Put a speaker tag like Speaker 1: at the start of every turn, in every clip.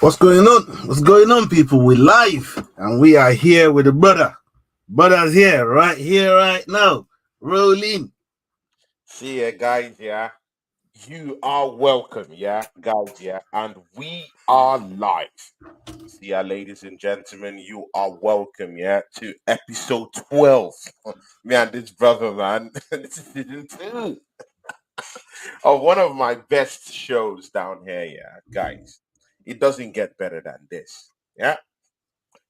Speaker 1: What's going on? What's going on, people? We're live and we are here with the brother. Brother's here, right now. Rolling.
Speaker 2: See ya, guys. Yeah, you are welcome. Yeah, guys. Yeah, and we are live. See ya, ladies and gentlemen. You are welcome. Yeah, to episode 12. Me and this brother, man. This is season 2 of one of my best shows down here. Yeah, guys. It doesn't get better than this. Yeah,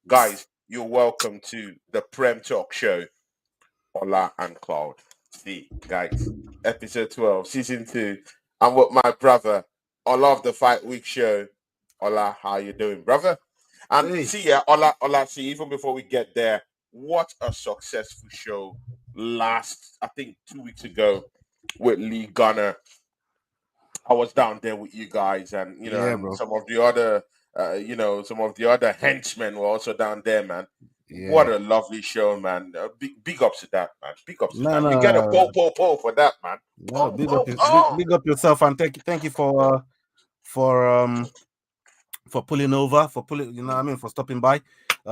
Speaker 2: guys. You're welcome to the PremTalk show. Ola and Cloud. See, guys, episode 12, season 2. I'm with my brother, Ola of the Fight Week show. Ola, how you doing, brother? And
Speaker 1: Hey.
Speaker 2: see, yeah, Ola, see, even before we get there, what a successful show last, I think, 2 weeks ago with Lee Gunner. I was down there with you guys, and
Speaker 1: Yeah,
Speaker 2: and
Speaker 1: bro.
Speaker 2: some of the other henchmen were also down there, man. What
Speaker 1: Yeah.
Speaker 2: a lovely show, man. Big ups to that, man. Big ups to
Speaker 1: No,
Speaker 2: that. You get a
Speaker 1: no,
Speaker 2: po for that, man.
Speaker 1: no.
Speaker 2: Po
Speaker 1: Big up,
Speaker 2: po po.
Speaker 1: big up yourself, and thank you for pulling over, for pulling. You know what I mean, for stopping by.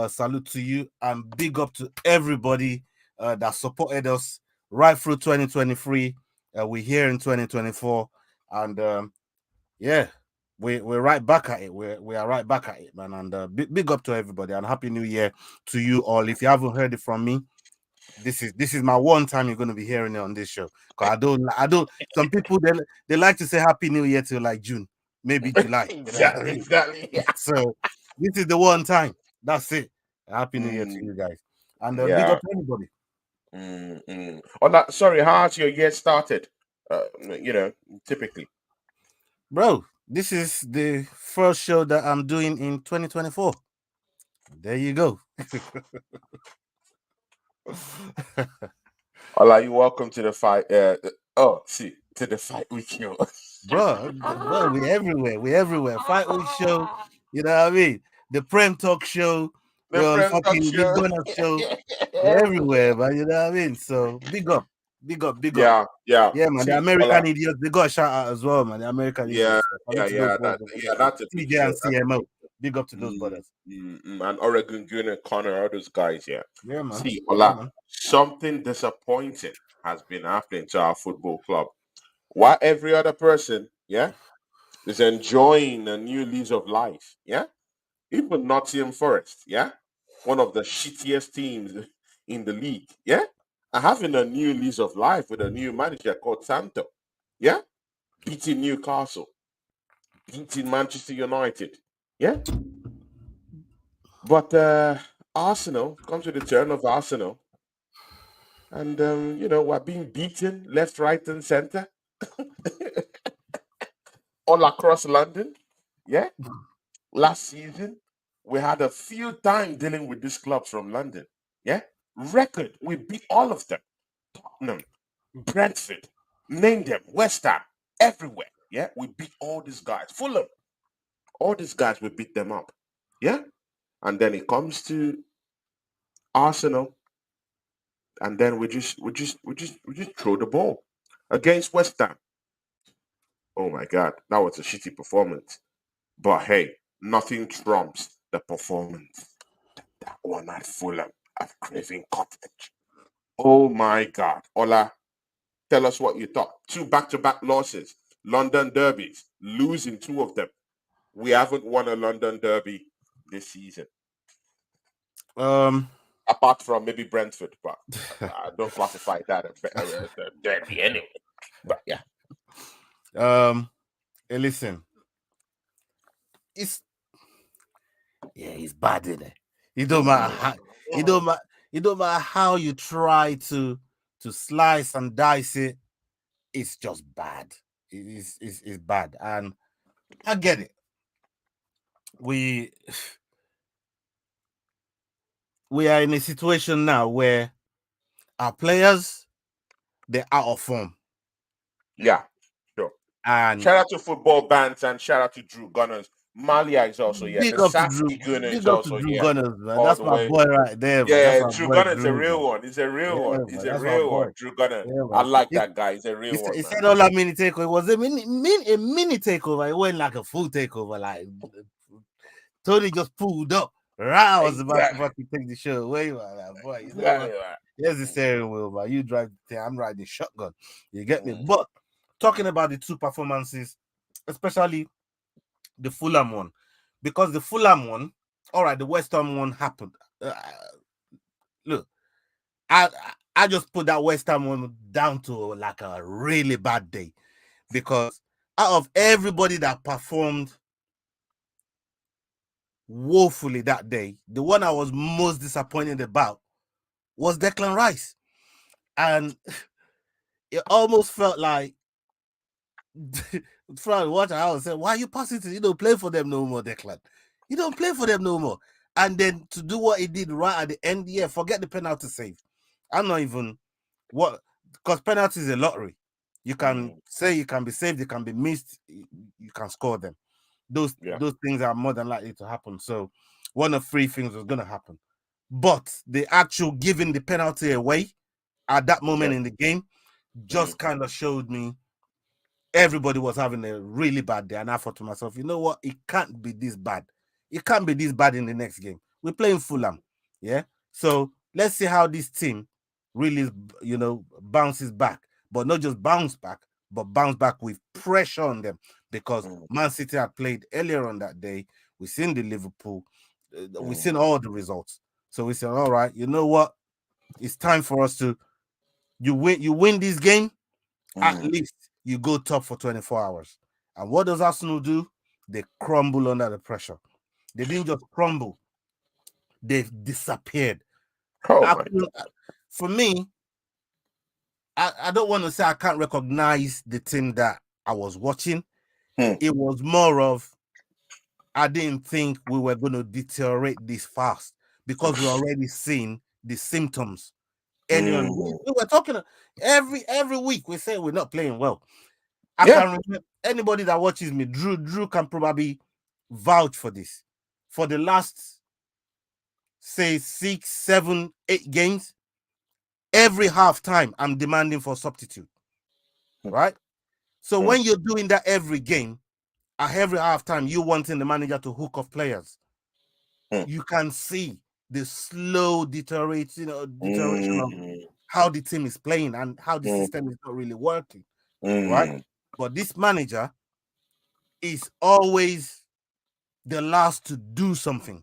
Speaker 1: Salute to you, and big up to everybody that supported us right through 2023. We're here in 2024, and yeah, we're right back at it. We are right back at it, man. And big up to everybody, and happy New Year to you all. If you haven't heard it from me, this is my one time you're going to be hearing it on this show. Because I don't. Some people they like to say Happy New Year till like June, maybe July.
Speaker 2: Exactly.
Speaker 1: So this is the one time. That's it. Happy New Year to you
Speaker 2: Mm,
Speaker 1: guys, and big
Speaker 2: yeah.
Speaker 1: up to everybody.
Speaker 2: Oh, sorry. How has your year started? Typically.
Speaker 1: Bro, this is the first show that I'm doing in 2024. There you go.
Speaker 2: Ola, you welcome to the fight. To the fight with you.
Speaker 1: bro, we everywhere. We everywhere. Fight Week show. You know what I mean? The PremTalk show.
Speaker 2: The
Speaker 1: We're on
Speaker 2: friend talk
Speaker 1: fucking Big
Speaker 2: show.
Speaker 1: Gunner show. We're everywhere, man. You know what I mean? So big up, big up.
Speaker 2: Yeah, yeah.
Speaker 1: Yeah, man. The
Speaker 2: See, Ola.
Speaker 1: American idiots, they got a shout out as well, man. The American
Speaker 2: Yeah,
Speaker 1: idiots. Salute to those boys.
Speaker 2: that's a big
Speaker 1: TJ and
Speaker 2: show.
Speaker 1: CMO. Big up to those brothers.
Speaker 2: And Oregon Gunner, Connor, all those guys, yeah.
Speaker 1: Yeah, man.
Speaker 2: See,
Speaker 1: Yeah,
Speaker 2: Ola,
Speaker 1: man.
Speaker 2: something disappointing has been happening to our football club. While every other person, yeah, is enjoying a new lease of life, yeah. Even Nottingham Forest, yeah, one of the shittiest teams in the league, yeah, are having a new lease of life with a new manager called Santo, yeah, beating Newcastle, beating Manchester United, yeah. But Arsenal comes with the turn of Arsenal, and we're being beaten left, right, and center all across London. Yeah, last season we had a few times dealing with these clubs from London. Yeah, record we beat all of them. Tottenham, Brentford, name them, West Ham, everywhere. Yeah, we beat all these guys. Fulham, all these guys we beat them up. Yeah, and then it comes to Arsenal. And then we just throw the ball against West Ham. Oh my God, that was a shitty performance. But hey, nothing trumps the performance that one at Fulham at Craven Cottage. Oh my God, Ola, tell us what you thought. 2 back-to-back losses, London derbies, losing 2 of them. We haven't won a London derby this season,
Speaker 1: Um,
Speaker 2: apart from maybe Brentford, but I don't classify that as a derby anyway. But yeah.
Speaker 1: hey, listen, it's it's bad, isn't it? It don't matter how it don't matter how you try to slice and dice it, it's just bad. It's bad. And I get it. We are in a situation now where our players, they're out of form.
Speaker 2: Yeah, sure.
Speaker 1: And
Speaker 2: Shout out to football bands and shout out to Drew Gunners. Malia is also here. The Sassy Gunner is also
Speaker 1: Drew
Speaker 2: here.
Speaker 1: Gunners, man.
Speaker 2: All
Speaker 1: That's
Speaker 2: the
Speaker 1: my
Speaker 2: way.
Speaker 1: boy right there, man. That's
Speaker 2: Yeah,
Speaker 1: my
Speaker 2: Drew
Speaker 1: boy
Speaker 2: Gunner is a
Speaker 1: Drew,
Speaker 2: real
Speaker 1: man.
Speaker 2: one. He's a real
Speaker 1: Yeah,
Speaker 2: one.
Speaker 1: man.
Speaker 2: He's a
Speaker 1: That's my
Speaker 2: real
Speaker 1: boy.
Speaker 2: one. Drew Gunner.
Speaker 1: Yeah,
Speaker 2: I
Speaker 1: man.
Speaker 2: like that guy. He's a real one,
Speaker 1: He
Speaker 2: man.
Speaker 1: said all that mini takeover. It was a mini takeover. It wasn't like a full takeover. Like Tony just pulled up. Right, I was about to
Speaker 2: Exactly.
Speaker 1: fucking take the show away, man. Boy, you know
Speaker 2: Exactly
Speaker 1: what?
Speaker 2: right.
Speaker 1: Here's the steering wheel, man. You drive the thing, I'm riding shotgun. You get me?
Speaker 2: Mm,
Speaker 1: But talking about the two performances, especially the Fulham one, because the Fulham one, all right, the West Ham one happened. Look, I I just put that West Ham one down to like a really bad day because out of everybody that performed woefully that day, the one I was most disappointed about was Declan Rice. And it almost felt like Fran watch I was saying, why are you passing to you don't play for them no more, Declan? You don't play for them no more. And then to do what he did right at the end, yeah, forget the penalty save. I'm not even what because penalty is a lottery. You can
Speaker 2: mm,
Speaker 1: say you can be saved, you can be missed, you can score them. Those
Speaker 2: yeah.
Speaker 1: those things are more than likely to happen. So one of three things was gonna happen. But the actual giving the penalty away at that moment
Speaker 2: Yeah.
Speaker 1: in the game
Speaker 2: Mm,
Speaker 1: just kind of showed me everybody was having a really bad day. And I thought to myself, you know what? It can't be this bad. It can't be this bad in the next game. We're playing Fulham. Yeah. So let's see how this team really, bounces back. But not just bounce back, but bounce back with pressure on them. Because
Speaker 2: mm,
Speaker 1: Man City had played earlier on that day. We've seen the Liverpool. We've
Speaker 2: mm,
Speaker 1: seen all the results. So we said, all right, you know what? It's time for us to you win this game, at
Speaker 2: mm.
Speaker 1: least you go top for 24 hours. And what does Arsenal do? They crumble under the pressure. They didn't just crumble, they've disappeared.
Speaker 2: Oh
Speaker 1: I
Speaker 2: my
Speaker 1: couldn't, for me, I don't want to say I can't recognize the team that I was watching.
Speaker 2: God.
Speaker 1: It was more of I didn't think we were going to deteriorate this fast because we already seen the symptoms early on. We,
Speaker 2: Mm.
Speaker 1: we were talking every week. We say we're not playing well. I
Speaker 2: Yeah.
Speaker 1: can remember anybody that watches me, Drew can probably vouch for this. For the last, say, 6, 7, 8 games, every halftime, I'm demanding for substitute, right? So
Speaker 2: Mm,
Speaker 1: when you're doing that every game, at every halftime, you wanting the manager to hook off players,
Speaker 2: mm,
Speaker 1: you can see the slow deterioration of
Speaker 2: mm,
Speaker 1: how the team is playing and how the
Speaker 2: mm,
Speaker 1: system is not really working, right?
Speaker 2: mm.
Speaker 1: But this manager is always the last to do something,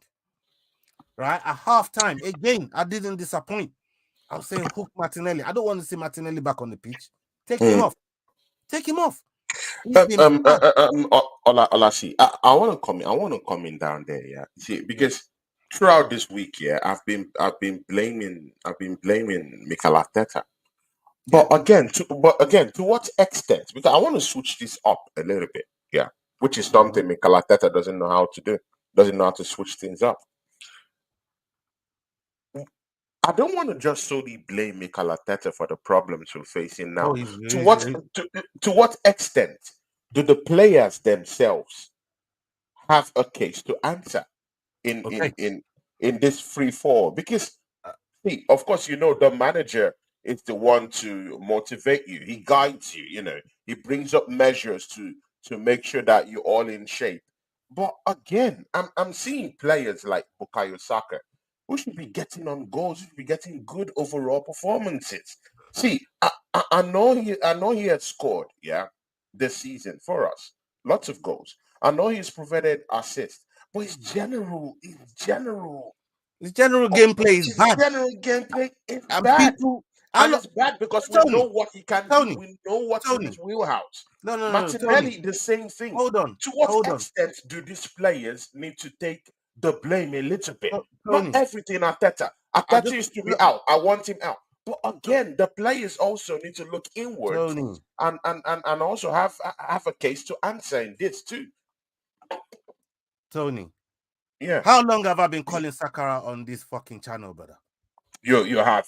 Speaker 1: right? At halftime, again, I didn't disappoint. I was saying hook Martinelli. I don't want to see Martinelli back on the pitch. Take him
Speaker 2: Mm.
Speaker 1: off. Take him off. He's been bad.
Speaker 2: Olashi, I want to come in. I want to come in down there, yeah. See,
Speaker 1: Yeah.
Speaker 2: because throughout this week, yeah, I've been blaming Mikel Arteta.
Speaker 1: Yeah.
Speaker 2: But again, to what extent? Because I want to switch this up a little bit, yeah. Which is
Speaker 1: Mhm.
Speaker 2: something Mikel Arteta doesn't know how to do. Doesn't know how to switch things up. I don't want to just solely blame Mikel Arteta for the problems we're facing
Speaker 1: Oh,
Speaker 2: now.
Speaker 1: he's,
Speaker 2: To
Speaker 1: he's,
Speaker 2: what
Speaker 1: he's
Speaker 2: to what extent do the players themselves have a case to answer in in
Speaker 1: okay.
Speaker 2: in in this free fall? Because
Speaker 1: Uh,
Speaker 2: see, of course, the manager is the one to motivate you. He guides you. He brings up measures to make sure that you're all in shape. But again, I'm seeing players like Bukayo Saka who should be getting on goals, who should be getting good overall performances. See, I know he has scored, yeah, this season for us, lots of goals. I know he's provided assists, but
Speaker 1: his general
Speaker 2: oh,
Speaker 1: gameplay is
Speaker 2: his
Speaker 1: bad.
Speaker 2: general gameplay is
Speaker 1: And
Speaker 2: bad.
Speaker 1: people,
Speaker 2: And it's bad because we know
Speaker 1: Tony,
Speaker 2: what he can do.
Speaker 1: Tony,
Speaker 2: We know what's in his
Speaker 1: Tony.
Speaker 2: wheelhouse.
Speaker 1: No, no, no, no, Tony.
Speaker 2: Martinelli, the same thing.
Speaker 1: Hold on.
Speaker 2: To what
Speaker 1: Hold on.
Speaker 2: extent do these players need to take the blame a little bit? Not
Speaker 1: Tony.
Speaker 2: everything Arteta.
Speaker 1: I
Speaker 2: Arteta
Speaker 1: just
Speaker 2: is to be
Speaker 1: look,
Speaker 2: out. I want him out. But again, the players also need to look inwards
Speaker 1: Tony.
Speaker 2: and also have a case to answer in this too.
Speaker 1: Tony.
Speaker 2: Yeah.
Speaker 1: How long have I been calling Sakara on this fucking channel, brother?
Speaker 2: You have.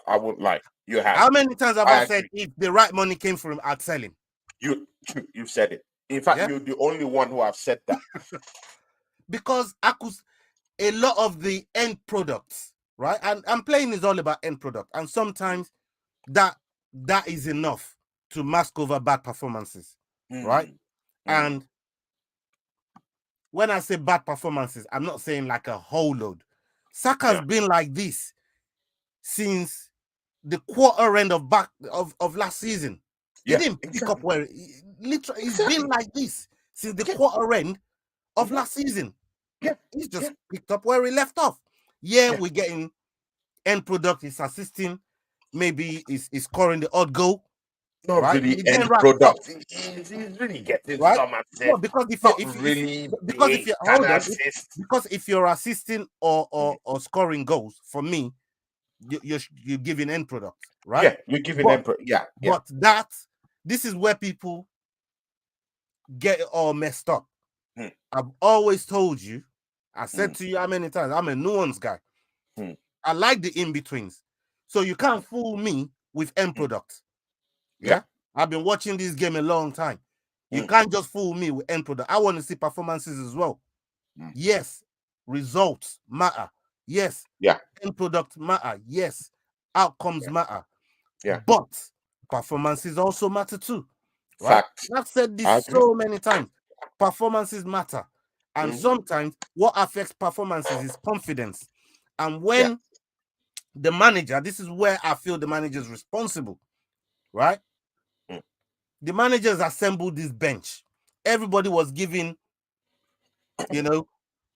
Speaker 2: I won't lie. You have.
Speaker 1: How many times have I
Speaker 2: I
Speaker 1: said
Speaker 2: agree.
Speaker 1: if the right money came from him, I'd sell him?
Speaker 2: You've said it. In fact,
Speaker 1: Yeah,
Speaker 2: you're the only one who have said that.
Speaker 1: because I could a lot of the end products, right? And playing is all about end product, and sometimes that is enough to mask over bad performances, right?
Speaker 2: Mm, mm,
Speaker 1: And when I say bad performances, I'm not saying like a whole load. Saka's
Speaker 2: Yeah.
Speaker 1: been like this since the quarter end of last season. He
Speaker 2: Yeah.
Speaker 1: didn't pick up
Speaker 2: Exactly.
Speaker 1: where literally he's been
Speaker 2: Exactly.
Speaker 1: like this since the
Speaker 2: Yeah.
Speaker 1: quarter end of
Speaker 2: Mhm.
Speaker 1: last season.
Speaker 2: Yeah.
Speaker 1: He's
Speaker 2: Yeah.
Speaker 1: just picked up where he left off. Yeah,
Speaker 2: Yeah.
Speaker 1: we're getting end product, is assisting, maybe is scoring the odd goal,
Speaker 2: Not
Speaker 1: right?
Speaker 2: really
Speaker 1: He's getting
Speaker 2: end
Speaker 1: wrapped up,
Speaker 2: product. He's really getting
Speaker 1: right?
Speaker 2: some
Speaker 1: No,
Speaker 2: assist.
Speaker 1: because
Speaker 2: Not really
Speaker 1: if
Speaker 2: big
Speaker 1: you
Speaker 2: kind
Speaker 1: hold
Speaker 2: of
Speaker 1: on,
Speaker 2: assist.
Speaker 1: because if you're assisting or,
Speaker 2: Mm.
Speaker 1: or scoring goals, for me, you're giving end product, right?
Speaker 2: Yeah. You're giving
Speaker 1: But
Speaker 2: end. Yeah. Yeah.
Speaker 1: but that this is where people get it all messed up.
Speaker 2: Mm.
Speaker 1: I've always told you, I said
Speaker 2: Mm.
Speaker 1: to you how many times, I'm a nuance guy.
Speaker 2: Mm.
Speaker 1: I like the in-betweens. So you can't fool me with end
Speaker 2: Mm.
Speaker 1: product.
Speaker 2: Yeah.
Speaker 1: Yeah. I've been watching this game a long time. You
Speaker 2: Mm.
Speaker 1: can't just fool me with end product. I want to see performances as well.
Speaker 2: Mm.
Speaker 1: Yes, results matter. Yes,
Speaker 2: Yeah.
Speaker 1: end product matter. Yes, outcomes
Speaker 2: Yeah.
Speaker 1: matter.
Speaker 2: Yeah.
Speaker 1: But performances also matter too, right?
Speaker 2: Fact.
Speaker 1: I've said this
Speaker 2: I agree.
Speaker 1: so many times. Performances matter. And
Speaker 2: Mm.
Speaker 1: sometimes what affects performances is confidence. And
Speaker 2: Yeah.
Speaker 1: when the manager, this is where I feel the manager is responsible, right?
Speaker 2: Mm.
Speaker 1: The managers assembled this bench. Everybody was giving, you know,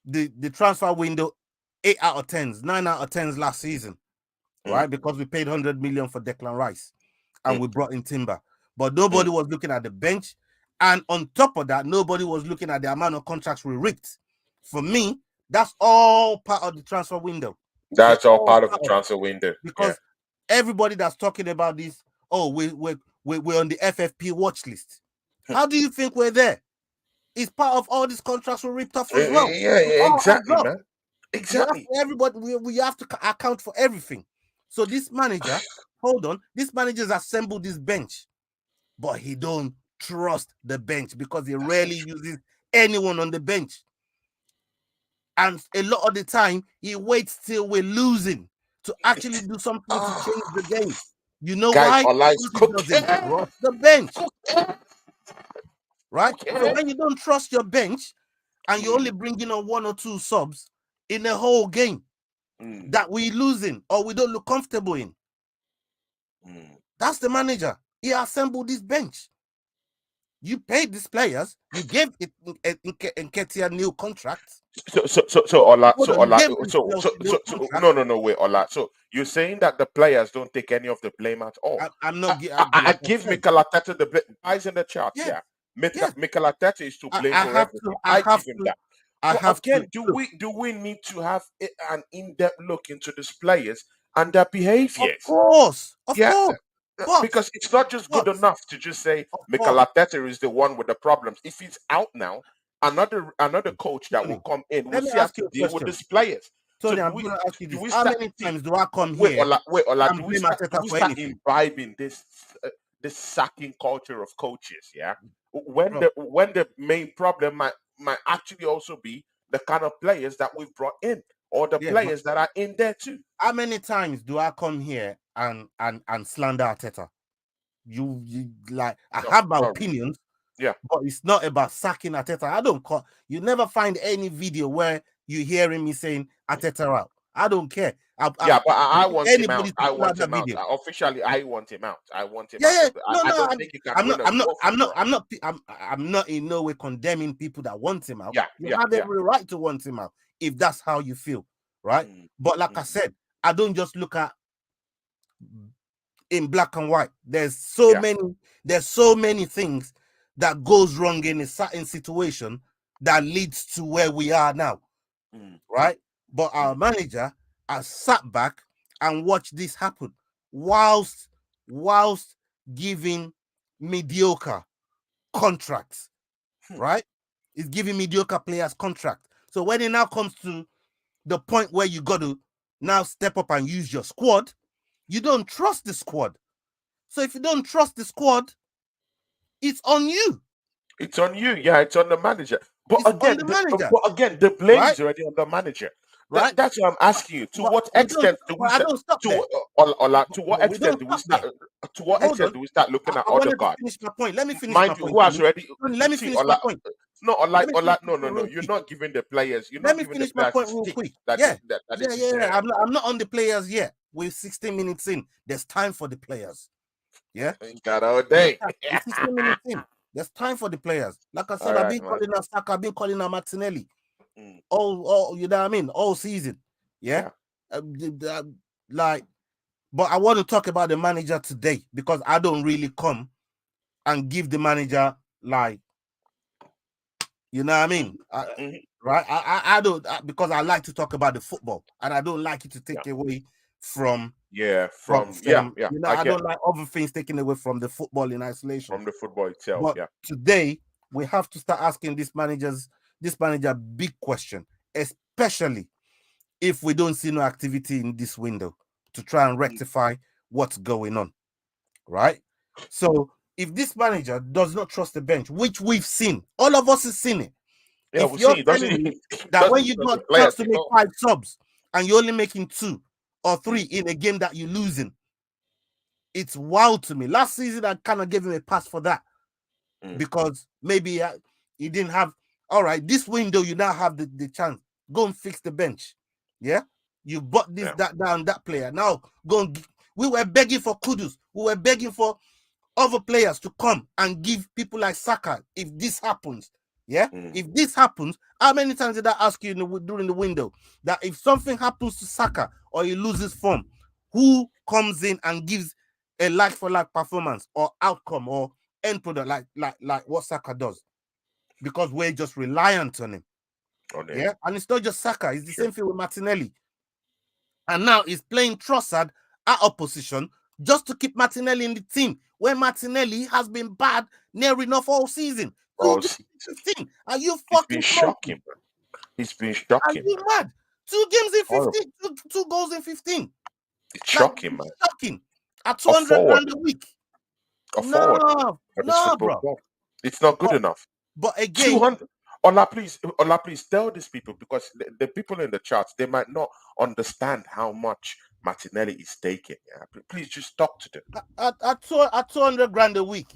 Speaker 1: the transfer window 8 out of 10s, 9 out of 10s last season,
Speaker 2: Mm.
Speaker 1: right? Because we paid 100 million for Declan Rice and
Speaker 2: Mm.
Speaker 1: we brought in Timber. But nobody
Speaker 2: Mm.
Speaker 1: was looking at the bench. And on top of that, nobody was looking at the amount of contracts we ripped. For me, that's all part of the transfer window. It's
Speaker 2: That's all
Speaker 1: all
Speaker 2: part of the
Speaker 1: part of it.
Speaker 2: transfer window. Yeah.
Speaker 1: Because everybody that's talking about this, oh, we're on the FFP watch list. How do you think we're there? It's part of all these contracts we ripped off as well.
Speaker 2: Yeah.
Speaker 1: It
Speaker 2: Yeah.
Speaker 1: all adds
Speaker 2: Exactly,
Speaker 1: up.
Speaker 2: man.
Speaker 1: You have
Speaker 2: Exactly.
Speaker 1: everybody. We have to account for everything. So this manager, hold on, this manager's assembled this bench, but he don't trust the bench because he
Speaker 2: That's the
Speaker 1: rarely
Speaker 2: truth.
Speaker 1: uses anyone on the bench. And a lot of the time, he waits till we're losing to actually
Speaker 2: It's,
Speaker 1: do something to change the
Speaker 2: ah,
Speaker 1: game. You know
Speaker 2: guys,
Speaker 1: why?
Speaker 2: Allah is
Speaker 1: Because he doesn't
Speaker 2: cooking.
Speaker 1: trust the bench,
Speaker 2: Cooking.
Speaker 1: right? So
Speaker 2: Cooking.
Speaker 1: when you don't trust your bench and you only
Speaker 2: Mm.
Speaker 1: bring in on 1 or 2 subs in the whole game
Speaker 2: Mm.
Speaker 1: that we losing or we don't look comfortable in,
Speaker 2: Mm.
Speaker 1: that's the manager. He assembled this bench. You paid these players. You gave it Nketiah new contracts.
Speaker 2: Ola,
Speaker 1: Hold on, you gave Chris Chelsea new contract.
Speaker 2: no, wait, Ola. So you're saying that the players don't take any of the blame at all?
Speaker 1: I'm not
Speaker 2: I
Speaker 1: like I
Speaker 2: give
Speaker 1: said.
Speaker 2: Mikel Arteta the blame. Guys in the charts,
Speaker 1: Yes,
Speaker 2: yeah.
Speaker 1: yes.
Speaker 2: Mikel Arteta is to blame
Speaker 1: I
Speaker 2: for
Speaker 1: have to.
Speaker 2: everything.
Speaker 1: I
Speaker 2: I
Speaker 1: have
Speaker 2: give him
Speaker 1: to.
Speaker 2: that.
Speaker 1: I
Speaker 2: But
Speaker 1: have to.
Speaker 2: again, do we need to have an in-depth look into these players and their behaviors?
Speaker 1: Of
Speaker 2: Yeah,
Speaker 1: course. But
Speaker 2: because it's not just good
Speaker 1: but
Speaker 2: enough to just say
Speaker 1: of
Speaker 2: Mikel
Speaker 1: course,
Speaker 2: Arteta is the one with the problems. If he's out now, another coach that will
Speaker 1: Tony.
Speaker 2: come in will
Speaker 1: Let me
Speaker 2: still have
Speaker 1: ask
Speaker 2: to
Speaker 1: you a
Speaker 2: deal with
Speaker 1: question,
Speaker 2: these players. So
Speaker 1: Tony. I'm going to ask you
Speaker 2: do
Speaker 1: this:
Speaker 2: we
Speaker 1: how
Speaker 2: start
Speaker 1: many
Speaker 2: see,
Speaker 1: times do I come
Speaker 2: wait
Speaker 1: here
Speaker 2: wait Ola,
Speaker 1: and blame
Speaker 2: do
Speaker 1: Arteta
Speaker 2: we
Speaker 1: for
Speaker 2: start
Speaker 1: anything,
Speaker 2: imbibing this sacking culture of coaches? Yeah,
Speaker 1: bro?
Speaker 2: when the main problem might actually also be the kind of players that we've brought in or the
Speaker 1: Yeah, but
Speaker 2: players that are in there too.
Speaker 1: how many times do I come here and slander Arteta? You like I
Speaker 2: No,
Speaker 1: have my
Speaker 2: not really.
Speaker 1: opinions,
Speaker 2: Yeah.
Speaker 1: but it's not about sacking Arteta. I don't call you never find any video where you hearing me saying Arteta out. I don't care.
Speaker 2: Yeah, but
Speaker 1: I
Speaker 2: I
Speaker 1: want
Speaker 2: want him out.
Speaker 1: anybody to
Speaker 2: I
Speaker 1: pull out
Speaker 2: want
Speaker 1: that
Speaker 2: him out.
Speaker 1: video.
Speaker 2: Officially, I want him out. I want him
Speaker 1: Yeah,
Speaker 2: out.
Speaker 1: yeah. No,
Speaker 2: I
Speaker 1: no,
Speaker 2: don't think he can
Speaker 1: I'm
Speaker 2: win
Speaker 1: not.
Speaker 2: a
Speaker 1: I'm not.
Speaker 2: trophy
Speaker 1: I'm not.
Speaker 2: for us.
Speaker 1: I'm not. I'm not in no way condemning people that want him out.
Speaker 2: Yeah,
Speaker 1: You
Speaker 2: yeah,
Speaker 1: have
Speaker 2: yeah.
Speaker 1: every right to want him out if that's how you feel, right?
Speaker 2: Mm,
Speaker 1: But like I
Speaker 2: mm,
Speaker 1: said, I don't just look at in black and white.
Speaker 2: yeah.
Speaker 1: There's so many things that goes wrong in a certain situation that leads to where we are now,
Speaker 2: Mm,
Speaker 1: right? But
Speaker 2: mm,
Speaker 1: our manager has sat back and watched this happen whilst giving mediocre contracts,
Speaker 2: hmm.
Speaker 1: right? He's giving mediocre players contracts. So when it now comes to the point where you got to now step up and use your squad, you don't trust the squad. So if you don't trust the squad, it's on you.
Speaker 2: It's on you. Yeah, it's on the manager.
Speaker 1: It's on the manager,
Speaker 2: But again, the blame
Speaker 1: right?
Speaker 2: is already on the manager.
Speaker 1: Right?
Speaker 2: That's what I'm asking you. To
Speaker 1: But
Speaker 2: what
Speaker 1: we don't.
Speaker 2: extent do we
Speaker 1: But I
Speaker 2: start
Speaker 1: don't stop there.
Speaker 2: to what
Speaker 1: But we
Speaker 2: extent
Speaker 1: don't
Speaker 2: do we
Speaker 1: stop
Speaker 2: start
Speaker 1: there.
Speaker 2: to what
Speaker 1: Hold
Speaker 2: extent
Speaker 1: on.
Speaker 2: do we start looking at
Speaker 1: I
Speaker 2: other
Speaker 1: wanted to
Speaker 2: guys?
Speaker 1: finish my point. Let me finish my
Speaker 2: Mind you,
Speaker 1: point,
Speaker 2: who has
Speaker 1: Tony.
Speaker 2: already
Speaker 1: Tony, let me
Speaker 2: see
Speaker 1: finish my point.
Speaker 2: No, or
Speaker 1: Let
Speaker 2: like,
Speaker 1: me
Speaker 2: or
Speaker 1: finish
Speaker 2: like,
Speaker 1: my
Speaker 2: no,
Speaker 1: point real
Speaker 2: you're
Speaker 1: quick.
Speaker 2: not giving the players, you're
Speaker 1: Let
Speaker 2: not
Speaker 1: me
Speaker 2: giving the
Speaker 1: finish my
Speaker 2: players the
Speaker 1: point real
Speaker 2: stick
Speaker 1: quick.
Speaker 2: that
Speaker 1: Yeah.
Speaker 2: they
Speaker 1: Yeah, yeah, yeah.
Speaker 2: deserve.
Speaker 1: I'm not on the players yet. We're 16 minutes in. There's time for the players. Yeah.
Speaker 2: Ain't got all day.
Speaker 1: We're 16 minutes in. There's time for the players. Like I said,
Speaker 2: All
Speaker 1: I've
Speaker 2: right,
Speaker 1: been
Speaker 2: man.
Speaker 1: calling out Saka, I've been calling out Martinelli.
Speaker 2: Mm,
Speaker 1: All, you know what I mean? All season. Yeah.
Speaker 2: yeah.
Speaker 1: Like, but I want to talk about the manager today because I don't really come and give the manager like, you know what I mean?
Speaker 2: Mhm.
Speaker 1: Right? I don't because I like to talk about the football and I don't like it to
Speaker 2: Yeah.
Speaker 1: take away from
Speaker 2: Yeah.
Speaker 1: from
Speaker 2: Yeah.
Speaker 1: you know,
Speaker 2: I
Speaker 1: I
Speaker 2: get
Speaker 1: don't like other things taken away from the football in isolation.
Speaker 2: from the football itself.
Speaker 1: But
Speaker 2: Yeah.
Speaker 1: today we have to start asking this manager big question, especially if we don't see no activity in this window to try and rectify what's going on, right? So if this manager does not trust the bench, which we've seen, all of us have seen it.
Speaker 2: Yeah,
Speaker 1: If
Speaker 2: we see
Speaker 1: you're
Speaker 2: it
Speaker 1: telling
Speaker 2: doesn't
Speaker 1: me
Speaker 2: it
Speaker 1: that when
Speaker 2: doesn't
Speaker 1: you
Speaker 2: trust the
Speaker 1: got chance
Speaker 2: players
Speaker 1: to
Speaker 2: at
Speaker 1: make
Speaker 2: all.
Speaker 1: 5 subs and you're only making 2 or 3 in a game that you're losing, it's wild to me. Last season, I kind of gave him a pass for that because maybe he didn't have. All right, this window you now have the chance. Go and fix the bench. Yeah, you bought this,
Speaker 2: Yeah.
Speaker 1: that player. Now go and. We were begging for kudos. We were begging for other players to come and give people like Saka if this happens. Yeah, if this happens, how many times did I ask you during the window that if something happens to Saka or he loses form, who comes in and gives a like for like performance or outcome or end product like what Saka does? Because we're just reliant on him. Yeah, and it's not just Saka; it's the same thing with Martinelli. And now he's playing Trossard at opposition just to keep Martinelli in the team when Martinelli has been bad near enough all season.
Speaker 2: Oh,
Speaker 1: 15. Are you
Speaker 2: it's been
Speaker 1: fucking
Speaker 2: shocking,
Speaker 1: smoking?
Speaker 2: man. It's been
Speaker 1: Are
Speaker 2: shocking,
Speaker 1: you
Speaker 2: man.
Speaker 1: mad? 2 games in
Speaker 2: Horrible.
Speaker 1: 15, two goals in 15.
Speaker 2: It's
Speaker 1: Like,
Speaker 2: shocking, man.
Speaker 1: shocking. At
Speaker 2: A
Speaker 1: 200
Speaker 2: forward,
Speaker 1: grand a week.
Speaker 2: a forward for this
Speaker 1: No,
Speaker 2: football
Speaker 1: bro.
Speaker 2: club. It's not good
Speaker 1: But,
Speaker 2: enough.
Speaker 1: but again,
Speaker 2: 200. Ola, please tell these people because the people in the charts they might not understand how much Martinelli is taking. Yeah? Please just talk to them.
Speaker 1: at 200 grand a week,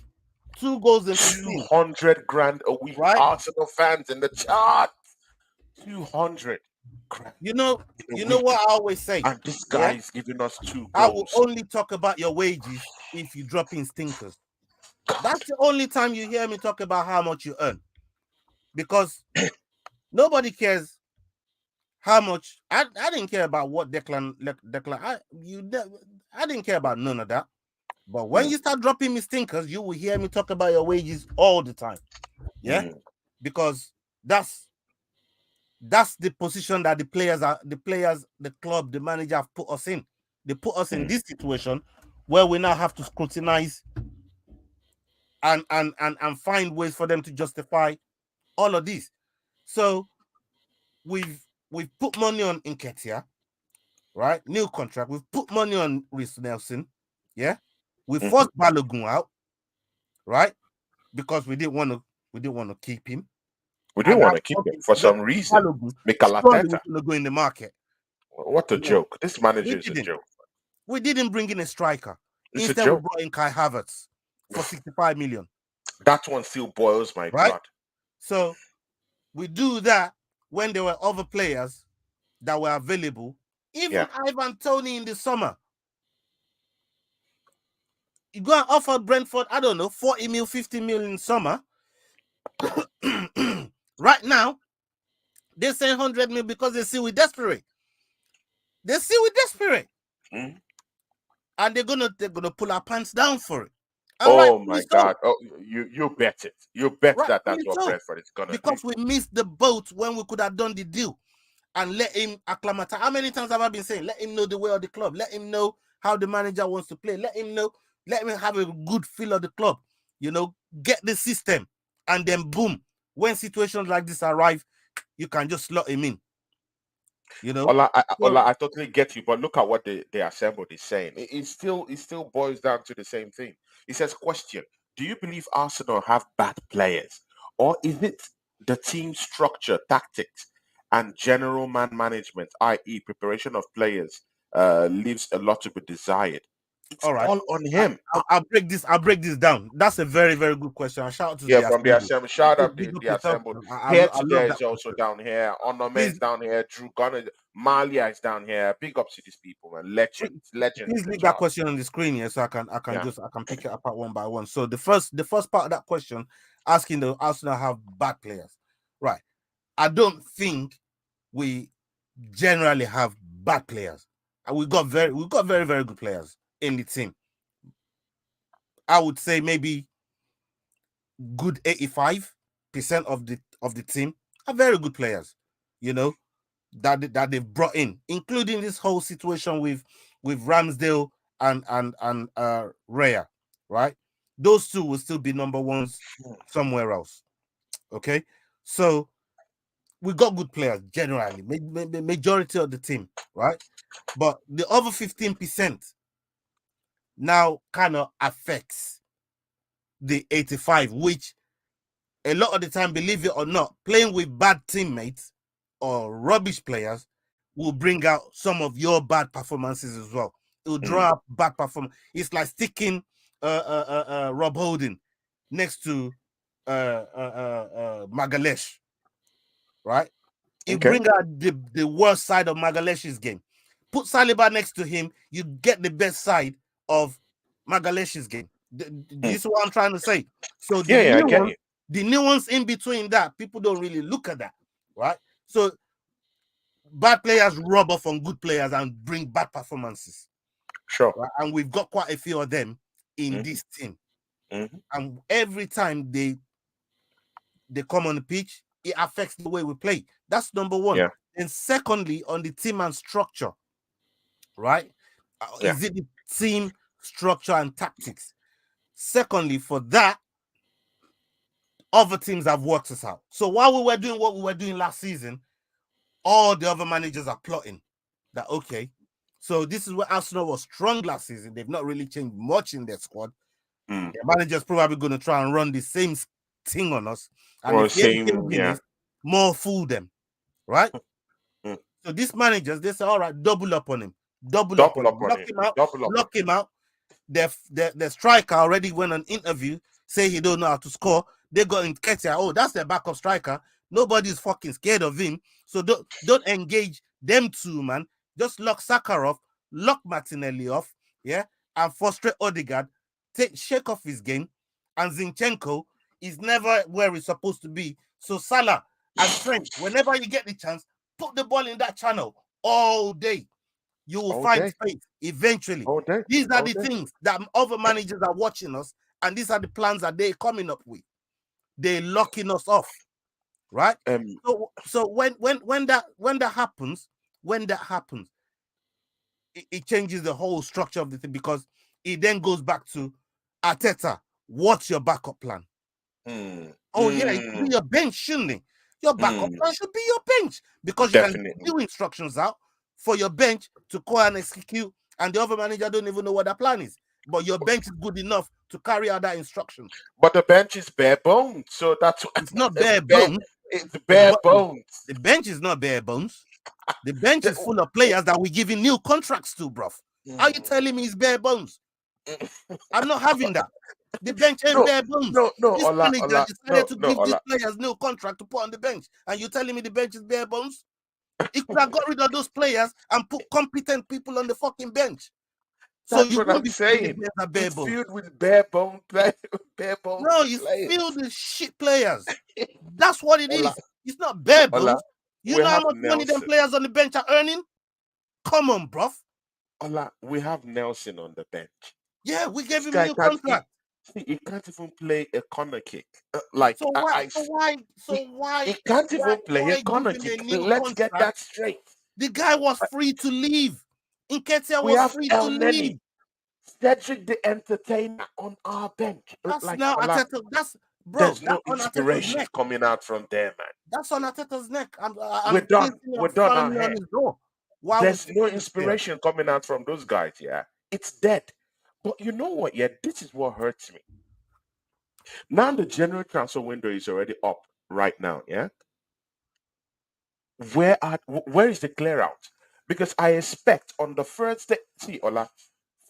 Speaker 1: 2 goals in 15,
Speaker 2: 200 grand a week.
Speaker 1: right?
Speaker 2: Arsenal fans in the chart. 200 grand
Speaker 1: You know,
Speaker 2: in a
Speaker 1: you know
Speaker 2: week.
Speaker 1: what I always say.
Speaker 2: And this guy
Speaker 1: Yeah,
Speaker 2: is giving us 2
Speaker 1: I will
Speaker 2: goals.
Speaker 1: only talk about your wages if you drop in stinkers. That's the only time you hear me talk about how much you earn, because nobody cares how much. I didn't care about what Declan. I didn't care about none of that. But when you start dropping me stinkers, you will hear me talk about your wages all the time. Yeah, because that's the position that the club, the manager have put us in. They put us in this situation where we now have to scrutinize and find ways for them to justify all of this. So we've put money on Nketiah, right? New contract. We've put money on Reece Nelson. Yeah. We forced Balogun out, right? Because we didn't want to keep him.
Speaker 2: We
Speaker 1: And
Speaker 2: didn't
Speaker 1: now
Speaker 2: want to keep him for some reason.
Speaker 1: Balogun,
Speaker 2: Mikel
Speaker 1: surely
Speaker 2: Arteta.
Speaker 1: we're gonna go in the market.
Speaker 2: What a joke. This manager is a
Speaker 1: didn't.
Speaker 2: joke.
Speaker 1: We didn't bring in a striker.
Speaker 2: It's a
Speaker 1: Instead, we
Speaker 2: joke.
Speaker 1: brought in Kai Havertz for 65 million,
Speaker 2: That one still boils my
Speaker 1: right?
Speaker 2: blood.
Speaker 1: So we do that when there were other players that were available. Even Ivan Toney in the summer. You go and offer Brentford, I don't know, 40 mil, 50 million in summer. Right now, they're saying 100 mil because they see we're desperate. They see we're desperate. And they're gonna pull our pants down for it. And
Speaker 2: Oh my
Speaker 1: rightfully so.
Speaker 2: God! Oh, you bet it. You bet that that's
Speaker 1: Rightfully
Speaker 2: what
Speaker 1: so.
Speaker 2: Brentford is gonna do.
Speaker 1: Because we missed the boat when we could have done the deal and let him acclimatize. How many times have I been saying, let him know the way of the club, let him know how the manager wants to play, let him have a good feel of the club, get the system, and then boom, when situations like this arrive, you can just slot him in.
Speaker 2: I totally get you, but look at what they assembled is saying. It still boils down to the same thing. It says, question: do you believe Arsenal have bad players, or is it the team structure, tactics, and general man management, i.e., preparation of players, leaves a lot to be desired? It's
Speaker 1: All right.
Speaker 2: all on him.
Speaker 1: I'll break this down. That's a very, very good question. I shout out to
Speaker 2: Yeah,
Speaker 1: the
Speaker 2: from the
Speaker 1: assembly.
Speaker 2: assembly. Shout out
Speaker 1: Big up
Speaker 2: the
Speaker 1: yourself.
Speaker 2: assembly.
Speaker 1: I
Speaker 2: Here
Speaker 1: love
Speaker 2: today
Speaker 1: that
Speaker 2: is also
Speaker 1: question.
Speaker 2: down here.
Speaker 1: Please,
Speaker 2: Ornament down here. Drew Gunner, Malia is down here. Big up to these people, man. Legends,
Speaker 1: please,
Speaker 2: legends in
Speaker 1: please
Speaker 2: the
Speaker 1: leave that
Speaker 2: chat.
Speaker 1: question on the screen here, so
Speaker 2: Yeah.
Speaker 1: I can pick it apart one by one. So the first part of that question, asking the Arsenal have bad players, right? I don't think we generally have bad players. And we've got very, very good players in the team. I would say maybe good 85% of the team are very good players, you know, that they've brought in, including this whole situation with Ramsdale and Raya, right? Those two will still be number ones somewhere else. Okay, so we got good players generally, majority of the team, right? But the other 15% now kind of affects the 85, which a lot of the time, believe it or not, playing with bad teammates or rubbish players will bring out some of your bad performances as well. It will draw up bad performance. It's like sticking Rob Holding next to Magalesh, right? It
Speaker 2: Okay.
Speaker 1: bring out the worst side of Magalesh's game. Put Saliba next to him, you get the best side of Magalesh's game. Do you see what I'm trying to say? So
Speaker 2: Yeah, yeah, I get you.
Speaker 1: the nuance in between that, people don't really look at that, right? So bad players rub off on good players and bring bad performances,
Speaker 2: Sure.
Speaker 1: right? And we've got quite a few of them in
Speaker 2: Mm-hmm.
Speaker 1: this team.
Speaker 2: Mm-hmm.
Speaker 1: And every time they come on the pitch, it affects the way we play. That's number one.
Speaker 2: Yeah,
Speaker 1: And secondly, on the team and structure, right?
Speaker 2: yeah.
Speaker 1: Is it the team structure and tactics? Secondly, for that, other teams have worked us out. So while we were doing what we were doing last season, all the other managers are plotting that, okay, so this is where Arsenal was strong last season. They've not really changed much in their squad.
Speaker 2: Mm.
Speaker 1: The manager's probably going to try and run the same thing on us. And
Speaker 2: Well,
Speaker 1: if he ain't
Speaker 2: same,
Speaker 1: changing
Speaker 2: yeah.
Speaker 1: this, more fool them, right?
Speaker 2: Mm.
Speaker 1: So these managers, they say, all right, double up on him,
Speaker 2: Double up on
Speaker 1: lock
Speaker 2: him.
Speaker 1: him out,
Speaker 2: Double up on
Speaker 1: lock him out. The striker already went on interview, say he don't know how to score. They got in Ketia. Oh, that's their backup striker. Nobody's fucking scared of him. So don't engage them two, man. Just lock Sakharov, lock Martinelli off, yeah, and frustrate Odegaard. Shake off his game, and Zinchenko is never where he's supposed to be. So Salah and Trent, whenever you get the chance, put the ball in that channel all day. You will
Speaker 2: all
Speaker 1: find
Speaker 2: day.
Speaker 1: space eventually.
Speaker 2: All day.
Speaker 1: These are
Speaker 2: All
Speaker 1: the
Speaker 2: day.
Speaker 1: things that other managers are watching us, and these are the plans that they're coming up with. They're locking us off, right?
Speaker 2: Um,
Speaker 1: So when that happens, it changes the whole structure of the thing because it then goes back to Arteta. What's your backup plan?
Speaker 2: mm,
Speaker 1: Oh yeah, it should be your bench, shouldn't it? Your backup
Speaker 2: mm,
Speaker 1: plan should be your bench because you can give
Speaker 2: definitely.
Speaker 1: new instructions out for your bench to call and execute, and the other manager don't even know what that plan is. But your bench is good enough to carry out that instruction.
Speaker 2: But the bench is bare bones, so that's
Speaker 1: It's not
Speaker 2: it's
Speaker 1: bare
Speaker 2: bare.
Speaker 1: bones.
Speaker 2: It's bare bones.
Speaker 1: The bench is not bare bones. The bench is
Speaker 2: The-
Speaker 1: full of players that we're giving new contracts to, bruv. Are you
Speaker 2: mm,
Speaker 1: telling me it's bare bones?
Speaker 2: mm.
Speaker 1: I'm not having that. The bench ain't
Speaker 2: No,
Speaker 1: bare bones.
Speaker 2: no, no,
Speaker 1: This
Speaker 2: Ola,
Speaker 1: manager
Speaker 2: Ola,
Speaker 1: decided
Speaker 2: no,
Speaker 1: to
Speaker 2: no,
Speaker 1: give these
Speaker 2: Ola.
Speaker 1: players new contract to put on the bench, and you're telling me the bench is bare bones? He could have got rid of those players and put competent people on the fucking bench. So
Speaker 2: That's
Speaker 1: you
Speaker 2: what
Speaker 1: wouldn't
Speaker 2: I'm
Speaker 1: be saying the
Speaker 2: saying.
Speaker 1: players are bare
Speaker 2: It's
Speaker 1: bones.
Speaker 2: filled with bare bone play, bare bones
Speaker 1: No, it's
Speaker 2: players.
Speaker 1: filled with shit players. That's what it
Speaker 2: Ola,
Speaker 1: is. It's not bare
Speaker 2: Ola,
Speaker 1: bones. You
Speaker 2: we
Speaker 1: know how
Speaker 2: have
Speaker 1: much money them
Speaker 2: Nelson.
Speaker 1: players on the bench are earning? Come on, bruv.
Speaker 2: Ola, we have Nelson on the bench.
Speaker 1: Yeah, we gave
Speaker 2: This
Speaker 1: him
Speaker 2: guy
Speaker 1: new
Speaker 2: can't.
Speaker 1: contract.
Speaker 2: He can't even play a corner kick. Like
Speaker 1: So why so why
Speaker 2: he,
Speaker 1: so why
Speaker 2: he can't
Speaker 1: why
Speaker 2: even play a
Speaker 1: why give
Speaker 2: corner
Speaker 1: him a
Speaker 2: kick.
Speaker 1: new
Speaker 2: Let's get
Speaker 1: contract?
Speaker 2: that straight.
Speaker 1: The guy was free to leave. Nketiah
Speaker 2: We
Speaker 1: was
Speaker 2: have
Speaker 1: free to
Speaker 2: El Neni,
Speaker 1: leave.
Speaker 2: Cedric the Entertainer on our bench.
Speaker 1: That's
Speaker 2: Like
Speaker 1: now
Speaker 2: Ola,
Speaker 1: Ateta. That's bro.
Speaker 2: there's
Speaker 1: That's
Speaker 2: no
Speaker 1: on Ateta's
Speaker 2: inspiration
Speaker 1: neck.
Speaker 2: coming out from there, man.
Speaker 1: That's on Ateta's neck.
Speaker 2: We're
Speaker 1: I'm
Speaker 2: done.
Speaker 1: placing
Speaker 2: We're
Speaker 1: it
Speaker 2: done our
Speaker 1: firmly on
Speaker 2: hair.
Speaker 1: his door. Why would
Speaker 2: There's
Speaker 1: you
Speaker 2: no
Speaker 1: keep this player?
Speaker 2: inspiration coming out from those guys. Yeah, it's dead. But you know what? Yeah, this is what hurts me. Now the general transfer window is already up right now. Yeah, where is the clear out? Because I expect on the first day, see Ola,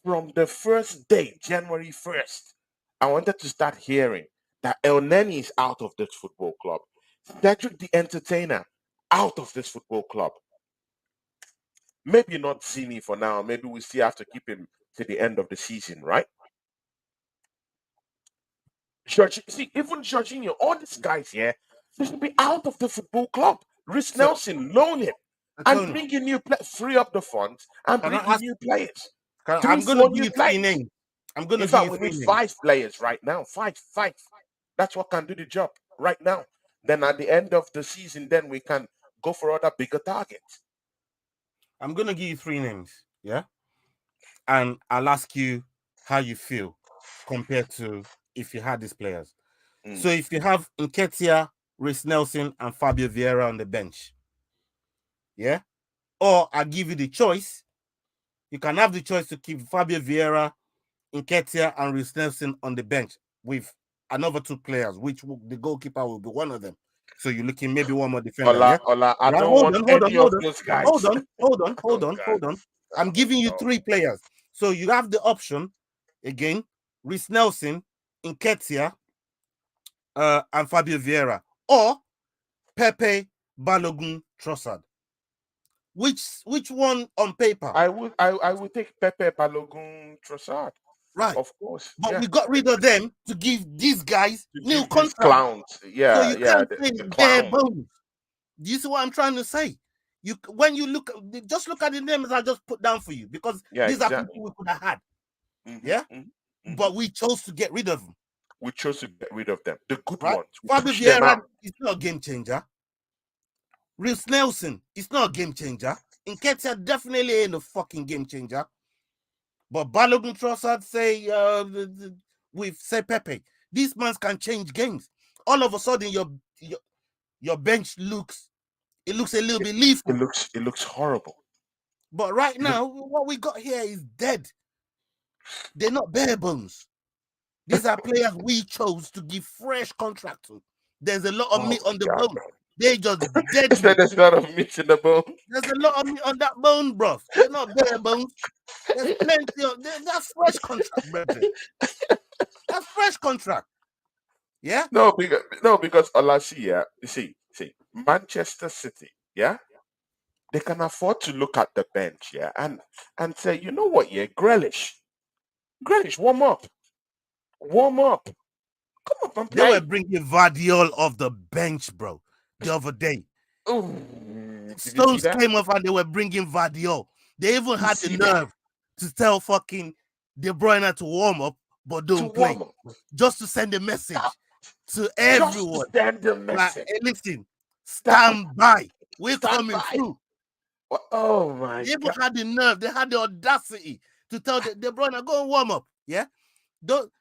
Speaker 2: from the first day, January 1st, I wanted to start hearing that El Neni is out of this football club. Cedric the Entertainer out of this football club. Maybe not Zini for now. Maybe we still have to keep him to the end of the season, right? See, even Jorginho, all these guys here, they should be out of the football club. Rhys
Speaker 1: So,
Speaker 2: Nelson, loan him and
Speaker 1: Tony,
Speaker 2: bring in new players, free up the funds and
Speaker 1: can I
Speaker 2: bring in
Speaker 1: ask?
Speaker 2: new players. Three,
Speaker 1: I'm going to
Speaker 2: four
Speaker 1: give
Speaker 2: new
Speaker 1: you three
Speaker 2: players.
Speaker 1: names. I'm going to
Speaker 2: In
Speaker 1: give
Speaker 2: fact,
Speaker 1: you
Speaker 2: we
Speaker 1: three
Speaker 2: need
Speaker 1: names.
Speaker 2: 5 players right now. Five. That's what can do the job right now. Then at the end of the season, then we can go for other bigger targets.
Speaker 1: I'm going to give you three names. Yeah. And I'll ask you how you feel compared to if you had these players. So
Speaker 2: Mm.
Speaker 1: if you have Nketiah, Rhys Nelson, and Fabio Vieira on the bench, yeah, or I give you the choice, you can have the choice to keep Fabio Vieira, Nketiah, and Rhys Nelson on the bench with another two players, which the goalkeeper will be one of them. So you're looking maybe one more defender, yeah.
Speaker 2: Ola, I
Speaker 1: Right?
Speaker 2: don't
Speaker 1: Hold
Speaker 2: want
Speaker 1: on, hold on,
Speaker 2: any of
Speaker 1: hold on,
Speaker 2: those
Speaker 1: hold
Speaker 2: guys.
Speaker 1: on, hold on, hold
Speaker 2: Oh
Speaker 1: on,
Speaker 2: God.
Speaker 1: hold on. I'm
Speaker 2: Oh
Speaker 1: giving you
Speaker 2: no.
Speaker 1: three players. So you have the option again: Rhys Nelson, Nketiah, and Fabio Vieira, or Pepe, Balogun, Trossard. Which one on paper?
Speaker 2: I would take Pepe Balogun Trossard.
Speaker 1: Right.
Speaker 2: Of course.
Speaker 1: But
Speaker 2: Yeah.
Speaker 1: we got rid of them to give these guys
Speaker 2: To
Speaker 1: new
Speaker 2: give these
Speaker 1: contracts.
Speaker 2: clowns.
Speaker 1: So
Speaker 2: Yeah,
Speaker 1: you
Speaker 2: yeah,
Speaker 1: can't
Speaker 2: the,
Speaker 1: say
Speaker 2: the
Speaker 1: bare
Speaker 2: clown.
Speaker 1: bones. Do you see what I'm trying to say? You when you look, just look at the names I just put down for you because
Speaker 2: Yeah,
Speaker 1: these are people
Speaker 2: exactly.
Speaker 1: we could have had,
Speaker 2: hmm
Speaker 1: yeah.
Speaker 2: hmm hmm
Speaker 1: But we chose to get rid of them,
Speaker 2: We chose to get rid of them. The good
Speaker 1: right?
Speaker 2: ones. We
Speaker 1: Fabio
Speaker 2: push them
Speaker 1: Vieira
Speaker 2: out.
Speaker 1: is not a game changer. Rhys Nelson is not a game changer. Nketiah definitely ain't a fucking game changer. But Balogun Trossard say with say Pepe, these mans can change games. All of a sudden, your bench looks a little
Speaker 2: It,
Speaker 1: bit
Speaker 2: it
Speaker 1: lethal.
Speaker 2: looks it looks horrible.
Speaker 1: But right
Speaker 2: It look,
Speaker 1: now, what we got here is dead. They're not bare bones. These are players we chose to give fresh contract to. There's a lot of
Speaker 2: oh
Speaker 1: meat on the
Speaker 2: my God,
Speaker 1: bone.
Speaker 2: man.
Speaker 1: They just dead
Speaker 2: Said
Speaker 1: meat.
Speaker 2: there's not a meat in the bone.
Speaker 1: There's a lot of meat on that bone, bro. They're not bare bones. There's plenty of that's fresh contract, brethren. That's fresh contract. Yeah.
Speaker 2: No, because Olashi, yeah, you see, Manchester City, yeah, they can afford to look at the bench, yeah, and say, you know what, yeah, Grealish, warm up, come up and
Speaker 1: They were
Speaker 2: play.
Speaker 1: bringing Vardiol off the bench, bro, the other day.
Speaker 2: Ooh, did you see
Speaker 1: Stones
Speaker 2: that?
Speaker 1: came off and they were bringing Vardiol. They even
Speaker 2: You
Speaker 1: had the
Speaker 2: see that?
Speaker 1: nerve to tell fucking De Bruyne to warm up, but
Speaker 2: To
Speaker 1: don't play.
Speaker 2: warm up,
Speaker 1: Just to send a
Speaker 2: that,
Speaker 1: message to
Speaker 2: just to
Speaker 1: everyone.
Speaker 2: send the
Speaker 1: Like,
Speaker 2: message
Speaker 1: hey, listen,
Speaker 2: that
Speaker 1: stand by. We're
Speaker 2: stand
Speaker 1: coming
Speaker 2: by.
Speaker 1: through.
Speaker 2: Oh my
Speaker 1: They even
Speaker 2: God,
Speaker 1: had the nerve, they had the audacity to tell De Bruyne, go and warm up. Yeah. Don't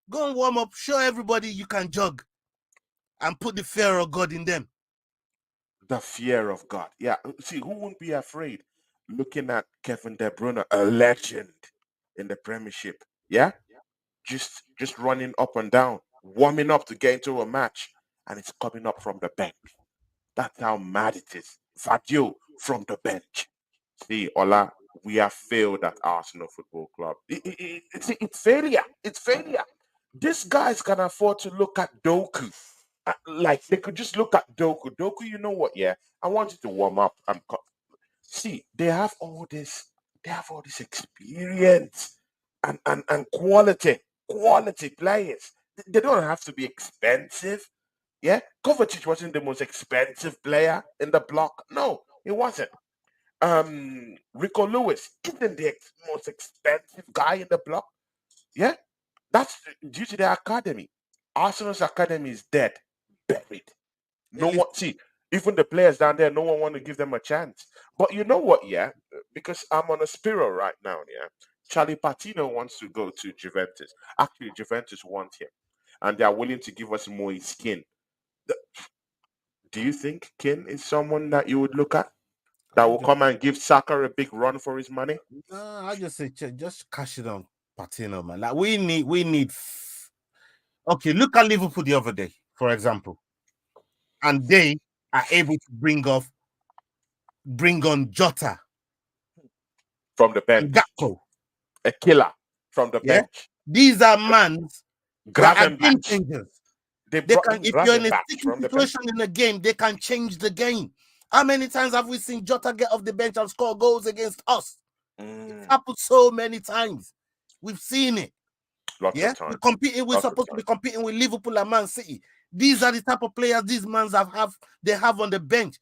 Speaker 1: go and warm up. Show everybody you can jog and put the fear of God in them.
Speaker 2: the fear of God. Yeah, see, who won't be afraid? Looking at Kevin De Bruyne, a legend in the Premiership. Yeah, just running up and down, warming up to get into a match, and it's coming up from the bench. That's how mad it is. Vadio from the bench. See, Ola, we have failed at Arsenal Football Club. It's failure. It's failure. These guys can afford to look at Doku. Like they could just look at Doku. Doku, you know what? Yeah, I want you to warm up and see. They have all this experience and quality players. They don't have to be expensive. Yeah, Kovacic wasn't the most expensive player in the block. No, he wasn't. Rico Lewis isn't the most expensive guy in the block. Yeah, that's due to the academy. Arsenal's academy is dead, buried.
Speaker 1: Hey,
Speaker 2: No
Speaker 1: listen,
Speaker 2: one see even the players down there. No one want to give them a chance. But you know what? Yeah, because I'm on a spiral right now. Yeah, Charlie Patino wants to go to Juventus. Actually, Juventus want him, and they are willing to give us more skin. Do you think Kin is someone that you would look at that
Speaker 1: I
Speaker 2: will
Speaker 1: just
Speaker 2: come and give Saka a big run for his money?
Speaker 1: I just say just cash it on Patino, man. Like we need. Okay, look at Liverpool the other day, for example, and they are able to bring on Jota
Speaker 2: From the
Speaker 1: and
Speaker 2: bench.
Speaker 1: Gakpo.
Speaker 2: A killer from the
Speaker 1: Yeah,
Speaker 2: bench.
Speaker 1: these are mans that are game
Speaker 2: Gravenbach.
Speaker 1: changers.
Speaker 2: They
Speaker 1: They
Speaker 2: brought
Speaker 1: can,
Speaker 2: in
Speaker 1: if you're in a
Speaker 2: Gravenbach
Speaker 1: sticky
Speaker 2: from the bench.
Speaker 1: situation in a game, they can change the game. How many times have we seen Jota get off the bench and score goals against us? It's
Speaker 2: Mm,
Speaker 1: happened so many times. We've seen it.
Speaker 2: lots
Speaker 1: Yeah,
Speaker 2: of time.
Speaker 1: we're
Speaker 2: Lots of
Speaker 1: supposed to be
Speaker 2: time.
Speaker 1: competing with Liverpool and Man City. These are the type of players these mans they have on the bench.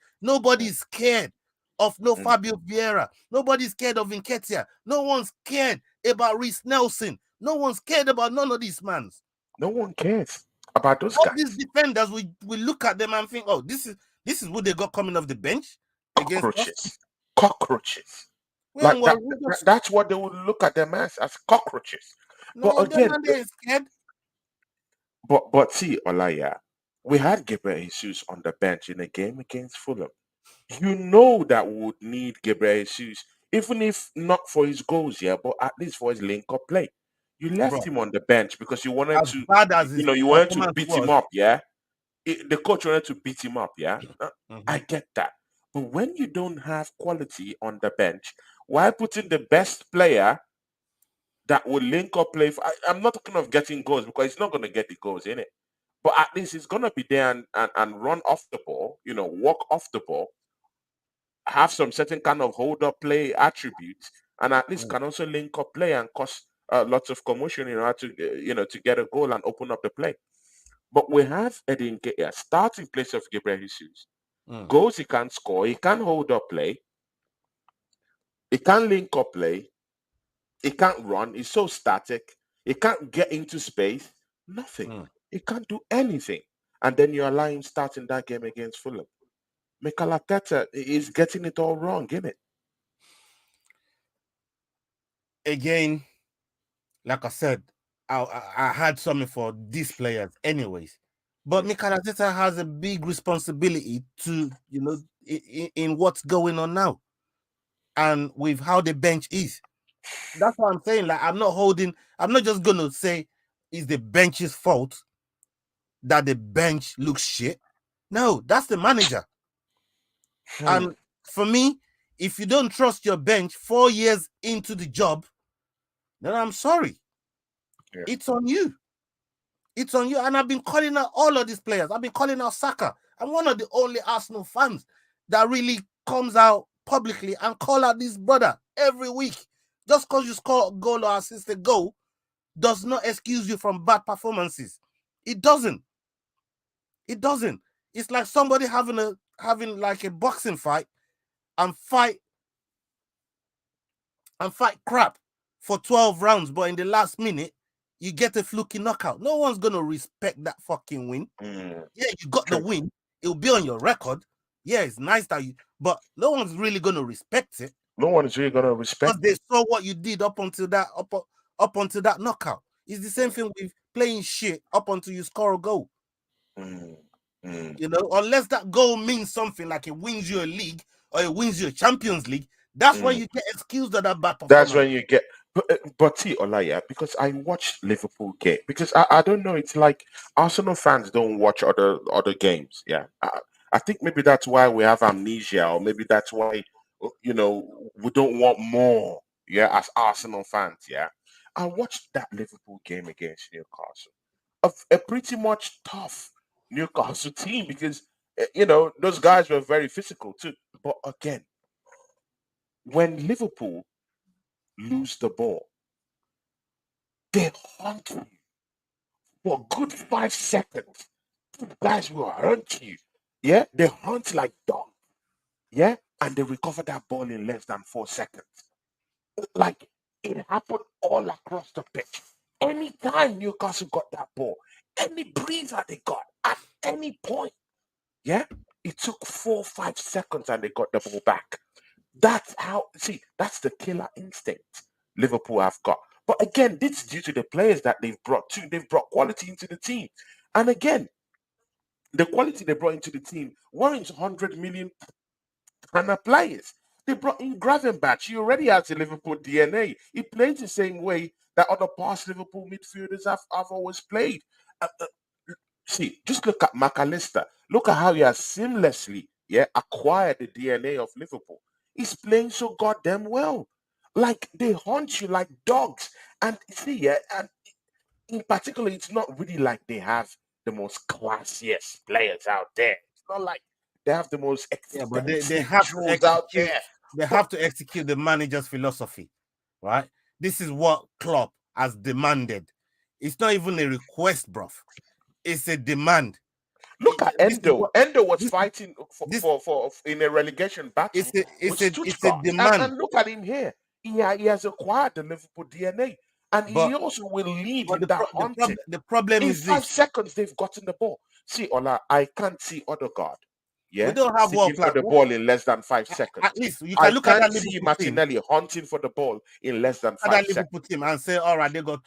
Speaker 2: Mm,
Speaker 1: Nobody's scared of no
Speaker 2: mm.
Speaker 1: Fabio Vieira. Nobody's scared of Nketiah. No one's scared about Reece Nelson. No one's scared about none of these mans.
Speaker 2: No one cares about those
Speaker 1: All these
Speaker 2: guys.
Speaker 1: defenders, we look at them and think, oh, this is what they got coming off the bench against us.
Speaker 2: Cockroaches. Cockroaches.
Speaker 1: We
Speaker 2: Like
Speaker 1: ain't
Speaker 2: that,
Speaker 1: worried. We just
Speaker 2: that's what they would look at them as cockroaches. But
Speaker 1: no, them
Speaker 2: again,
Speaker 1: man, they ain't scared.
Speaker 2: but see, Olaya, we had Gabriel Jesus on the bench in a game against Fulham. You know that we would need Gabriel Jesus, even if not for his goals, yeah, but at least for his link-up play. You left
Speaker 1: Bro,
Speaker 2: him on the bench because you wanted
Speaker 1: as
Speaker 2: to,
Speaker 1: bad as his
Speaker 2: you wanted to
Speaker 1: performance
Speaker 2: beat him
Speaker 1: was,
Speaker 2: up, yeah. The coach wanted to beat him up, yeah. I
Speaker 1: mhm,
Speaker 2: get that, but when you don't have quality on the bench, why putting the best player that will link up play? I'm not talking of getting goals because he's not going to get the goals in it, but at least he's going to be there and run off the ball, walk off the ball, have some certain kind of hold up play attributes, and at least
Speaker 1: mm,
Speaker 2: can also link up play and cause lots of commotion in order to to get a goal and open up the play. But we have Edin Nketiah start in place of Gabriel Jesus.
Speaker 1: mm,
Speaker 2: Goals he can't score, he can't hold up play, he can't link up play, he can't run, he's so static, he can't get into space, nothing.
Speaker 1: mm.
Speaker 2: He can't do anything. And then you allow him start in that game against Fulham. Mikel Arteta is getting it all wrong, isn't it?
Speaker 1: Again, like I said, I had something for these players, anyways. But
Speaker 2: Mm,
Speaker 1: Mikel Arteta has a big responsibility to, in what's going on now and with how the bench is. That's what I'm saying. Like, I'm not just gonna say it's the bench's fault that the bench looks shit. No, that's the manager.
Speaker 2: hmm,
Speaker 1: And for me, if you don't trust your bench 4 years into the job, then I'm sorry.
Speaker 2: yeah.
Speaker 1: It's on you. It's on you. And I've been calling out all of these players. I've been calling out Saka. I'm one of the only Arsenal fans that really comes out publicly and call out this brother every week. Just because you score a goal or assist a goal does not excuse you from bad performances. It doesn't. It doesn't. It's like somebody having like a boxing fight and fight crap for 12 rounds, but in the last minute, you get a fluky knockout. No one's gonna respect that fucking win.
Speaker 2: Mm,
Speaker 1: Yeah, you got the
Speaker 2: true.
Speaker 1: win. It'll be on your record. Yeah, it's nice that but no one's really gonna respect it
Speaker 2: No one is really gonna
Speaker 1: because
Speaker 2: respect
Speaker 1: they
Speaker 2: it.
Speaker 1: saw what you did up until that knockout. It's the same thing with playing shit up until you score a goal.
Speaker 2: Mm, mm,
Speaker 1: Unless that goal means something like it wins you a league or it wins you a Champions League, that's when
Speaker 2: mm.
Speaker 1: you get excused of that bad
Speaker 2: That's
Speaker 1: performance.
Speaker 2: when you get. But see, Olaya, because I watched Liverpool game, because I don't know, it's like Arsenal fans don't watch other games. Yeah, I think maybe that's why we have amnesia, or maybe that's why we don't want more. Yeah, as Arsenal fans. Yeah, I watched that Liverpool game against Newcastle, a pretty much tough Newcastle team, because those guys were very physical too. But again, when Liverpool lose the ball, they hunt you for a good 5 seconds. Guys will hunt you. Yeah, they hunt like dog. Yeah, and they recover that ball in less than 4 seconds. Like, it happened all across the pitch. Anytime Newcastle got that ball, any breather they got at any point, yeah, it took 4 5 seconds and they got the ball back. That's how, see, that's the killer instinct Liverpool have got. But again, this is due to the players that they've brought to. They've brought quality into the team. And again, the quality they brought into the team weren't 100 million kind of players. They brought in Gravenbach. He already has a Liverpool DNA. He plays the same way that other past Liverpool midfielders have always played. Uh, uh, See, just look at McAllister. Look at how he has seamlessly, acquired the DNA of Liverpool. He's playing so goddamn well. Like they hunt you like dogs. And see, yeah, and in particular, it's not really like they have the most classiest players out there. It's not like they have the most
Speaker 1: Yeah, but they
Speaker 2: expensive
Speaker 1: have to
Speaker 2: jewels out
Speaker 1: execute.
Speaker 2: there.
Speaker 1: They
Speaker 2: But
Speaker 1: have to execute the manager's philosophy, right? This is what Klopp has demanded. It's not even a request, bruv. It's a demand.
Speaker 2: look at
Speaker 1: This is
Speaker 2: Endo.
Speaker 1: what
Speaker 2: Endo was
Speaker 1: this
Speaker 2: fighting
Speaker 1: this
Speaker 2: for in a relegation battle with
Speaker 1: it's a
Speaker 2: Stuttgart.
Speaker 1: demand.
Speaker 2: And look at him here. He has acquired the Liverpool DNA. And he
Speaker 1: But
Speaker 2: also will lead
Speaker 1: but
Speaker 2: in that hunting.
Speaker 1: the problem
Speaker 2: In
Speaker 1: is this:
Speaker 2: 5 seconds, they've gotten the ball. See, Ola, I can't see Odegaard,
Speaker 1: we
Speaker 2: yeah,
Speaker 1: don't have world
Speaker 2: seeking for
Speaker 1: class.
Speaker 2: the ball in less than five
Speaker 1: At
Speaker 2: seconds.
Speaker 1: least you
Speaker 2: I
Speaker 1: can look at
Speaker 2: can't
Speaker 1: that
Speaker 2: see
Speaker 1: Liverpool team,
Speaker 2: Martinelli hunting for the ball in less than
Speaker 1: at
Speaker 2: five
Speaker 1: that
Speaker 2: seconds.
Speaker 1: Liverpool team, and say, all right, they got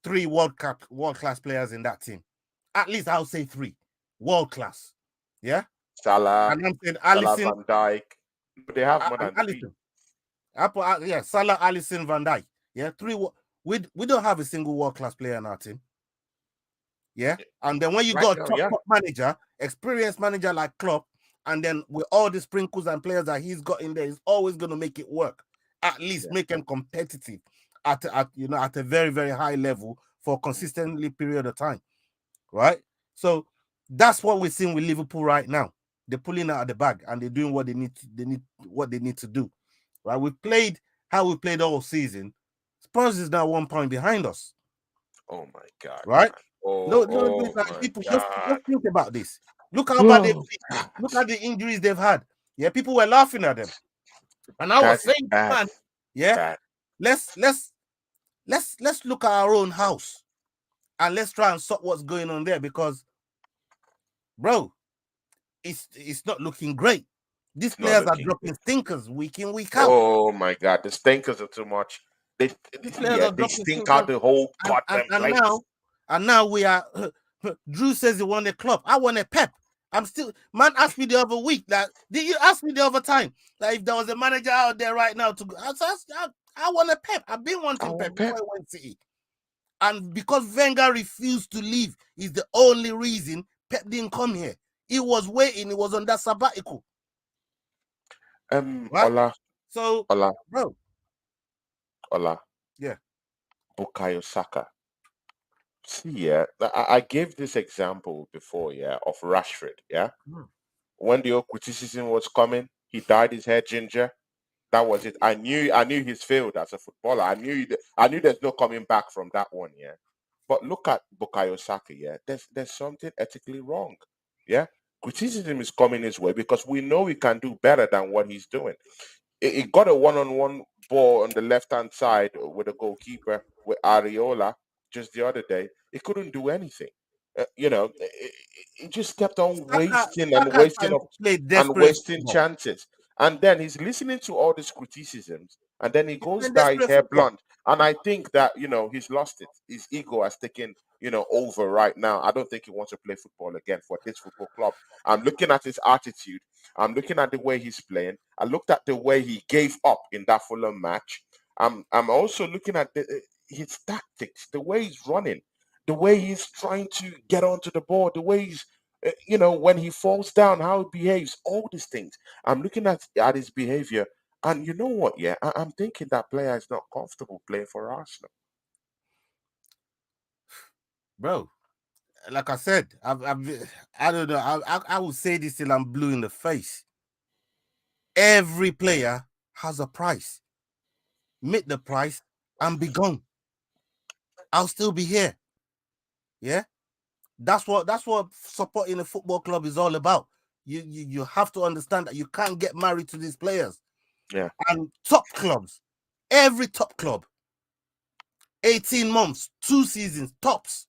Speaker 1: three world class players in that team. At least I'll say three world class. Yeah,
Speaker 2: Salah,
Speaker 1: and I'm saying
Speaker 2: Salah
Speaker 1: Allison
Speaker 2: Van Dijk. But they have more
Speaker 1: and
Speaker 2: than three.
Speaker 1: Allison. Yeah, Salah, Allison, Van Dijk. Yeah, we don't have a single world class player in our team. Yeah, and then when you
Speaker 2: Right
Speaker 1: got a
Speaker 2: now,
Speaker 1: top
Speaker 2: yeah.
Speaker 1: manager, experienced manager like Klopp, and then with all the sprinkles and players that he's got in there, he's always going to make it work. At least
Speaker 2: Yeah.
Speaker 1: make them competitive at a very very high level for a consistently period of time, right? So that's what we're seeing with Liverpool right now. They're pulling out of the bag and they're doing what they need to do. Right? We played how we played all season. Spurs is now 1 point behind us.
Speaker 2: Oh my God,
Speaker 1: Right?
Speaker 2: man.
Speaker 1: No,
Speaker 2: Oh
Speaker 1: like
Speaker 2: my
Speaker 1: people
Speaker 2: God.
Speaker 1: just think about this. Look how bad they've
Speaker 2: Oh,
Speaker 1: been.
Speaker 2: God.
Speaker 1: Look at the injuries they've had. Yeah, people were laughing at them. And I
Speaker 2: That
Speaker 1: was
Speaker 2: is
Speaker 1: saying,
Speaker 2: bad.
Speaker 1: man, yeah,
Speaker 2: Bad.
Speaker 1: let's look at our own house and let's try and sort what's going on there because, bro, it's not looking great. These
Speaker 2: It's not
Speaker 1: players are
Speaker 2: looking good.
Speaker 1: dropping stinkers week in, week out.
Speaker 2: Oh my God, the stinkers are too much. They,
Speaker 1: These players
Speaker 2: yeah,
Speaker 1: are
Speaker 2: they
Speaker 1: dropping
Speaker 2: stink out
Speaker 1: stinkers,
Speaker 2: the whole
Speaker 1: and
Speaker 2: goddamn place.
Speaker 1: now we are. Drew says he won a club. I want a Pep. I'm still. Man asked me the other week that. Did you ask me the other time that if there was a manager out there right now to go? I want a Pep. I've been
Speaker 2: I
Speaker 1: wanting Pep
Speaker 2: want
Speaker 1: before
Speaker 2: Pep.
Speaker 1: I went City, and because Wenger refused to leave is the only reason Pep didn't come here. He was waiting. He was on that sabbatical, right?
Speaker 2: Ola,
Speaker 1: So,
Speaker 2: Ola,
Speaker 1: bro,
Speaker 2: Ola,
Speaker 1: yeah.
Speaker 2: Bukayo Saka. See, yeah, I gave this example before, yeah, of Rashford, yeah.
Speaker 1: Mm.
Speaker 2: When the old criticism was coming, he dyed his hair ginger. That was it. I knew he's failed as a footballer. I knew there's no coming back from that one, yeah. But look at Bukayo Saka, yeah. There's something ethically wrong. Yeah. Criticism is coming his way because we know he can do better than what he's doing. He got a one-on-one ball on the left-hand side with a goalkeeper with Ariola just the other day. He couldn't do anything. He just kept on wasting and
Speaker 1: Saka
Speaker 2: wasting
Speaker 1: starting
Speaker 2: of
Speaker 1: to play
Speaker 2: and
Speaker 1: desperate
Speaker 2: wasting
Speaker 1: football.
Speaker 2: chances. And then he's listening to all these criticisms, and then he
Speaker 1: He's
Speaker 2: goes
Speaker 1: playing
Speaker 2: down his
Speaker 1: desperate
Speaker 2: hair
Speaker 1: football.
Speaker 2: blunt. And I think that he's lost it. His ego has taken over right now. I don't think he wants to play football again for this football club. I'm looking at his attitude. I'm looking at the way he's playing. I looked at the way he gave up in that Fulham match. I'm also looking at his tactics, the way he's running, the way he's trying to get onto the ball, the way he's when he falls down, how he behaves, all these things. I'm looking at his behavior, and you know what? Yeah, I'm thinking that player is not comfortable playing for Arsenal.
Speaker 1: Bro, like I said, I don't know. I will say this till I'm blue in the face. Every player has a price. Meet the price and be gone. I'll still be here. Yeah, that's what supporting a football club is all about. You have to understand that you can't get married to these players.
Speaker 2: Yeah.
Speaker 1: And top clubs, every top club, 18 months, 2 seasons tops.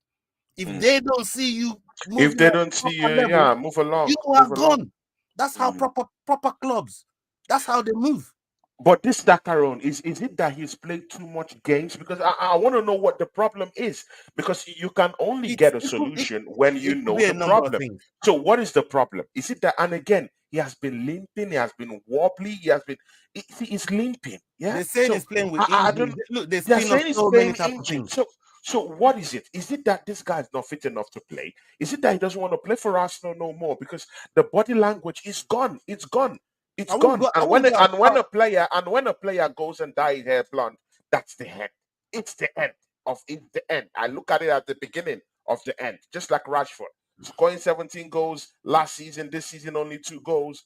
Speaker 1: If
Speaker 2: Mm.
Speaker 1: they don't see you
Speaker 2: If
Speaker 1: moving
Speaker 2: they
Speaker 1: at
Speaker 2: don't
Speaker 1: a
Speaker 2: see you,
Speaker 1: proper level,
Speaker 2: yeah, move
Speaker 1: you
Speaker 2: along,
Speaker 1: are
Speaker 2: move along.
Speaker 1: gone. That's how
Speaker 2: Mm.
Speaker 1: proper clubs. That's how they move.
Speaker 2: But this Dakaron, is it that he's played too much games? Because I want to know what the problem is. Because you can only
Speaker 1: It's
Speaker 2: get a
Speaker 1: it could it,
Speaker 2: solution when you
Speaker 1: it could
Speaker 2: know
Speaker 1: be a
Speaker 2: the
Speaker 1: number of
Speaker 2: problem.
Speaker 1: things.
Speaker 2: So what is the problem? Is it that? And again, he has been limping. He has been wobbly. He has been. He's limping. Yeah.
Speaker 1: They're saying
Speaker 2: So
Speaker 1: he's playing with
Speaker 2: I
Speaker 1: injuries.
Speaker 2: don't.
Speaker 1: Look, they
Speaker 2: They're
Speaker 1: spin off
Speaker 2: saying he's
Speaker 1: so many
Speaker 2: playing
Speaker 1: type of
Speaker 2: injured.
Speaker 1: things.
Speaker 2: So what is it? Is it that this guy is not fit enough to play? Is it that he doesn't want to play for Arsenal no more? Because the body language is gone. It's gone. It's
Speaker 1: I won't
Speaker 2: gone.
Speaker 1: go. I won't go as
Speaker 2: When
Speaker 1: far.
Speaker 2: a player goes and dye his hair blonde, that's the end. It's the end it's the end. I look at it at the beginning of the end, just like Rashford scoring 17 goals last season. This season only 2 goals,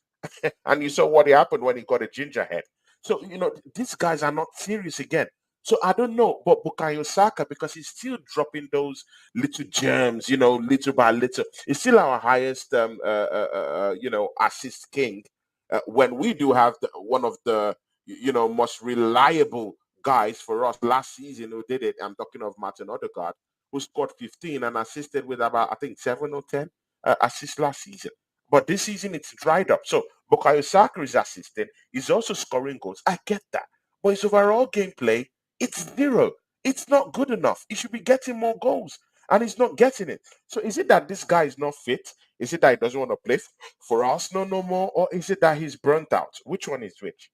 Speaker 2: and you saw what happened when he got a ginger head. So these guys are not serious again. So I don't know, but Bukayo Saka, because he's still dropping those little gems, little by little. He's still our highest, assist king. When we do have one of the, most reliable guys for us last season who did it. I'm talking of Martin Odegaard, who scored 15 and assisted with about, I think, 7 or 10 assists last season. But this season it's dried up. So Bukayo Saka is assisting. He's also scoring goals. I get that. But his overall gameplay, it's zero. It's not good enough. He should be getting more goals. And he's not getting it. So is it that this guy is not fit? Is it that he doesn't want to play for Arsenal no more? Or is it that he's burnt out? Which one is which?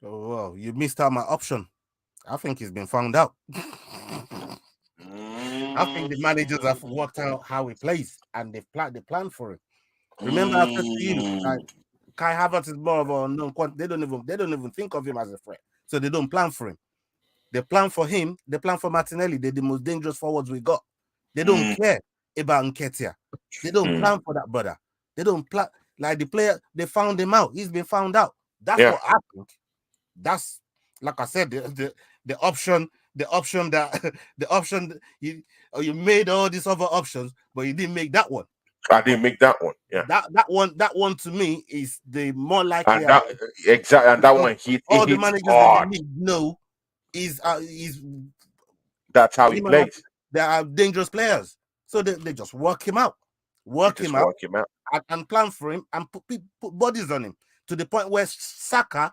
Speaker 1: Oh, well, you missed out my option. I think he's been found out. I think the managers have worked out how he plays and they've planned for it. Remember, I said to you, Kai Havertz is more of a unknown quantity. They don't even think of him as a threat, so they don't plan for him. They plan for him. They plan for Martinelli. They're the most dangerous forwards we got. They don't care about Nketiah. They don't plan for that brother. They don't plan like the player. They found him out. He's been found out. That's what happened. That's like I said. The option. The option that the option you made all these other options, but you didn't make that one.
Speaker 2: I didn't make that one. Yeah.
Speaker 1: That one to me is the more likely.
Speaker 2: And that exactly, and that one
Speaker 1: all the
Speaker 2: hits
Speaker 1: managers in the
Speaker 2: hard.
Speaker 1: league know is
Speaker 2: That's how he plays.
Speaker 1: They are dangerous players, so they just work him out,
Speaker 2: Work him out.
Speaker 1: and plan for him and put bodies on him to the point where Saka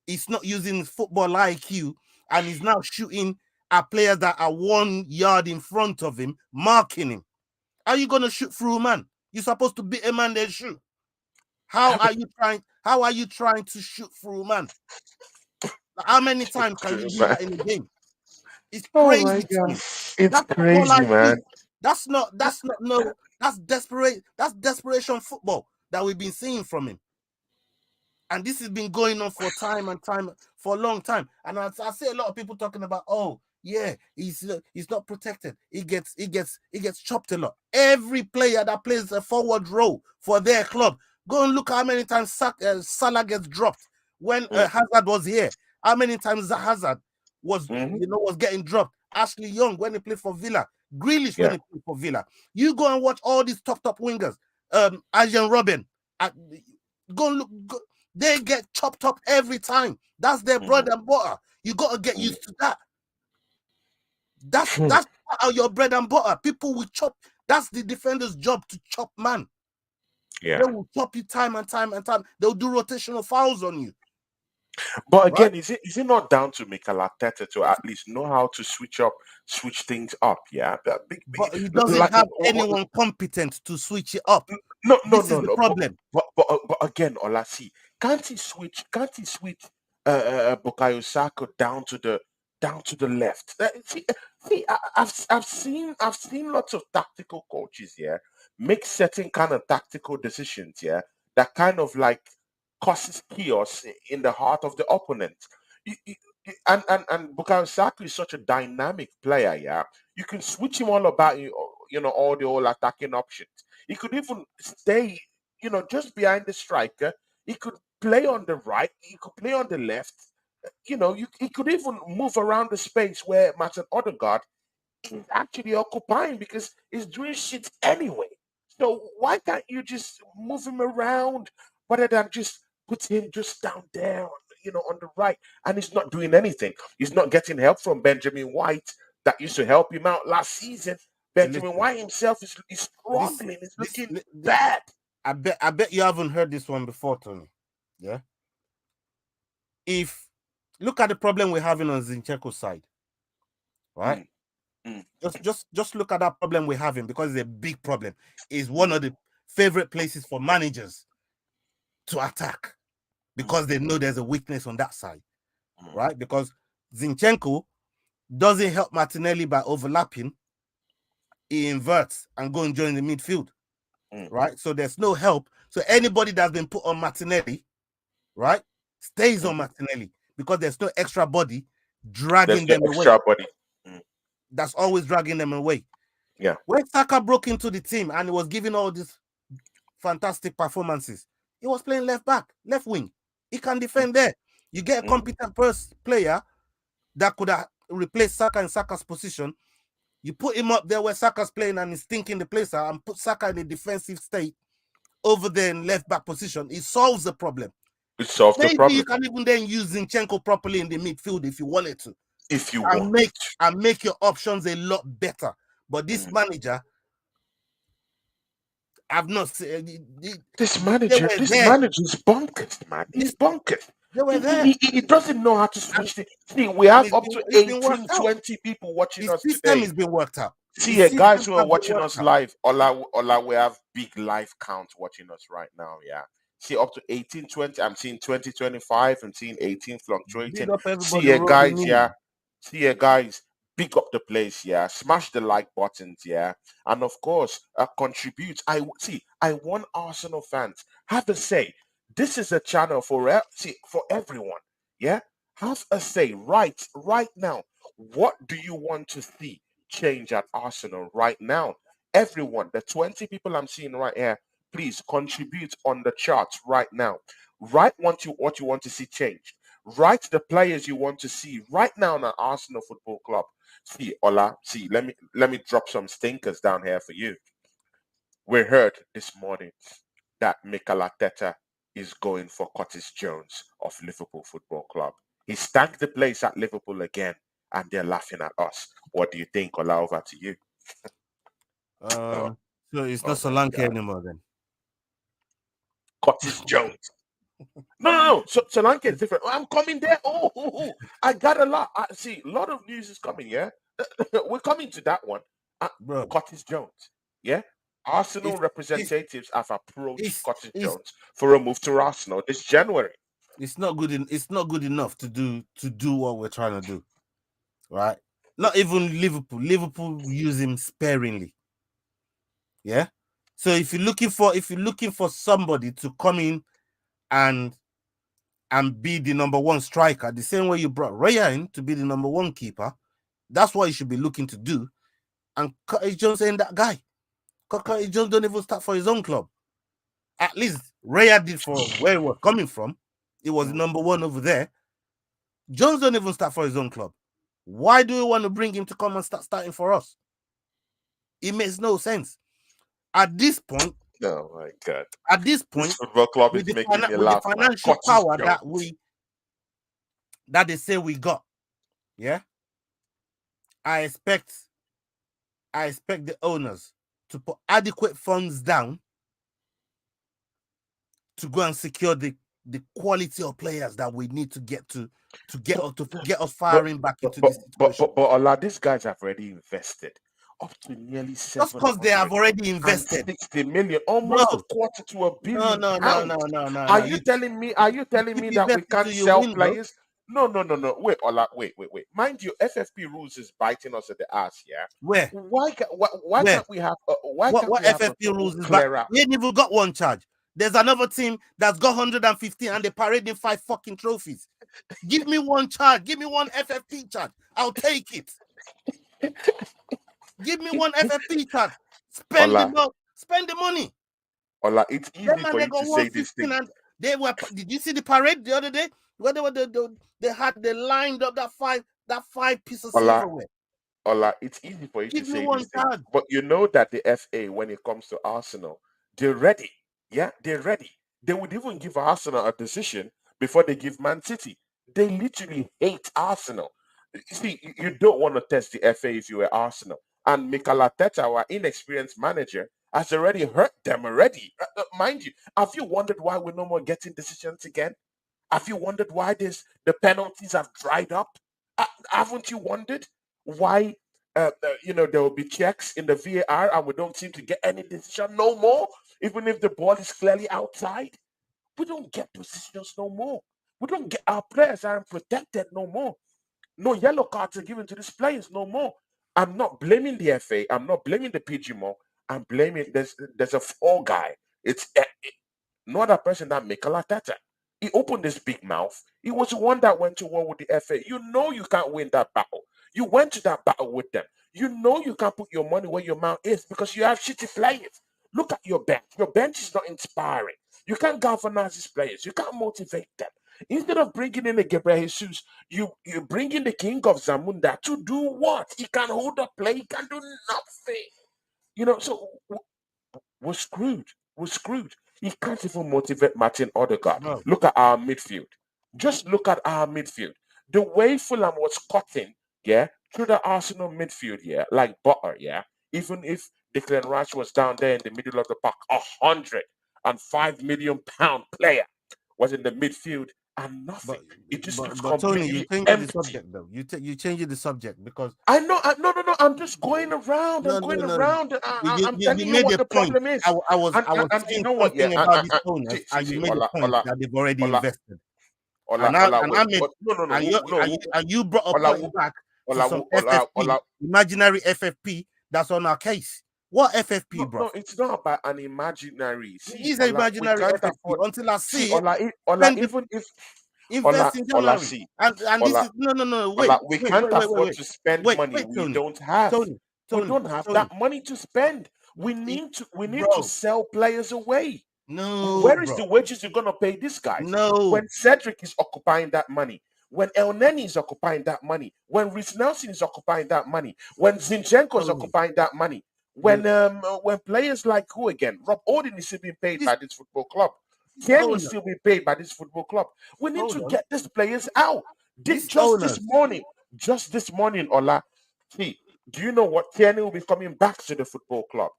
Speaker 1: is not using football IQ and he's now shooting at players that are 1 yard in front of him, marking him. Are you gonna shoot through, man? You're supposed to beat a man then shoot. How are you trying to shoot through, man? How many times can you do that in a game? It's crazy to me.
Speaker 2: It's crazy, man.
Speaker 1: That's desperate. That's desperation football that we've been seeing from him. And this has been going on for for a long time. And I see a lot of people talking about, oh, yeah, he's not protected. He gets chopped a lot. Every player that plays a forward role for their club, go and look how many times Salah gets dropped when Hazard was here. How many times Hazard was was getting dropped? Ashley Young when he played for Villa, Grealish when he played for Villa. You go and watch all these top wingers. Arjen Robben, go and look. They get chopped up every time. That's their bread and butter. You got to get used to that. That's your bread and butter. People will chop. That's the defender's job to chop, man.
Speaker 2: Yeah.
Speaker 1: They will chop you time and time and time. They'll do rotational fouls on you.
Speaker 2: But again, is it not down to Mikel Arteta to at least know how to switch things up? Yeah,
Speaker 1: but he doesn't have anyone competent to switch it up.
Speaker 2: No,
Speaker 1: this is the problem.
Speaker 2: But again, Olasi, can't he switch Bukayo Saka down to the left? I've seen lots of tactical coaches make certain kind of tactical decisions that kind of like causes chaos in the heart of the opponent. And Bukayo Saka is such a dynamic player. Yeah, you can switch him all about all the all attacking options. He could even stay, just behind the striker. He could play on the right. He could play on the left. He could even move around the space where Martin Odegaard is actually occupying because he's doing shit anyway. So why can't you just move him around rather than just put him just down there, on the right? And he's not doing anything. He's not getting help from Benjamin White that used to help him out last season. Benjamin White himself is struggling. He's looking bad.
Speaker 1: I bet you haven't heard this one before, Tony. Yeah. If look at the problem we're having on Zinchenko's side, right? Just look at that problem we're having because it's a big problem. It's one of the favorite places for managers to attack because they know there's a weakness on that side, right? Because Zinchenko doesn't help Martinelli by overlapping. He inverts and go and join the midfield, right? So there's no help. So anybody that's been put on Martinelli right, stays on
Speaker 2: Mhm.
Speaker 1: Martinelli because there's no extra body
Speaker 2: There's
Speaker 1: dragging
Speaker 2: no
Speaker 1: them away.
Speaker 2: extra body. Mm.
Speaker 1: That's always dragging them away.
Speaker 2: Yeah.
Speaker 1: When Saka broke into the team and he was giving all these fantastic performances, he was playing left back, left wing. He can
Speaker 2: Mm.
Speaker 1: defend there. You get a
Speaker 2: Mm.
Speaker 1: competent player that could have replaced Saka in Saka's position. You put him up there where Saka's playing and he's thinking the place out and put Saka in a defensive state over there in left back position. It solves the problem.
Speaker 2: It solves the
Speaker 1: Maybe you
Speaker 2: problem
Speaker 1: can even then use Zinchenko properly in the midfield if you wanted to,
Speaker 2: if you
Speaker 1: and
Speaker 2: want.
Speaker 1: make your options a lot better. But this
Speaker 2: Mm.
Speaker 1: manager, I've not seen.
Speaker 2: This
Speaker 1: They
Speaker 2: manager,
Speaker 1: were
Speaker 2: this
Speaker 1: there.
Speaker 2: manager's bonkers, man. He's
Speaker 1: This,
Speaker 2: bonkers.
Speaker 1: they were
Speaker 2: He,
Speaker 1: there,
Speaker 2: he, he he doesn't know how to
Speaker 1: and,
Speaker 2: switch the. See, we have up to
Speaker 1: it's been
Speaker 2: 18,
Speaker 1: worked out.
Speaker 2: 20 people watching
Speaker 1: His
Speaker 2: us
Speaker 1: system
Speaker 2: today.
Speaker 1: has been worked out.
Speaker 2: See,
Speaker 1: His
Speaker 2: yeah, guys
Speaker 1: systems
Speaker 2: who are
Speaker 1: have been
Speaker 2: watching
Speaker 1: worked
Speaker 2: us
Speaker 1: out.
Speaker 2: live, we have big live count watching us right now. Yeah. See, up to 18, 20. I'm seeing 20, 25. I'm seeing 18
Speaker 1: Big
Speaker 2: fluctuating.
Speaker 1: up
Speaker 2: See,
Speaker 1: everybody
Speaker 2: yeah,
Speaker 1: rolling
Speaker 2: guys, yeah.
Speaker 1: in.
Speaker 2: See, yeah, guys, pick up the place, yeah. Smash the like buttons, yeah. And of course, contribute. I want Arsenal fans. Have a say. This is a channel for, for everyone, yeah. Have a say right now. What do you want to see change at Arsenal right now? Everyone, the 20 people I'm seeing right here, please contribute on the charts right now. Write what you want to see changed. Write the players you want to see right now in Arsenal Football Club. See, Ola, see, let me drop some stinkers down here for you. We heard this morning that Mikel Arteta is going for Curtis Jones of Liverpool Football Club. He stank the place at Liverpool again, and they're laughing at us. What do you think, Ola? Over to you. Oh,
Speaker 1: So it's not
Speaker 2: oh my
Speaker 1: Solanke
Speaker 2: God.
Speaker 1: anymore then.
Speaker 2: Curtis Jones. No. So Solanke is different. I'm coming there. I got a lot. I see a lot of news is coming. Yeah, we're coming to that one. Uh,
Speaker 1: Bro,
Speaker 2: Curtis Jones. Yeah, Arsenal
Speaker 1: it's it's
Speaker 2: representatives have approached
Speaker 1: it's
Speaker 2: Curtis
Speaker 1: it's
Speaker 2: Jones for a move to Arsenal this January.
Speaker 1: it's not good it's not good enough to do what we're trying to do, right? Not even Liverpool. Liverpool use him sparingly. Yeah. So if you're looking for somebody to come in and be the number one striker, the same way you brought Raya in to be the number one keeper, that's what you should be looking to do. And Curtis Jones ain't that guy. Curtis Jones don't even start for his own club. At least Raya did for where he was coming from. He was the
Speaker 2: Mm.
Speaker 1: number one over there. Jones don't even start for his own club. Why do we want to bring him to come and start starting for us? It makes no sense. At this point,
Speaker 2: Oh my God,
Speaker 1: at this
Speaker 2: this
Speaker 1: point,
Speaker 2: football club
Speaker 1: with
Speaker 2: is making me
Speaker 1: with the
Speaker 2: laugh, man.
Speaker 1: financial
Speaker 2: Curtis
Speaker 1: power
Speaker 2: Jones.
Speaker 1: that they say we got, yeah, I expect the owners to put adequate funds down to go and secure the quality of players that we need to get
Speaker 2: But
Speaker 1: to get us
Speaker 2: but
Speaker 1: firing back
Speaker 2: but
Speaker 1: into
Speaker 2: but
Speaker 1: this
Speaker 2: but
Speaker 1: situation.
Speaker 2: but a lot these guys have already invested up to nearly
Speaker 1: Just
Speaker 2: seven
Speaker 1: because they have
Speaker 2: hundred
Speaker 1: already
Speaker 2: and
Speaker 1: invested,
Speaker 2: sixty million, almost a
Speaker 1: bro.
Speaker 2: quarter to a
Speaker 1: No,
Speaker 2: billion
Speaker 1: no, no, no,
Speaker 2: pounds.
Speaker 1: no, no,
Speaker 2: Are
Speaker 1: no.
Speaker 2: you telling me? Are you
Speaker 1: You
Speaker 2: telling
Speaker 1: keep
Speaker 2: me that we
Speaker 1: investing
Speaker 2: can't
Speaker 1: till you
Speaker 2: sell
Speaker 1: win, bro.
Speaker 2: players? No. Wait, Ola, wait. Mind you, FFP rules is biting us at the ass. Yeah.
Speaker 1: Where?
Speaker 2: Why
Speaker 1: Where?
Speaker 2: can't we have why can't
Speaker 1: What
Speaker 2: we have a
Speaker 1: FFP rules is back?
Speaker 2: clear out?
Speaker 1: We ain't even got one charge. There's another team that's got 115 and they parading 5 fucking trophies. Give me one charge. Give me one FFP charge. I'll take it. Give me one FFP charge.
Speaker 2: Ola,
Speaker 1: Spend the money.
Speaker 2: Ola, it's
Speaker 1: Them
Speaker 2: easy
Speaker 1: man,
Speaker 2: for
Speaker 1: they
Speaker 2: you
Speaker 1: got
Speaker 2: to say this
Speaker 1: 115
Speaker 2: thing.
Speaker 1: and they were. Did you see the parade the other day? Where they lined up that five piece of
Speaker 2: Ola,
Speaker 1: silverware.
Speaker 2: It's easy for you to
Speaker 1: Give me
Speaker 2: say
Speaker 1: one
Speaker 2: this thing,
Speaker 1: charge.
Speaker 2: but you know that the FA, when it comes to Arsenal, they're ready. Yeah, they're ready. They would even give Arsenal a decision before they give Man City. They literally hate Arsenal. You see, you don't want to test the FA if you were Arsenal. And Mikel Arteta, our inexperienced manager, has already hurt them already. Mind you, have you wondered why we're no more getting decisions again? Have you wondered why the penalties have dried up? Haven't you wondered why? There will be checks in the VAR and we don't seem to get any decision no more, even if the ball is clearly outside. We don't get decisions no more. We don't get our players aren't protected no more. No yellow cards are given to these players no more. I'm not blaming the FA. I'm not blaming the PGMO. I'm blaming there's a fall guy. It's no other person than Mikel Arteta. He opened his big mouth. He was the one that went to war with the FA. You know you can't win that battle. You went to that battle with them. You know you can't put your money where your mouth is because you have shitty players. Look at your bench. Your bench is not inspiring. You can't galvanize these players. You can't motivate them. Instead of bringing in the Gabriel Jesus, you bring in the king of Zamunda to do what? He can hold up play. He can do nothing. So we're screwed. We're screwed. He can't even motivate Martin Odegaard.
Speaker 1: bro.
Speaker 2: Look at our midfield. Just look at our midfield. The way Fulham was cutting, yeah, through the Arsenal midfield, yeah, like butter, yeah. Even if Declan Rice was down there in the middle of the park, £105 million player was in the midfield and nothing.
Speaker 1: But
Speaker 2: It just looks
Speaker 1: but Tony, you
Speaker 2: completely
Speaker 1: changed the
Speaker 2: empty.
Speaker 1: subject though. You changed the subject because
Speaker 2: I know. No. I'm just going around. I'm
Speaker 1: no,
Speaker 2: going
Speaker 1: no, no.
Speaker 2: around.
Speaker 1: You
Speaker 2: I'm
Speaker 1: you
Speaker 2: telling you
Speaker 1: made
Speaker 2: what
Speaker 1: a
Speaker 2: the
Speaker 1: point.
Speaker 2: problem is.
Speaker 1: I was
Speaker 2: And you
Speaker 1: saying
Speaker 2: know what? Yeah.
Speaker 1: something about these
Speaker 2: See,
Speaker 1: owners,
Speaker 2: see,
Speaker 1: and you
Speaker 2: see.
Speaker 1: made a point
Speaker 2: Ola,
Speaker 1: that they've already
Speaker 2: Ola,
Speaker 1: invested.
Speaker 2: Ola,
Speaker 1: And I
Speaker 2: Ola.
Speaker 1: and
Speaker 2: Wait.
Speaker 1: I mean,
Speaker 2: No.
Speaker 1: and you brought a
Speaker 2: Ola,
Speaker 1: point back to
Speaker 2: Ola,
Speaker 1: some
Speaker 2: Ola,
Speaker 1: FFP,
Speaker 2: Ola.
Speaker 1: imaginary FFP that's on our case. What FFP, bro?
Speaker 2: No. It's not about an imaginary.
Speaker 1: It
Speaker 2: See,
Speaker 1: is an
Speaker 2: Ola, we
Speaker 1: imaginary
Speaker 2: can't
Speaker 1: FFP
Speaker 2: afford.
Speaker 1: until I
Speaker 2: See,
Speaker 1: see it.
Speaker 2: Ola, Ola.
Speaker 1: Spend the
Speaker 2: Even if
Speaker 1: invest in
Speaker 2: Ola,
Speaker 1: January.
Speaker 2: see,
Speaker 1: And this
Speaker 2: Ola,
Speaker 1: is no. Wait,
Speaker 2: Ola. We can't afford to spend money we
Speaker 1: Tony,
Speaker 2: don't have.
Speaker 1: Tony,
Speaker 2: We
Speaker 1: Tony,
Speaker 2: don't have
Speaker 1: Tony.
Speaker 2: that money to spend.
Speaker 1: It-
Speaker 2: We need to
Speaker 1: bro,
Speaker 2: sell players away.
Speaker 1: no,
Speaker 2: Where is
Speaker 1: bro,
Speaker 2: the wages you're gonna pay these guys?
Speaker 1: no,
Speaker 2: When Cedric is occupying that money, when El Neni is occupying that money, when Rhys Nelson is occupying that money, when Zinchenko is
Speaker 1: Tony.
Speaker 2: occupying that money,
Speaker 1: You
Speaker 2: when players like who again? Rob Odin is still being paid
Speaker 1: this
Speaker 2: by this football club.
Speaker 1: this
Speaker 2: Kenny is
Speaker 1: owner.
Speaker 2: still being paid by this football club. We need
Speaker 1: Hold
Speaker 2: to
Speaker 1: on,
Speaker 2: get these players out.
Speaker 1: these
Speaker 2: Just this
Speaker 1: owners.
Speaker 2: morning, Ola. See, do you know what? Kenny will be coming back to the football club.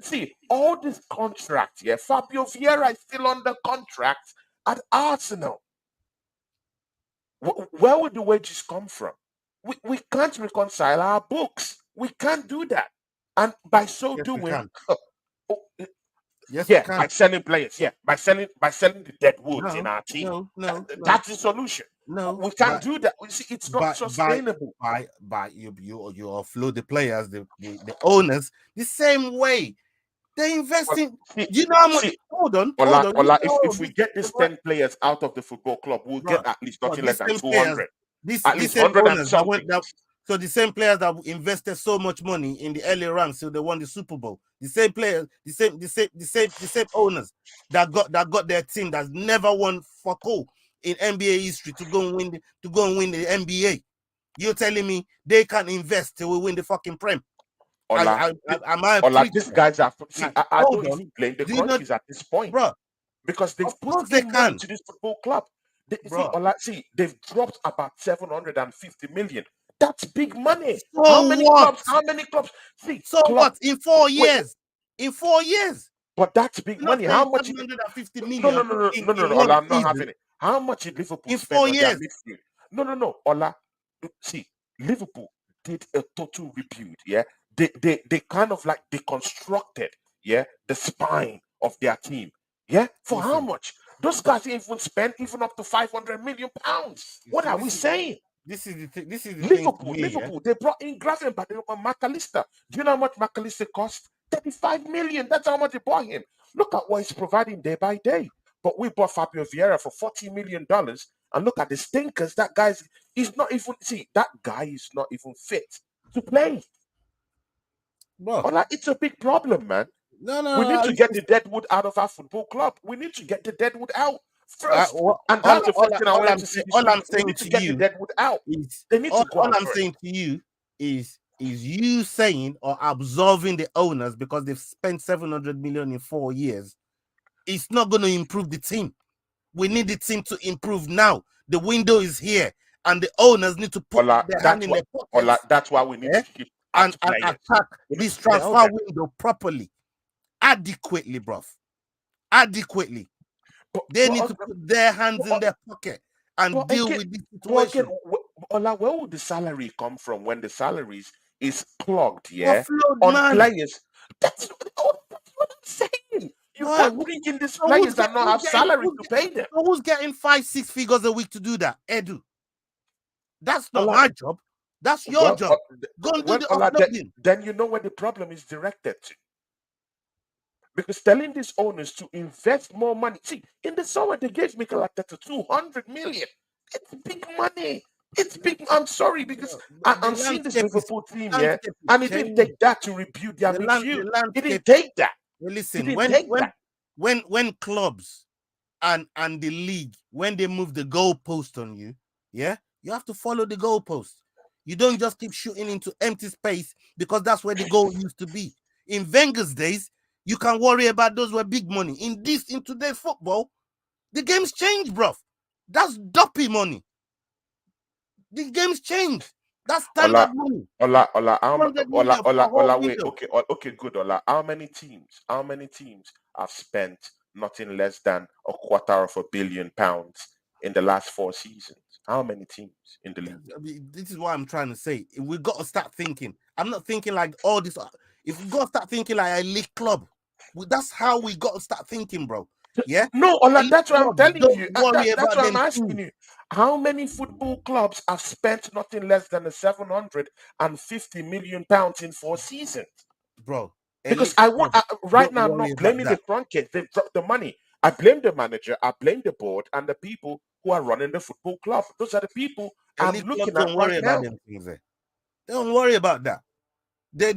Speaker 2: See, all this contract, yeah, Fabio Vieira is still under contract at Arsenal. Where would the wages come from? We can't reconcile our books. We can't do that. And by so
Speaker 1: Yes, we
Speaker 2: doing,
Speaker 1: can.
Speaker 2: oh,
Speaker 1: Yes, we
Speaker 2: yeah,
Speaker 1: can.
Speaker 2: by selling players, yeah, by selling the dead woods in
Speaker 1: No,
Speaker 2: our team.
Speaker 1: no, no, no,
Speaker 2: That's the solution.
Speaker 1: no.
Speaker 2: We can't do that. You see, it's not
Speaker 1: By
Speaker 2: sustainable.
Speaker 1: you offload the players, the owners the same way they invest
Speaker 2: But
Speaker 1: in.
Speaker 2: see,
Speaker 1: Do you know how much?
Speaker 2: see,
Speaker 1: Hold on. You
Speaker 2: Ola,
Speaker 1: know,
Speaker 2: if we get
Speaker 1: the
Speaker 2: these 10 players out of the football club, we'll
Speaker 1: bro,
Speaker 2: get at least
Speaker 1: bro,
Speaker 2: nothing less
Speaker 1: these
Speaker 2: than
Speaker 1: same players,
Speaker 2: 200, at
Speaker 1: these
Speaker 2: least
Speaker 1: same
Speaker 2: 100 and
Speaker 1: owners that
Speaker 2: something.
Speaker 1: went that. So the same players that invested so much money in the early rounds, so they won the Super Bowl. The same players, the same owners that got their team that's never won fuck all in NBA history to go and win the NBA. You're telling me they can invest till we win the fucking Prem?
Speaker 2: Ola,
Speaker 1: Am I
Speaker 2: Ola,
Speaker 1: preaching?
Speaker 2: these guys are. See,
Speaker 1: Like,
Speaker 2: I
Speaker 1: hold
Speaker 2: don't
Speaker 1: on.
Speaker 2: even blame the
Speaker 1: Do you know,
Speaker 2: crunchies at this point
Speaker 1: bro?
Speaker 2: because they've
Speaker 1: Of
Speaker 2: put
Speaker 1: course they
Speaker 2: in money
Speaker 1: can,
Speaker 2: to this football club. See,
Speaker 1: bro.
Speaker 2: Ola, see, they've dropped about 750 million. That's big money. How
Speaker 1: So
Speaker 2: many
Speaker 1: what?
Speaker 2: clubs? How many clubs? See,
Speaker 1: So
Speaker 2: club.
Speaker 1: what? In 4
Speaker 2: Wait,
Speaker 1: years, in 4 years,
Speaker 2: but that's big
Speaker 1: you're not
Speaker 2: money.
Speaker 1: saying
Speaker 2: How much?
Speaker 1: 750
Speaker 2: No, no,
Speaker 1: million
Speaker 2: no, no, no, no,
Speaker 1: in
Speaker 2: no,
Speaker 1: one
Speaker 2: Ola, I'm not
Speaker 1: season
Speaker 2: having it. How much did Liverpool
Speaker 1: in
Speaker 2: spend
Speaker 1: four
Speaker 2: on their
Speaker 1: years.
Speaker 2: midfield? No, Ola. See, Liverpool did a total rebuild. Yeah, they kind of like deconstructed. Yeah, the spine of their team. Yeah, for how
Speaker 1: Listen,
Speaker 2: much? Those guys didn't even spend even up to £500 million.
Speaker 1: you
Speaker 2: What
Speaker 1: see,
Speaker 2: are we saying?
Speaker 1: this is the thing to
Speaker 2: Liverpool,
Speaker 1: me, yeah.
Speaker 2: Liverpool, they brought in Gravenberch, they brought McAllister. Do you know how much McAllister cost? 35 million. That's how much they bought him. Look at what he's providing day by day. But we bought Fabio Vieira for $40 million. And look at the stinkers. That guy's he's not even that guy is not even fit to play.
Speaker 1: Bro,
Speaker 2: Well, like, it's a big problem, man. We need
Speaker 1: no,
Speaker 2: to get the deadwood out of our football club. We need to get the deadwood out first.
Speaker 1: all,
Speaker 2: And that's the first thing I want to see this
Speaker 1: all
Speaker 2: week.
Speaker 1: I'm
Speaker 2: We
Speaker 1: saying
Speaker 2: need to
Speaker 1: to
Speaker 2: get the
Speaker 1: you
Speaker 2: deadwood out.
Speaker 1: is
Speaker 2: They need to go
Speaker 1: all
Speaker 2: out
Speaker 1: I'm
Speaker 2: first.
Speaker 1: saying to you is you saying or absolving the owners because they've spent 700 million in 4 years. It's not going to improve the team. We need the team to improve now. The window is here, and the owners need to put
Speaker 2: Ola,
Speaker 1: their hand in their pockets,
Speaker 2: that's why we need
Speaker 1: eh,
Speaker 2: to keep out
Speaker 1: and
Speaker 2: players.
Speaker 1: attack
Speaker 2: We need
Speaker 1: this
Speaker 2: to sell
Speaker 1: transfer
Speaker 2: them.
Speaker 1: window properly, adequately, bruv. Adequately. They need to put their hands in their pocket and deal with this situation.
Speaker 2: Ola, where would the salary come from when the salaries is clogged? Yeah,
Speaker 1: Offload,
Speaker 2: on
Speaker 1: man.
Speaker 2: players. That's what I'm saying. You
Speaker 1: Boy,
Speaker 2: can't bring in these
Speaker 1: so
Speaker 2: players and not have salary to pay them.
Speaker 1: who's getting 5-6 figures a week to do that? Edu. That's not
Speaker 2: Ola,
Speaker 1: my job. That's your
Speaker 2: well,
Speaker 1: job. Go and do
Speaker 2: when
Speaker 1: the
Speaker 2: Ola,
Speaker 1: offloading.
Speaker 2: then you know where the problem is directed to. Because telling these owners to invest more money. See, in the summer they gave Mikel Arteta 200 million. It's big money. It's big. I'm sorry because
Speaker 1: The
Speaker 2: I'm seeing this
Speaker 1: landscape is
Speaker 2: Liverpool team, yeah,
Speaker 1: landscape is
Speaker 2: and it didn't
Speaker 1: changing.
Speaker 2: take that to rebuild their midfield.
Speaker 1: The
Speaker 2: It
Speaker 1: landscape.
Speaker 2: didn't take that.
Speaker 1: Well,
Speaker 2: It
Speaker 1: listen,
Speaker 2: didn't take that.
Speaker 1: when clubs and the league, when they move the goalpost on you, yeah, you have to follow the goalpost. You don't just keep shooting into empty space because that's where the goal used to be. In Wenger's days, you can worry about those were big money. In today's football, the game's changed, bruv. That's duppy money. The game's changed. That's
Speaker 2: Ola,
Speaker 1: standard money.
Speaker 2: Ola,
Speaker 1: 200 million for a whole
Speaker 2: Ola, wait,
Speaker 1: window.
Speaker 2: okay, okay, good, Ola. How many teams have spent nothing less than £250 million in the last 4 seasons? How many teams in the league?
Speaker 1: I mean, this is what I'm trying to say. We got to start thinking. I'm not thinking like all this. If we got to start thinking like a league club, that's how we got to start thinking, bro. Yeah.
Speaker 2: No, Ola,
Speaker 1: Elite
Speaker 2: that's what I'm
Speaker 1: clubs
Speaker 2: telling
Speaker 1: don't
Speaker 2: you.
Speaker 1: worry
Speaker 2: That's
Speaker 1: about
Speaker 2: what I'm
Speaker 1: them
Speaker 2: asking
Speaker 1: too,
Speaker 2: you. How many football clubs have spent nothing less than £750 million in 4 seasons?
Speaker 1: bro.
Speaker 2: Because
Speaker 1: Elite
Speaker 2: I want
Speaker 1: clubs
Speaker 2: right
Speaker 1: don't
Speaker 2: now, I'm
Speaker 1: worry
Speaker 2: not
Speaker 1: about
Speaker 2: blaming the
Speaker 1: that.
Speaker 2: front kids. They've dropped the money. I blame the manager. I blame the board and the people who are running the football club. Those are the people I'm
Speaker 1: Elite
Speaker 2: looking
Speaker 1: clubs
Speaker 2: at
Speaker 1: don't
Speaker 2: right
Speaker 1: worry about
Speaker 2: now.
Speaker 1: them things. There. They don't worry about that. They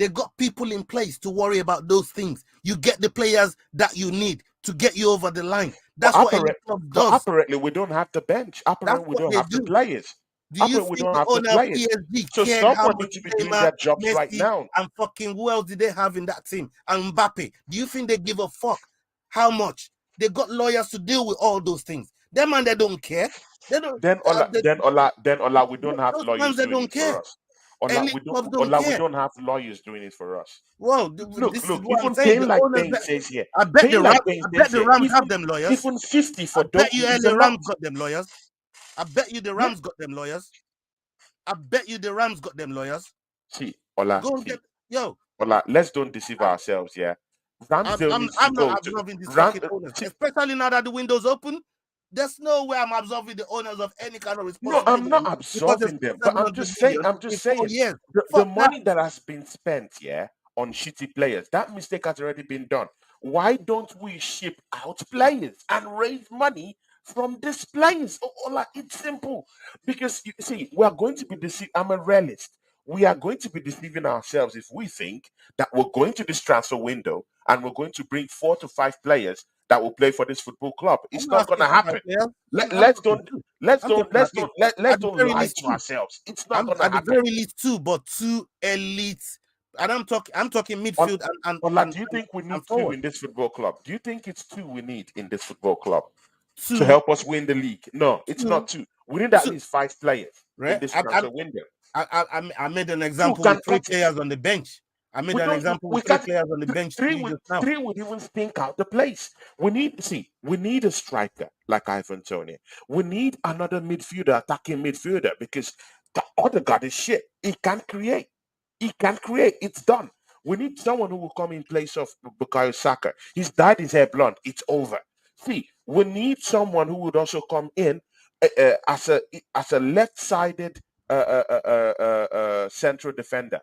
Speaker 1: got people in place to worry about those things. You get the players that you need to get you over the line.
Speaker 2: But
Speaker 1: That's what elite club does.
Speaker 2: apparently we don't have the bench.
Speaker 1: That's
Speaker 2: Apparently we
Speaker 1: what
Speaker 2: don't
Speaker 1: they
Speaker 2: have the
Speaker 1: do.
Speaker 2: players.
Speaker 1: Do you
Speaker 2: Apparently we
Speaker 1: think
Speaker 2: don't
Speaker 1: the
Speaker 2: have the
Speaker 1: owner of
Speaker 2: players.
Speaker 1: PSG
Speaker 2: So
Speaker 1: cared how
Speaker 2: someone
Speaker 1: much
Speaker 2: needs to be doing
Speaker 1: Neymar,
Speaker 2: their jobs right
Speaker 1: Messi,
Speaker 2: now.
Speaker 1: and fucking who else did they have in that team? And Mbappe. Do you think they give a fuck how much? They got lawyers to deal with all those things. Them man, they don't care. They don't.
Speaker 2: Then Ola, we don't have
Speaker 1: Those
Speaker 2: lawyers
Speaker 1: ones they
Speaker 2: doing
Speaker 1: don't
Speaker 2: it for
Speaker 1: care.
Speaker 2: us. Ola,
Speaker 1: Elite clubs don't
Speaker 2: We
Speaker 1: care.
Speaker 2: don't have lawyers doing it for us.
Speaker 1: Well, this is
Speaker 2: Look,
Speaker 1: what I'm
Speaker 2: even
Speaker 1: saying.
Speaker 2: Pain
Speaker 1: The
Speaker 2: Like
Speaker 1: owners.
Speaker 2: Pain says here.
Speaker 1: I bet
Speaker 2: Pain
Speaker 1: the
Speaker 2: Like
Speaker 1: Rams.
Speaker 2: Pain
Speaker 1: I bet
Speaker 2: says
Speaker 1: the
Speaker 2: here.
Speaker 1: Rams have them lawyers.
Speaker 2: Even 50
Speaker 1: I
Speaker 2: for
Speaker 1: bet you
Speaker 2: Doku is a
Speaker 1: the
Speaker 2: lot.
Speaker 1: Rams got them lawyers. I bet you the
Speaker 2: Yeah.
Speaker 1: Rams got them lawyers. I bet you the Rams got them lawyers.
Speaker 2: See, Ola,
Speaker 1: Go and get yo.
Speaker 2: Ola, let's don't deceive ourselves, yeah. Ramsdale needs to
Speaker 1: I'm not
Speaker 2: go to
Speaker 1: absolving these
Speaker 2: Ram.
Speaker 1: fucking owners,
Speaker 2: See,
Speaker 1: especially now that the window's open. There's no way I'm absolving the owners of any kind of
Speaker 2: no, I'm not
Speaker 1: responsibility because they
Speaker 2: absolving
Speaker 1: spent
Speaker 2: them, but
Speaker 1: 700 million
Speaker 2: I'm
Speaker 1: in
Speaker 2: just
Speaker 1: 4
Speaker 2: saying
Speaker 1: years.
Speaker 2: the
Speaker 1: Fuck that.
Speaker 2: money that has been spent, yeah, on shitty players, that mistake has already been done. Why don't we ship out players and raise money from these players? Like, it's simple. Because you see, we are going to be deceived. I'm a realist. We are going to be deceiving ourselves if we think that we're going to this transfer window and we're going to bring 4 to 5 players that will play for this football club.
Speaker 1: I'm
Speaker 2: It's
Speaker 1: not
Speaker 2: not going
Speaker 1: asking
Speaker 2: to
Speaker 1: for five
Speaker 2: happen.
Speaker 1: players. I'm
Speaker 2: Let's
Speaker 1: talking
Speaker 2: don't
Speaker 1: two. I'm talking about two.
Speaker 2: let's
Speaker 1: At the
Speaker 2: don't
Speaker 1: very
Speaker 2: lie
Speaker 1: least
Speaker 2: to
Speaker 1: two.
Speaker 2: ourselves. It's not
Speaker 1: I'm
Speaker 2: gonna
Speaker 1: at the
Speaker 2: happen.
Speaker 1: very least two, but two elites. And I'm talking
Speaker 2: On,
Speaker 1: midfield
Speaker 2: do you think we
Speaker 1: and
Speaker 2: need two
Speaker 1: forward.
Speaker 2: in this football club? Do you think it's two we need in this football club to
Speaker 1: Two,
Speaker 2: help us win the league? No, it's not
Speaker 1: two,
Speaker 2: two. We need at
Speaker 1: two.
Speaker 2: least 5 players in
Speaker 1: Right?
Speaker 2: this transfer window.
Speaker 1: I made an
Speaker 2: Two
Speaker 1: example
Speaker 2: can
Speaker 1: with three
Speaker 2: cut it.
Speaker 1: players on the bench. I made
Speaker 2: We
Speaker 1: an
Speaker 2: don't.
Speaker 1: example
Speaker 2: We
Speaker 1: with three
Speaker 2: can't.
Speaker 1: players on the bench to you just now.
Speaker 2: Three would even stink out the place. We need a striker like Ivan Toney. We need another midfielder, attacking midfielder, because the other guy is shit. He can't create. He can't create. It's done. We need someone who will come in place of Bukayo Saka. He's dyed his hair blonde. It's over. See, we need someone who would also come in as a left-sided central defender,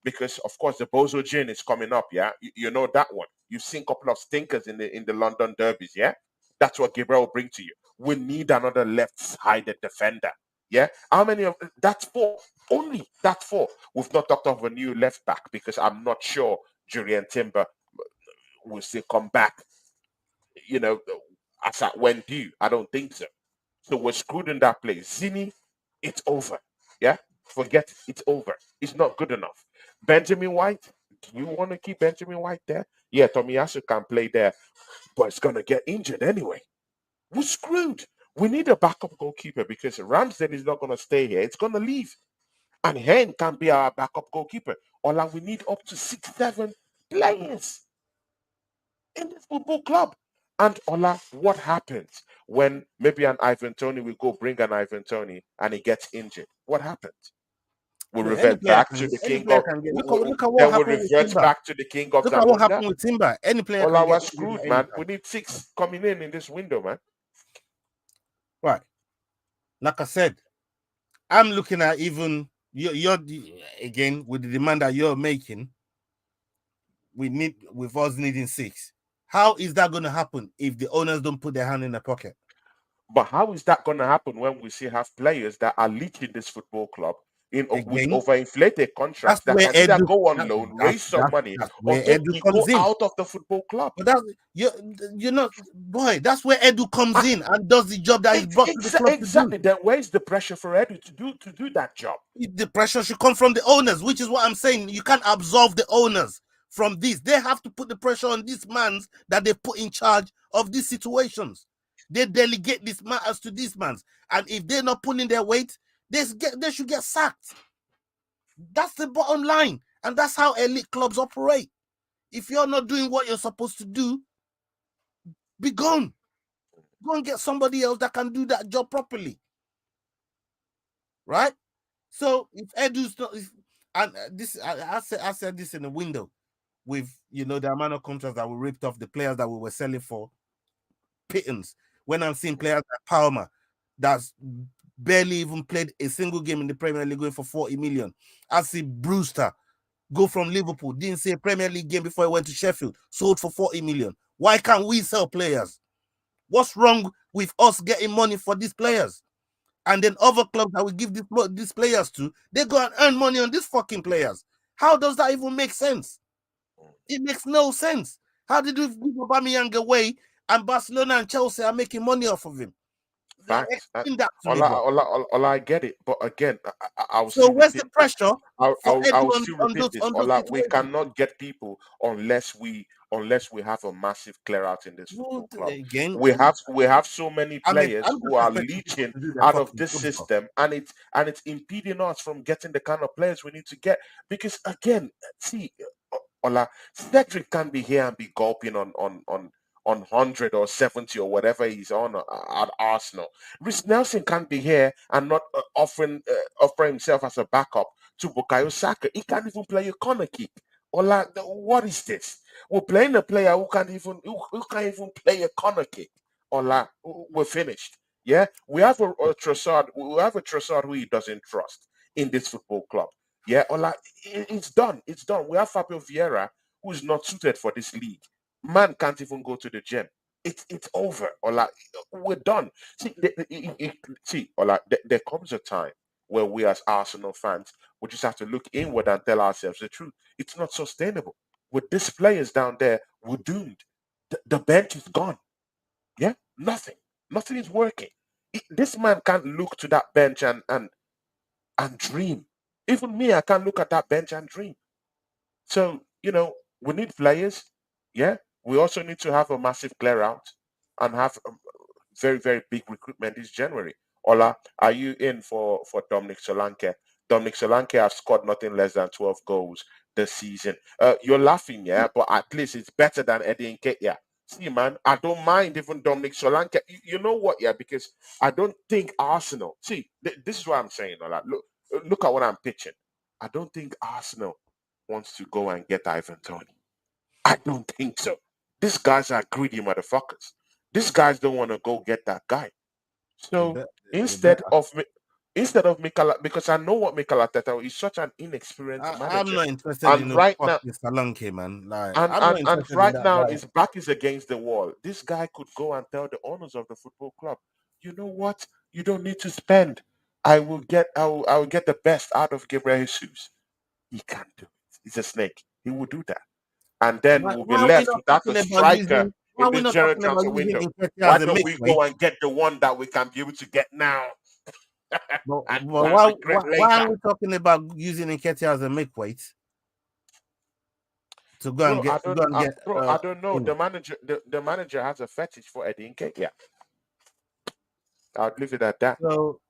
Speaker 2: because of course the Bozo Gin is coming up. Yeah, you know that one. You've seen a couple of stinkers in the London derbies. Yeah, that's what Gabriel will bring to you. We need another left-sided defender. Yeah, how many of that's four? Only that's four. We've not talked of a new left back because I'm not sure Julian Timber will still come back. You know, as at when due. I don't think so. So we're screwed in that place. Zini, it's over. Yeah? Forget it. It's over. It's not good enough. Benjamin White, do you want to keep Benjamin White there? Yeah, Tomiyasu can play there, but it's going to get injured anyway. We're screwed. We need a backup goalkeeper because Ramsdale is not going to stay here. It's going to leave. And Hen can be our backup goalkeeper. Or like we need up to 6, 7 players in this football club. And Ola, what happens when maybe an Ivan Tony will go bring an Ivan Tony and he gets injured? What happens? We
Speaker 1: Look,
Speaker 2: revert back to the
Speaker 1: any
Speaker 2: king
Speaker 1: player
Speaker 2: of.
Speaker 1: can get. Look at what
Speaker 2: Then we
Speaker 1: happened with
Speaker 2: revert
Speaker 1: Timber.
Speaker 2: back to the king of
Speaker 1: Look at what
Speaker 2: Zamunda.
Speaker 1: happened with Timber. Any player can
Speaker 2: Ola
Speaker 1: get
Speaker 2: was
Speaker 1: injured
Speaker 2: screwed,
Speaker 1: at any
Speaker 2: man.
Speaker 1: time.
Speaker 2: We need 6 coming in this window, man.
Speaker 1: Right. Like I said, I'm looking at even you're again with the demand that you're making. with us needing 6. How is that going to happen if the owners don't put their hand in their pocket?
Speaker 2: But how is that going to happen when we still have players that are leeching this football club with
Speaker 1: Again,
Speaker 2: overinflated
Speaker 1: that's
Speaker 2: contracts that
Speaker 1: where
Speaker 2: can either
Speaker 1: Edu
Speaker 2: go on
Speaker 1: that,
Speaker 2: loan,
Speaker 1: that's
Speaker 2: raise some
Speaker 1: that's
Speaker 2: money,
Speaker 1: that's
Speaker 2: or
Speaker 1: where Edu
Speaker 2: go
Speaker 1: comes in.
Speaker 2: out of the football club?
Speaker 1: But that's you know, boy, that's where Edu comes in and does the job that he's brought to the club to do.
Speaker 2: Exactly. Then where's the pressure for Edu to do that job?
Speaker 1: The pressure should come from the owners, which is what I'm saying. You can't absolve the owners from this. They have to put the pressure on these mans that they put in charge of these situations. They delegate these matters to these mans, and if they're not pulling their weight, they should get sacked. That's the bottom line, and that's how elite clubs operate. If you're not doing what you're supposed to do, be gone. Go and get somebody else that can do that job properly, right? So if Edu's not, and this I said this in the window with the amount of contracts that we ripped off the players that we were selling for pittance. When I'm seeing players like Palmer that's barely even played a single game in the Premier League going for 40 million. I see Brewster go from Liverpool, didn't see a Premier League game before he went to Sheffield, sold for 40 million. Why can't we sell players? What's wrong with us getting money for these players? And then other clubs that we give these players to, they go and earn money on these fucking players. How does that even make sense? It makes no sense. How did we give Aubameyang away and Barcelona and Chelsea are making money off of him?
Speaker 2: Facts.
Speaker 1: Explain that to me, bro.
Speaker 2: I get it, but again, I'll
Speaker 1: So
Speaker 2: still
Speaker 1: where's
Speaker 2: repeat
Speaker 1: the
Speaker 2: this.
Speaker 1: pressure for
Speaker 2: I'll
Speaker 1: Edu
Speaker 2: still
Speaker 1: on
Speaker 2: repeat
Speaker 1: those
Speaker 2: this. We
Speaker 1: situations?
Speaker 2: cannot get people unless we have a massive clear out in this
Speaker 1: Well,
Speaker 2: football club.
Speaker 1: again,
Speaker 2: We have so many players
Speaker 1: I'm
Speaker 2: who
Speaker 1: just
Speaker 2: are
Speaker 1: expecting people
Speaker 2: leeching
Speaker 1: to do their
Speaker 2: out of
Speaker 1: fucking
Speaker 2: this
Speaker 1: job, bro.
Speaker 2: system, and it's impeding us from getting the kind of players we need to get. Because again, see, Ola, Cedric can be here and be gulping on 100 or 70 or whatever he's on at Arsenal. Rhys Nelson can't be here and not offer himself as a backup to Bukayo Saka. He can't even play a corner kick. Ola, what is this? We're playing a player who can't even play a corner kick. Ola, we're finished. Yeah, we have a Trossard. We have a Trossard who he doesn't trust in this football club. Yeah, Ola, it's done. It's done. We have Fabio Vieira, who is not suited for this league. Man can't even go to the gym. It's over. Ola, we're done. See, Ola, there comes a time where we as Arsenal fans we just have to look inward and tell ourselves the truth. It's not sustainable. With these players down there, we're doomed. The bench is gone. Yeah, nothing. Nothing is working. This man can't look to that bench and dream. Even me, I can't look at that bench and dream. So, we need players. Yeah. We also need to have a massive clear out and have a very, very big recruitment this January. Ola, are you in for Dominic Solanke? Dominic Solanke has scored nothing less than 12 goals this season. You're laughing, yeah, but at least it's better than Eddie Nketiah. See, man, I don't mind even Dominic Solanke. You know what, yeah, because I don't think Arsenal. See, this is what I'm saying, Ola. Look at what I'm pitching. I don't think Arsenal wants to go and get Ivan Tony. I don't think so. These guys are greedy motherfuckers. These guys don't want to go get that guy.
Speaker 1: You
Speaker 2: So
Speaker 1: bet. You bet.
Speaker 2: instead of Mikel, because I know what Mikel Arteta is, such an inexperienced
Speaker 1: I'm
Speaker 2: manager,
Speaker 1: not interested in
Speaker 2: and
Speaker 1: no
Speaker 2: right now,
Speaker 1: fucking Salonke, man. Like,
Speaker 2: and
Speaker 1: I'm
Speaker 2: and
Speaker 1: not
Speaker 2: and
Speaker 1: interested in
Speaker 2: right
Speaker 1: that
Speaker 2: now,
Speaker 1: guy.
Speaker 2: his back is against the wall. This guy could go and tell the owners of the football club, you know what? You don't need to spend. I will get the best out of Gabriel Jesus. He can't do it. He's a snake. He will do that, and then
Speaker 1: Why,
Speaker 2: we'll be
Speaker 1: why are we
Speaker 2: left
Speaker 1: not
Speaker 2: without a
Speaker 1: talking about
Speaker 2: striker
Speaker 1: using? Why
Speaker 2: in
Speaker 1: are we
Speaker 2: this
Speaker 1: not
Speaker 2: general
Speaker 1: talking about
Speaker 2: transfer
Speaker 1: using
Speaker 2: window.
Speaker 1: Nketiah
Speaker 2: Why
Speaker 1: as a
Speaker 2: don't we
Speaker 1: midweight?
Speaker 2: go and get the one that we can be able to get now
Speaker 1: But,
Speaker 2: and
Speaker 1: but
Speaker 2: regret
Speaker 1: why
Speaker 2: later?
Speaker 1: are we talking about using Nketiah as a midweight to go and
Speaker 2: Bro,
Speaker 1: get
Speaker 2: I don't know.
Speaker 1: you know?
Speaker 2: The manager has a fetish for Eddie Nketiah. I'll leave it at that.
Speaker 1: So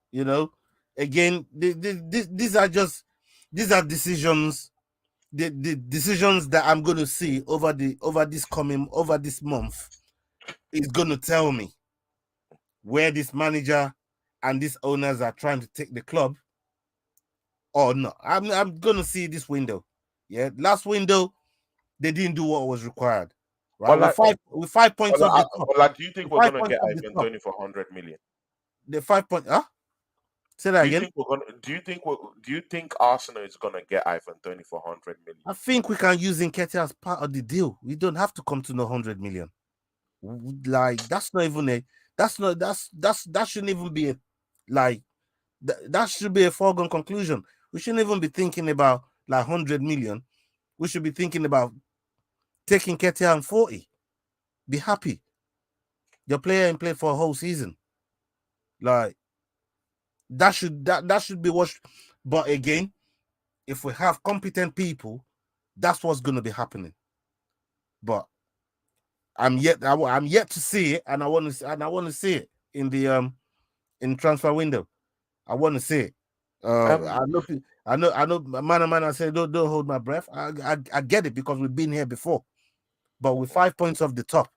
Speaker 1: again, these are just decisions. The decisions that I'm going to see over this month is going to tell me where this manager and these owners are trying to take the club or not. I'm going to see this window. Yeah, last window they didn't do what was required. Right,
Speaker 2: Ola,
Speaker 1: with 5 points off the top.
Speaker 2: Ola, do you think
Speaker 1: With
Speaker 2: we're
Speaker 1: five
Speaker 2: gonna
Speaker 1: points
Speaker 2: get
Speaker 1: off the
Speaker 2: Ivan
Speaker 1: top.
Speaker 2: Tony for 100 million?
Speaker 1: The 5 point. Huh? Say that
Speaker 2: Do you
Speaker 1: again.
Speaker 2: think we're gonna? Do you think Arsenal is gonna get Ivan Tony for 100 million?
Speaker 1: I think we can use Nketiah as part of the deal. We don't have to come to no 100 million. Like that's not even a. That's not. That shouldn't even be a. Like that should be a foregone conclusion. We shouldn't even be thinking about like 100 million. We should be thinking about taking Nketiah and 40. Be happy. Your player ain't played for a whole season. Like that should be what. But again, if we have competent people, that's what's going to be happening. But I'm yet to see it, and I want to see it in transfer window. I want to see it.
Speaker 2: Um,
Speaker 1: I know. Man, I say don't hold my breath. I get it because we've been here before, but with 5 points off the top.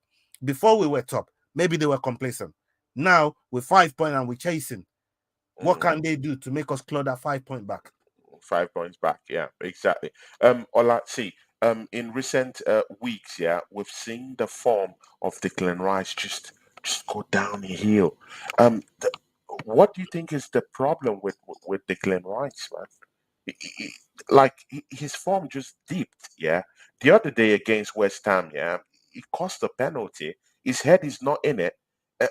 Speaker 1: Before we were top, maybe they were complacent. Now with 5 points and we're chasing. What
Speaker 2: mm,
Speaker 1: can they do to make us claw that 5 point back?
Speaker 2: 5 points back. Yeah, exactly. Ola, see, in recent weeks, yeah, we've seen the form of Declan Rice just go downhill. What do you think is the problem with Declan Rice, man? He- like his form just dipped. Yeah, the other day against West Ham, yeah, he cost a penalty. His head is not in it.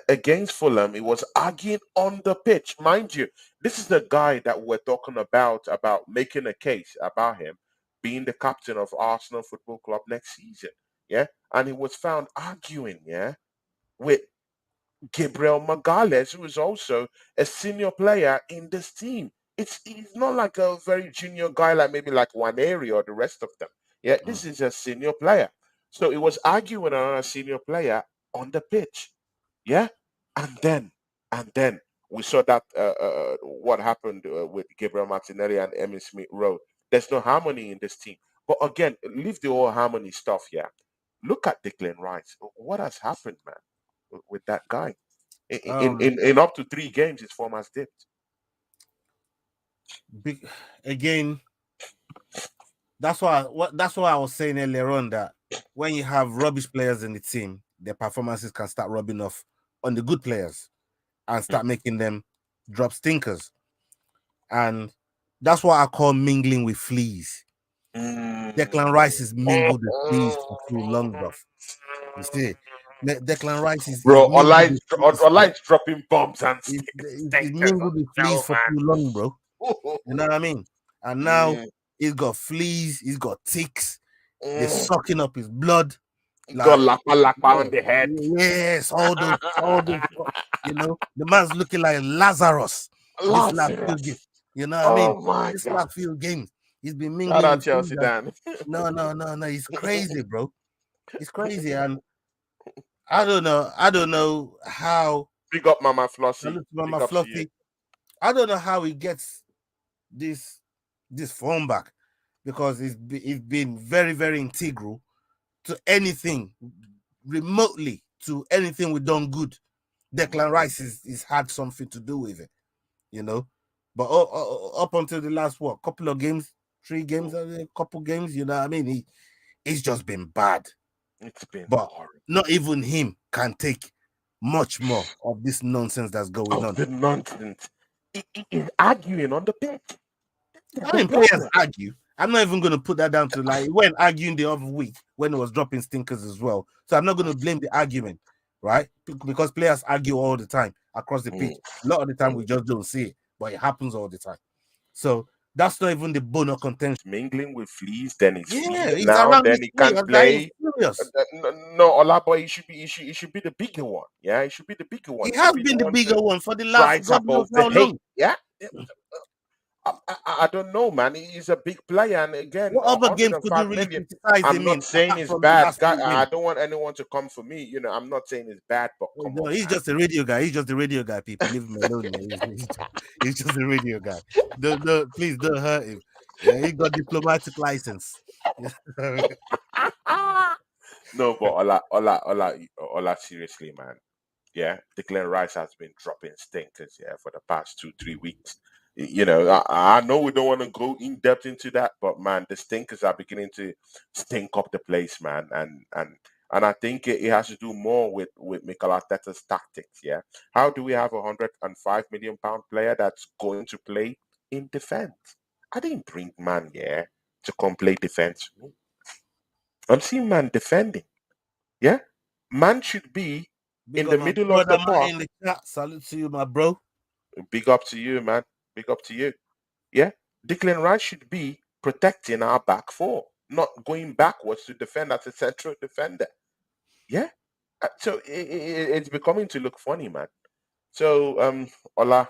Speaker 2: Against Fulham, he was arguing on the pitch. Mind you, this is the guy that we're talking about making a case about him being the captain of Arsenal Football Club next season. Yeah, and he was found arguing, yeah, with Gabriel Magalhaes, who is also a senior player in this team. He's not like a very junior guy like maybe like Waneri or the rest of them. Yeah,
Speaker 1: Mm.
Speaker 2: this is a senior player. So he was arguing on a senior player on the pitch. Yeah, and then we saw that what happened with Gabriel Martinelli and Emil Smith Rowe. There's no harmony in this team. But again, leave the whole harmony stuff. Yeah, look at Declan Rice. What has happened, man, with that guy?
Speaker 1: Um,
Speaker 2: In up to 3 games, his form has dipped.
Speaker 1: big, again, that's why I was saying earlier on that when you have rubbish players in the team, their performances can start rubbing off on the good players and start making them drop stinkers. And that's what I call mingling with fleas.
Speaker 2: Mm.
Speaker 1: Declan Rice is mingled with fleas for too long, bro. You see, Declan Rice is
Speaker 2: Bro,
Speaker 1: mingled with fleas
Speaker 2: Ola is dropping bombs and
Speaker 1: is
Speaker 2: stinkers on
Speaker 1: mingled
Speaker 2: the
Speaker 1: with fleas
Speaker 2: show,
Speaker 1: for too long, bro. You know
Speaker 2: man.
Speaker 1: what I mean? And now
Speaker 2: Mm,
Speaker 1: he's got fleas, he's got ticks, they're
Speaker 2: mm.
Speaker 1: sucking up his blood.
Speaker 2: He got
Speaker 1: Like,
Speaker 2: lapa lapa
Speaker 1: yeah,
Speaker 2: on the head.
Speaker 1: yes, all those, the man's looking like Lazarus this last few games.
Speaker 2: Lazarus.
Speaker 1: You know what I mean?
Speaker 2: Oh my
Speaker 1: This
Speaker 2: god.
Speaker 1: last few games, he's been
Speaker 2: Shout
Speaker 1: mingling
Speaker 2: out
Speaker 1: with things
Speaker 2: Chelsea,
Speaker 1: that
Speaker 2: Dan.
Speaker 1: no, he's crazy, bro. He's crazy, and I don't know how.
Speaker 2: Big up Mama
Speaker 1: I
Speaker 2: Flossie.
Speaker 1: look to
Speaker 2: Big
Speaker 1: Mama
Speaker 2: up to you.
Speaker 1: Fluffy. I don't know how he gets this form back because he's been very very integral to anything remotely to anything we've done good. Declan Rice is had something to do with it, you know. But up until the last couple of games, 3 games, a couple games, you know what I mean? He's just been bad.
Speaker 2: It's been
Speaker 1: But
Speaker 2: horrible.
Speaker 1: not even him can take much more of this nonsense that's going
Speaker 2: Of
Speaker 1: on.
Speaker 2: the nonsense. He's arguing on the pitch. That's
Speaker 1: I
Speaker 2: the
Speaker 1: mean, players
Speaker 2: problem.
Speaker 1: argue. I'm not even going to put that down to like when arguing the other week when it was dropping stinkers as well. So I'm not going to blame the argument, right? Because players argue all the time across the pitch.
Speaker 2: Mm,
Speaker 1: A lot of the time
Speaker 2: mm.
Speaker 1: we just don't see it, but it happens all the time. So that's not even the bone of contention.
Speaker 2: Mingling with fleas, then he's
Speaker 1: Yeah,
Speaker 2: fleas
Speaker 1: he's
Speaker 2: now,
Speaker 1: around
Speaker 2: then
Speaker 1: his
Speaker 2: he can't
Speaker 1: players that is
Speaker 2: play.
Speaker 1: serious.
Speaker 2: No, Olabo, he should be the bigger one. Yeah, he should be the bigger one.
Speaker 1: He
Speaker 2: He should
Speaker 1: has
Speaker 2: be the
Speaker 1: been the
Speaker 2: one
Speaker 1: bigger
Speaker 2: to
Speaker 1: one for the last
Speaker 2: rise
Speaker 1: God knows
Speaker 2: above the
Speaker 1: how
Speaker 2: hate.
Speaker 1: long.
Speaker 2: Yeah. I don't know, man. He's a big player, and again,
Speaker 1: What other games could you
Speaker 2: 105
Speaker 1: really
Speaker 2: million.
Speaker 1: criticize
Speaker 2: I'm
Speaker 1: him
Speaker 2: not
Speaker 1: in
Speaker 2: saying
Speaker 1: apart
Speaker 2: he's
Speaker 1: from the
Speaker 2: bad.
Speaker 1: last
Speaker 2: Guy,
Speaker 1: few
Speaker 2: I
Speaker 1: games?
Speaker 2: don't want anyone to come for me. I'm not saying he's bad, but come
Speaker 1: No,
Speaker 2: on,
Speaker 1: he's
Speaker 2: man.
Speaker 1: just a radio guy. He's just a radio guy. People leave him alone, man. He's just a radio guy. Please don't hurt him. Yeah, he got diplomatic license.
Speaker 2: No, but Ola, seriously, man. Yeah, Declan Rice has been dropping stinkers, yeah, for the past 2 3 weeks. I know we don't want to go in depth into that, but man, the stinkers are beginning to stink up the place, man. And And I think it has to do more with Mikel Arteta's tactics. Yeah, how do we have a £105 million player that's going to play in defense? I didn't bring man here to come play defense. I'm seeing man defending. Yeah, man should be
Speaker 1: Big
Speaker 2: in
Speaker 1: up
Speaker 2: the
Speaker 1: my
Speaker 2: middle of
Speaker 1: brother
Speaker 2: the
Speaker 1: Matt
Speaker 2: park.
Speaker 1: in the chat. Salute to you, my bro.
Speaker 2: Big up to you, man. Big up to you. Yeah, Declan Rice should be protecting our back four, not going backwards to defend as a central defender. Yeah, so it's becoming to look funny, man. So Ola,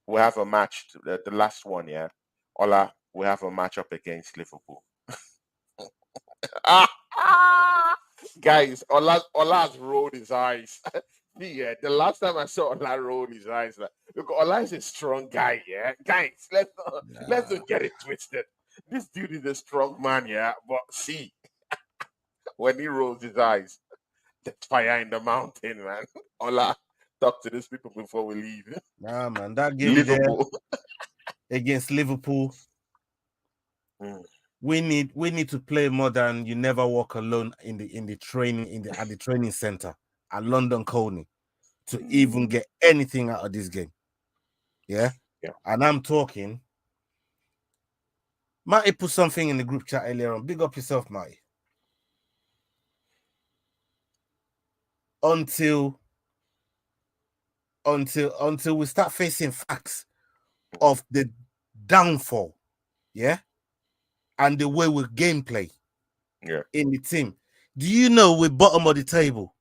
Speaker 2: we have a match, the last one, yeah. Ola, we have a match up against Liverpool. Guys, Ola's rolled his eyes. Yeah, the last time I saw Ola roll his eyes, like, look, Ola is a strong guy, yeah. Guys, let's
Speaker 1: Nah,
Speaker 2: not get it twisted. This dude is a strong man, yeah. But see, when he rolls his eyes, there's fire in the mountain, man. Ola, talk to these people before we leave.
Speaker 1: nah, man. That game there
Speaker 2: Liverpool.
Speaker 1: against Liverpool,
Speaker 2: Mm,
Speaker 1: we need to play more than you never walk alone in the training at the training center at London Colney to even get anything out of this game. Yeah.
Speaker 2: yeah.
Speaker 1: And I'm talking. Matty put something in the group chat earlier on. Big up yourself, Matty. Until we start facing facts of the downfall, yeah, and the way we gameplay in the team. Do you know we're bottom of the table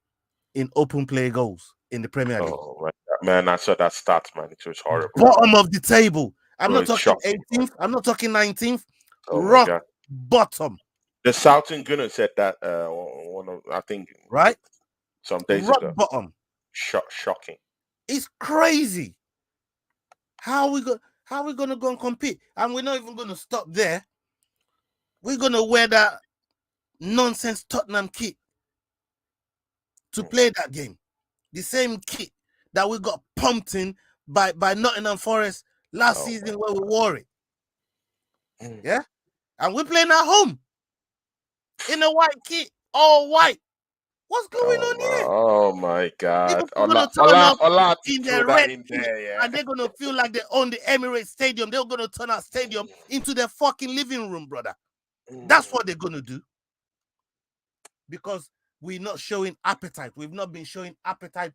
Speaker 1: in open play goals in the Premier League?
Speaker 2: Oh man, I saw that stat, man. It was horrible.
Speaker 1: Bottom of the table. I'm
Speaker 2: Bro,
Speaker 1: not
Speaker 2: it's
Speaker 1: talking
Speaker 2: shocking,
Speaker 1: 18th. I'm not talking 19th.
Speaker 2: oh my
Speaker 1: Rock
Speaker 2: god.
Speaker 1: bottom.
Speaker 2: The Southern Gunner said that one of, I think,
Speaker 1: Right?
Speaker 2: some days
Speaker 1: Rock
Speaker 2: ago.
Speaker 1: bottom.
Speaker 2: Shocking.
Speaker 1: It's crazy. How we gonna go and compete? And we're not even gonna stop there. We're gonna wear that nonsense Tottenham kit to play that game. The same kit that we got pumped in by Nottingham Forest last season where we wore it. Yeah? And we're playing at home in a white kit, all white. What's going on here?
Speaker 2: Oh my god.
Speaker 1: Liverpool gonna turn up
Speaker 2: Ola
Speaker 1: in
Speaker 2: threw
Speaker 1: their
Speaker 2: that
Speaker 1: red
Speaker 2: in
Speaker 1: kit,
Speaker 2: there, yeah.
Speaker 1: and they're gonna feel like they own the Emirates Stadium. They're gonna turn our stadium into their fucking living room, brother. That's what they're gonna do. Because we're not showing appetite. We've not been showing appetite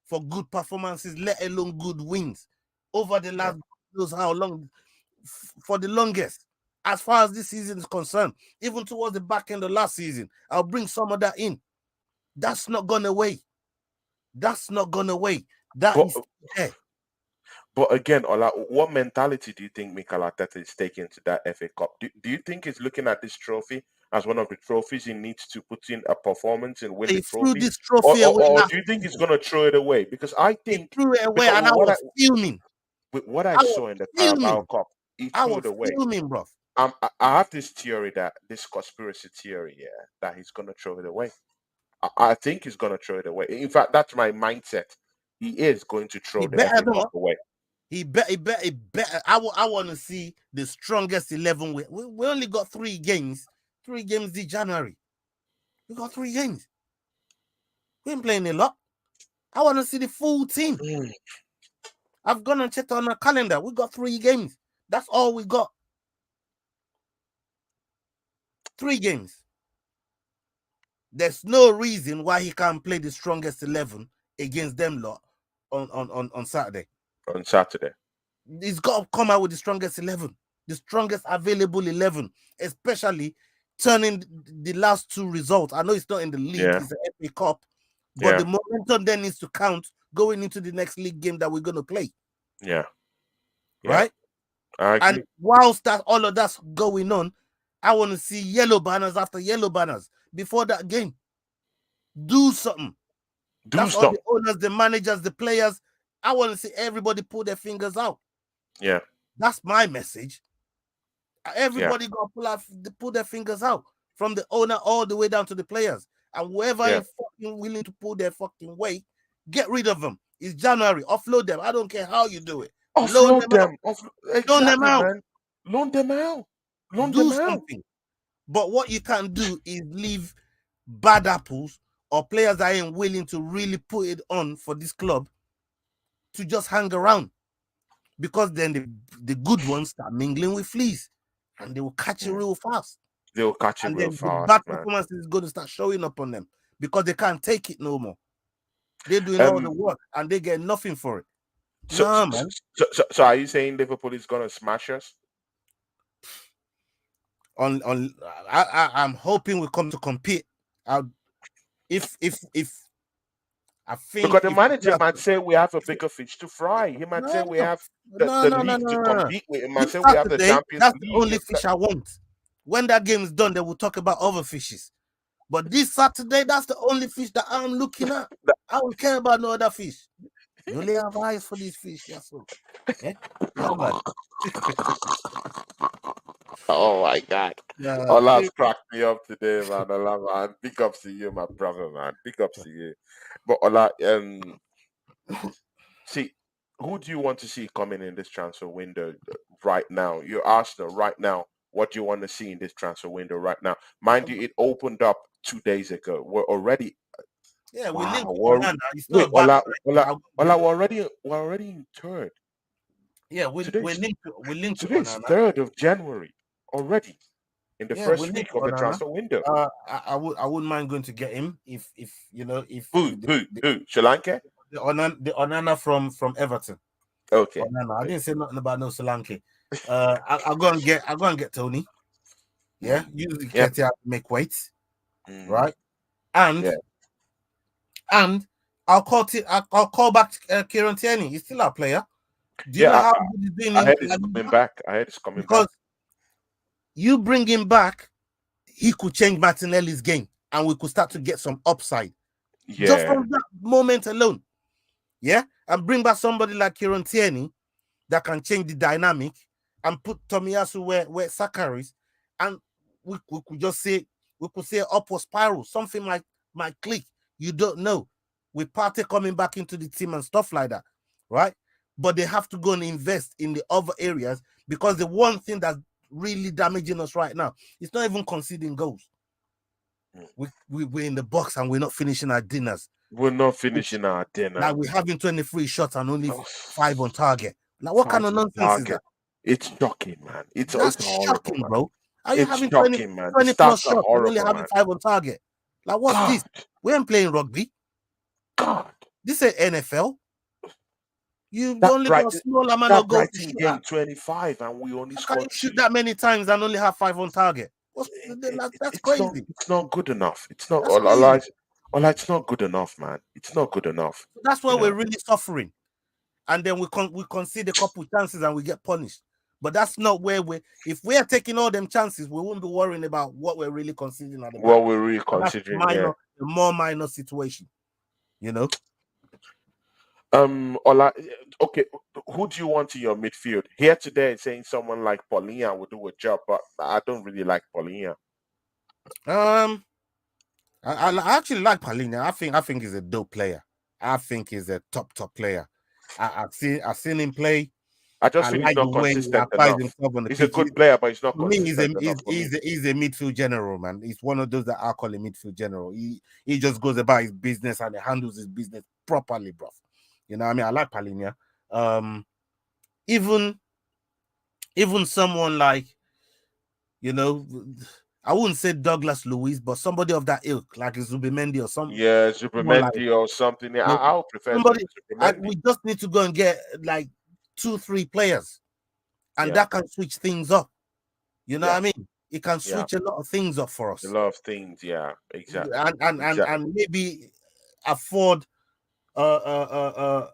Speaker 1: for good performances, let alone good wins over the last knows how long, for the longest. As far as this season is concerned, even towards the back end of last season, I'll bring some of that in. That's not gone away. That's not gone away. That is there.
Speaker 2: But again, Ola, what mentality do you think Mikel Arteta is taking to that FA Cup? Do you think he's looking at this trophy as one of the trophies he needs to put in a performance and win
Speaker 1: He
Speaker 2: the
Speaker 1: threw
Speaker 2: trophy?
Speaker 1: this trophy away.
Speaker 2: Or do you think he's going to throw it away? Because I
Speaker 1: He
Speaker 2: think,
Speaker 1: threw it away,
Speaker 2: because
Speaker 1: and I was fuming.
Speaker 2: with what I
Speaker 1: I was
Speaker 2: saw in the Carabao
Speaker 1: fuming.
Speaker 2: Cup, he
Speaker 1: I
Speaker 2: threw
Speaker 1: was
Speaker 2: it away.
Speaker 1: fuming, bro.
Speaker 2: I have this theory, this conspiracy theory, yeah, that he's going to throw it away. I think he's going to throw it away. In fact, that's my mindset. He is going to throw
Speaker 1: He
Speaker 2: the
Speaker 1: better
Speaker 2: FA
Speaker 1: not.
Speaker 2: Cup away.
Speaker 1: He better. I want to see the strongest 11. We only got 3 games. 3 games this January. We got 3 games. We ain't playing a lot. I want to see the full team. I've gone and checked on our calendar. We got 3 games. That's all we got. 3 games. There's no reason why he can't play the strongest 11 against them lot on Saturday.
Speaker 2: On Saturday.
Speaker 1: He's got to come out with the strongest 11, the strongest available 11, especially turning the last 2 results. I know it's not in the league, it's the FA Cup, but the momentum then needs to count going into the next league game that we're going to play.
Speaker 2: Yeah.
Speaker 1: Right?
Speaker 2: I agree.
Speaker 1: And whilst all of that's going on, I want to see yellow banners after yellow banners before that game. Do something. That's all the owners, the managers, the players. I want to see everybody pull their fingers out.
Speaker 2: Yeah.
Speaker 1: That's my message. Everybody got to pull their fingers out, from the owner all the way down to the players. And whoever is fucking willing to pull their fucking weight, get rid of them. It's January. Offload them. I don't care how you do it.
Speaker 2: Offload them.
Speaker 1: Loan them out.
Speaker 2: Man. Loan them out.
Speaker 1: Do something. But what you can't do is leave bad apples or players that ain't willing to really put it on for this club to just hang around, because then the good ones start mingling with fleas and they will catch you real fast.
Speaker 2: They'll catch it
Speaker 1: And
Speaker 2: real
Speaker 1: then the
Speaker 2: fast,
Speaker 1: bad
Speaker 2: man.
Speaker 1: performance is going to start showing up on them because they can't take it no more. They're doing all the
Speaker 2: Um.
Speaker 1: work and they get nothing for it.
Speaker 2: So,
Speaker 1: Nah, man.
Speaker 2: so are you saying Liverpool is gonna smash us?
Speaker 1: On I'm hoping we come to compete. I, if I think
Speaker 2: Because the
Speaker 1: if
Speaker 2: manager might say we have a bigger fish to fry. He might say
Speaker 1: no
Speaker 2: we have
Speaker 1: no
Speaker 2: the
Speaker 1: no no
Speaker 2: league
Speaker 1: no
Speaker 2: to
Speaker 1: no no.
Speaker 2: compete with. He might
Speaker 1: This
Speaker 2: say we have the
Speaker 1: Saturday,
Speaker 2: Champions
Speaker 1: that's the
Speaker 2: League.
Speaker 1: only fish I want. When that game is done, then we'll talk about other fishes. But this Saturday, that's the only fish that I'm looking at. I don't care about no other fish. You only have eyes for these fish, yeah, so. Yeah, yeah, man.
Speaker 2: Oh my God.
Speaker 1: Yeah,
Speaker 2: Ola's cracked me up today, man. Ola, man. Big ups to you, my brother, man. Big ups to you. But Ola, see, who do you want to see coming in this transfer window right now? You're Arsenal right now. What do you want to see in this transfer window right now? Mind you, it opened up 2 days ago. We're already
Speaker 1: yeah, we
Speaker 2: wow.
Speaker 1: linked with Onana. It's not
Speaker 2: Wait,
Speaker 1: a bad sign.
Speaker 2: We're already in third.
Speaker 1: Yeah,
Speaker 2: Today's
Speaker 1: we linked with
Speaker 2: today's
Speaker 1: Onana.
Speaker 2: 3rd of January already in the
Speaker 1: Yeah, we
Speaker 2: first
Speaker 1: linked
Speaker 2: week
Speaker 1: with
Speaker 2: of the
Speaker 1: Onana.
Speaker 2: transfer window.
Speaker 1: I wouldn't mind going to get him if you know
Speaker 2: Who
Speaker 1: if
Speaker 2: who? Sri Lanka?
Speaker 1: the Onana from Everton.
Speaker 2: Okay.
Speaker 1: Onana. I
Speaker 2: Okay.
Speaker 1: didn't say nothing about no Solanke. I'll go and get Tony. Yeah,
Speaker 2: Mm.
Speaker 1: use the
Speaker 2: Yeah.
Speaker 1: Ketia to make weight,
Speaker 2: Mm.
Speaker 1: right? And
Speaker 2: Yeah.
Speaker 1: and I'll call back Kieran Tierney. He's still our player. Do you know
Speaker 2: Yeah.
Speaker 1: how good he's doing
Speaker 2: I
Speaker 1: in
Speaker 2: heard
Speaker 1: La
Speaker 2: it's coming
Speaker 1: Liga?
Speaker 2: back. I heard it's coming back.
Speaker 1: Because you bring him back, he could change Martinelli's game, and we could start to get some upside just
Speaker 2: Yeah.
Speaker 1: from that moment alone. Yeah, and bring back somebody like Kieran Tierney that can change the dynamic and put Tomiyasu where Saka is, and we could just say we could say upward spiral, something like might click. You don't know. With Partey coming back into the team and stuff like that, right? But they have to go and invest in the other areas because the one thing that's really damaging us right now, it's not even conceding goals. We're in the box and we're not finishing our dinners.
Speaker 2: We're not
Speaker 1: Which,
Speaker 2: finishing our dinner.
Speaker 1: like we're having 23 shots and only
Speaker 2: Oh,
Speaker 1: 5 on target. Like what kind
Speaker 2: 5
Speaker 1: of
Speaker 2: on
Speaker 1: nonsense is
Speaker 2: target.
Speaker 1: that?
Speaker 2: It's shocking, man. It's
Speaker 1: That's
Speaker 2: horrible,
Speaker 1: shocking,
Speaker 2: man.
Speaker 1: bro. Are you
Speaker 2: It's
Speaker 1: having
Speaker 2: shocking, man. The
Speaker 1: 20 plus
Speaker 2: stats are
Speaker 1: shots and only
Speaker 2: horrible,
Speaker 1: having
Speaker 2: man.
Speaker 1: 5 on target? Like, what's
Speaker 2: God,
Speaker 1: this? We ain't playing rugby.
Speaker 2: God.
Speaker 1: This ain't NFL. You
Speaker 2: That
Speaker 1: only
Speaker 2: bright
Speaker 1: got a small amount
Speaker 2: that
Speaker 1: of goals to
Speaker 2: Brighton
Speaker 1: shoot
Speaker 2: game
Speaker 1: at.
Speaker 2: 25 and we only
Speaker 1: How can
Speaker 2: scored
Speaker 1: you shoot
Speaker 2: 2.
Speaker 1: that many times and only have 5 on target? That's crazy.
Speaker 2: It's not good enough. It's not
Speaker 1: That's crazy.
Speaker 2: it's not good enough, man. It's not good enough.
Speaker 1: So that's
Speaker 2: You
Speaker 1: why we're
Speaker 2: know.
Speaker 1: really suffering. And then we concede a couple chances and we get punished. But that's not where if we're taking all them chances, we won't be worrying about what we're really conceding at the back.
Speaker 2: What we're really
Speaker 1: But that's
Speaker 2: considering here.
Speaker 1: a more minor situation, you know.
Speaker 2: Ola, okay, who do you want in your midfield? Here today saying someone like Paulinho would do a job, but I don't really like Paulinho.
Speaker 1: Um, I actually like Palina. I think he's a dope player. I think he's a top player. I've seen him play.
Speaker 2: I just
Speaker 1: I
Speaker 2: feel he's
Speaker 1: like the
Speaker 2: not
Speaker 1: way he
Speaker 2: consistent
Speaker 1: applies
Speaker 2: enough.
Speaker 1: himself on the
Speaker 2: He's a
Speaker 1: pitch.
Speaker 2: good player, but he's not
Speaker 1: For me,
Speaker 2: consistent enough for me.
Speaker 1: he's a midfield general, man. He's one of those that I call a midfield general. He just goes about his business and he handles his business properly, bro. You know what I mean? I like Palina. Um, even someone like, you know, I wouldn't say Douglas Luiz, but somebody of that ilk, like Zubimendi or
Speaker 2: Yeah,
Speaker 1: someone like
Speaker 2: Zubimendi or something. Yeah,
Speaker 1: you know,
Speaker 2: I would prefer
Speaker 1: somebody.
Speaker 2: Zubimendi.
Speaker 1: We just need to go and get like 2, 3 players, and
Speaker 2: Yeah,
Speaker 1: that can switch things up. You know what
Speaker 2: yeah,
Speaker 1: I mean? It can
Speaker 2: yeah.
Speaker 1: switch a lot of things up for
Speaker 2: A
Speaker 1: us,
Speaker 2: lot of things. Yeah, exactly, exactly.
Speaker 1: and maybe afford Ateta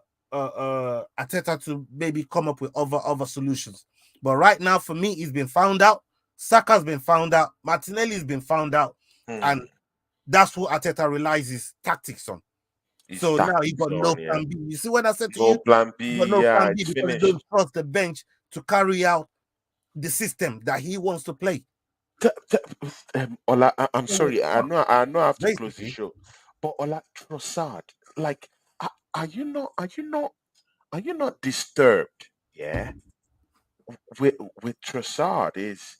Speaker 1: to maybe come up with other solutions. But right now, for me, he's been found out. Saka's been found out. Martinelli's been found out, and
Speaker 2: Hmm.
Speaker 1: that's what Ateta relies his tactics on.
Speaker 2: His
Speaker 1: So now he
Speaker 2: tactics
Speaker 1: got no
Speaker 2: on. Yeah,
Speaker 1: plan B. You see what I said to
Speaker 2: no
Speaker 1: you?
Speaker 2: plan
Speaker 1: He got
Speaker 2: B.
Speaker 1: no
Speaker 2: Yeah,
Speaker 1: plan B
Speaker 2: it's
Speaker 1: because he don't
Speaker 2: finished.
Speaker 1: trust the bench to carry out the system that he wants to play.
Speaker 2: T- t- Ola, I'm
Speaker 1: So we're
Speaker 2: sorry.
Speaker 1: fucked,
Speaker 2: I know I have to close the
Speaker 1: basically.
Speaker 2: show, but Ola Trossard, like, are you not disturbed? Yeah, with Trossard is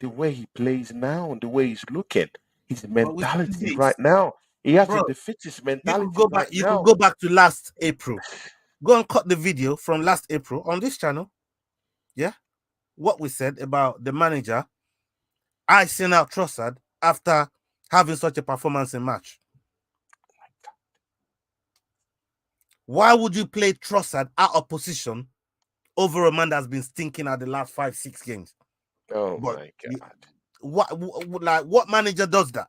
Speaker 2: the way he plays now and the way he's looking. his
Speaker 1: But we see
Speaker 2: mentality right
Speaker 1: this,
Speaker 2: now. He has a
Speaker 1: bro.
Speaker 2: defeatist
Speaker 1: You could
Speaker 2: mentality
Speaker 1: go back.
Speaker 2: right
Speaker 1: You could
Speaker 2: now.
Speaker 1: go back to last April. Go and cut the video from last April on this channel. Yeah, what we said about the manager icing out Trossard after having such a performance in match. Why would you play Trossard out of position over a man that's been stinking at the last 5-6 games?
Speaker 2: Oh
Speaker 1: But
Speaker 2: my
Speaker 1: you,
Speaker 2: God.
Speaker 1: what manager does that?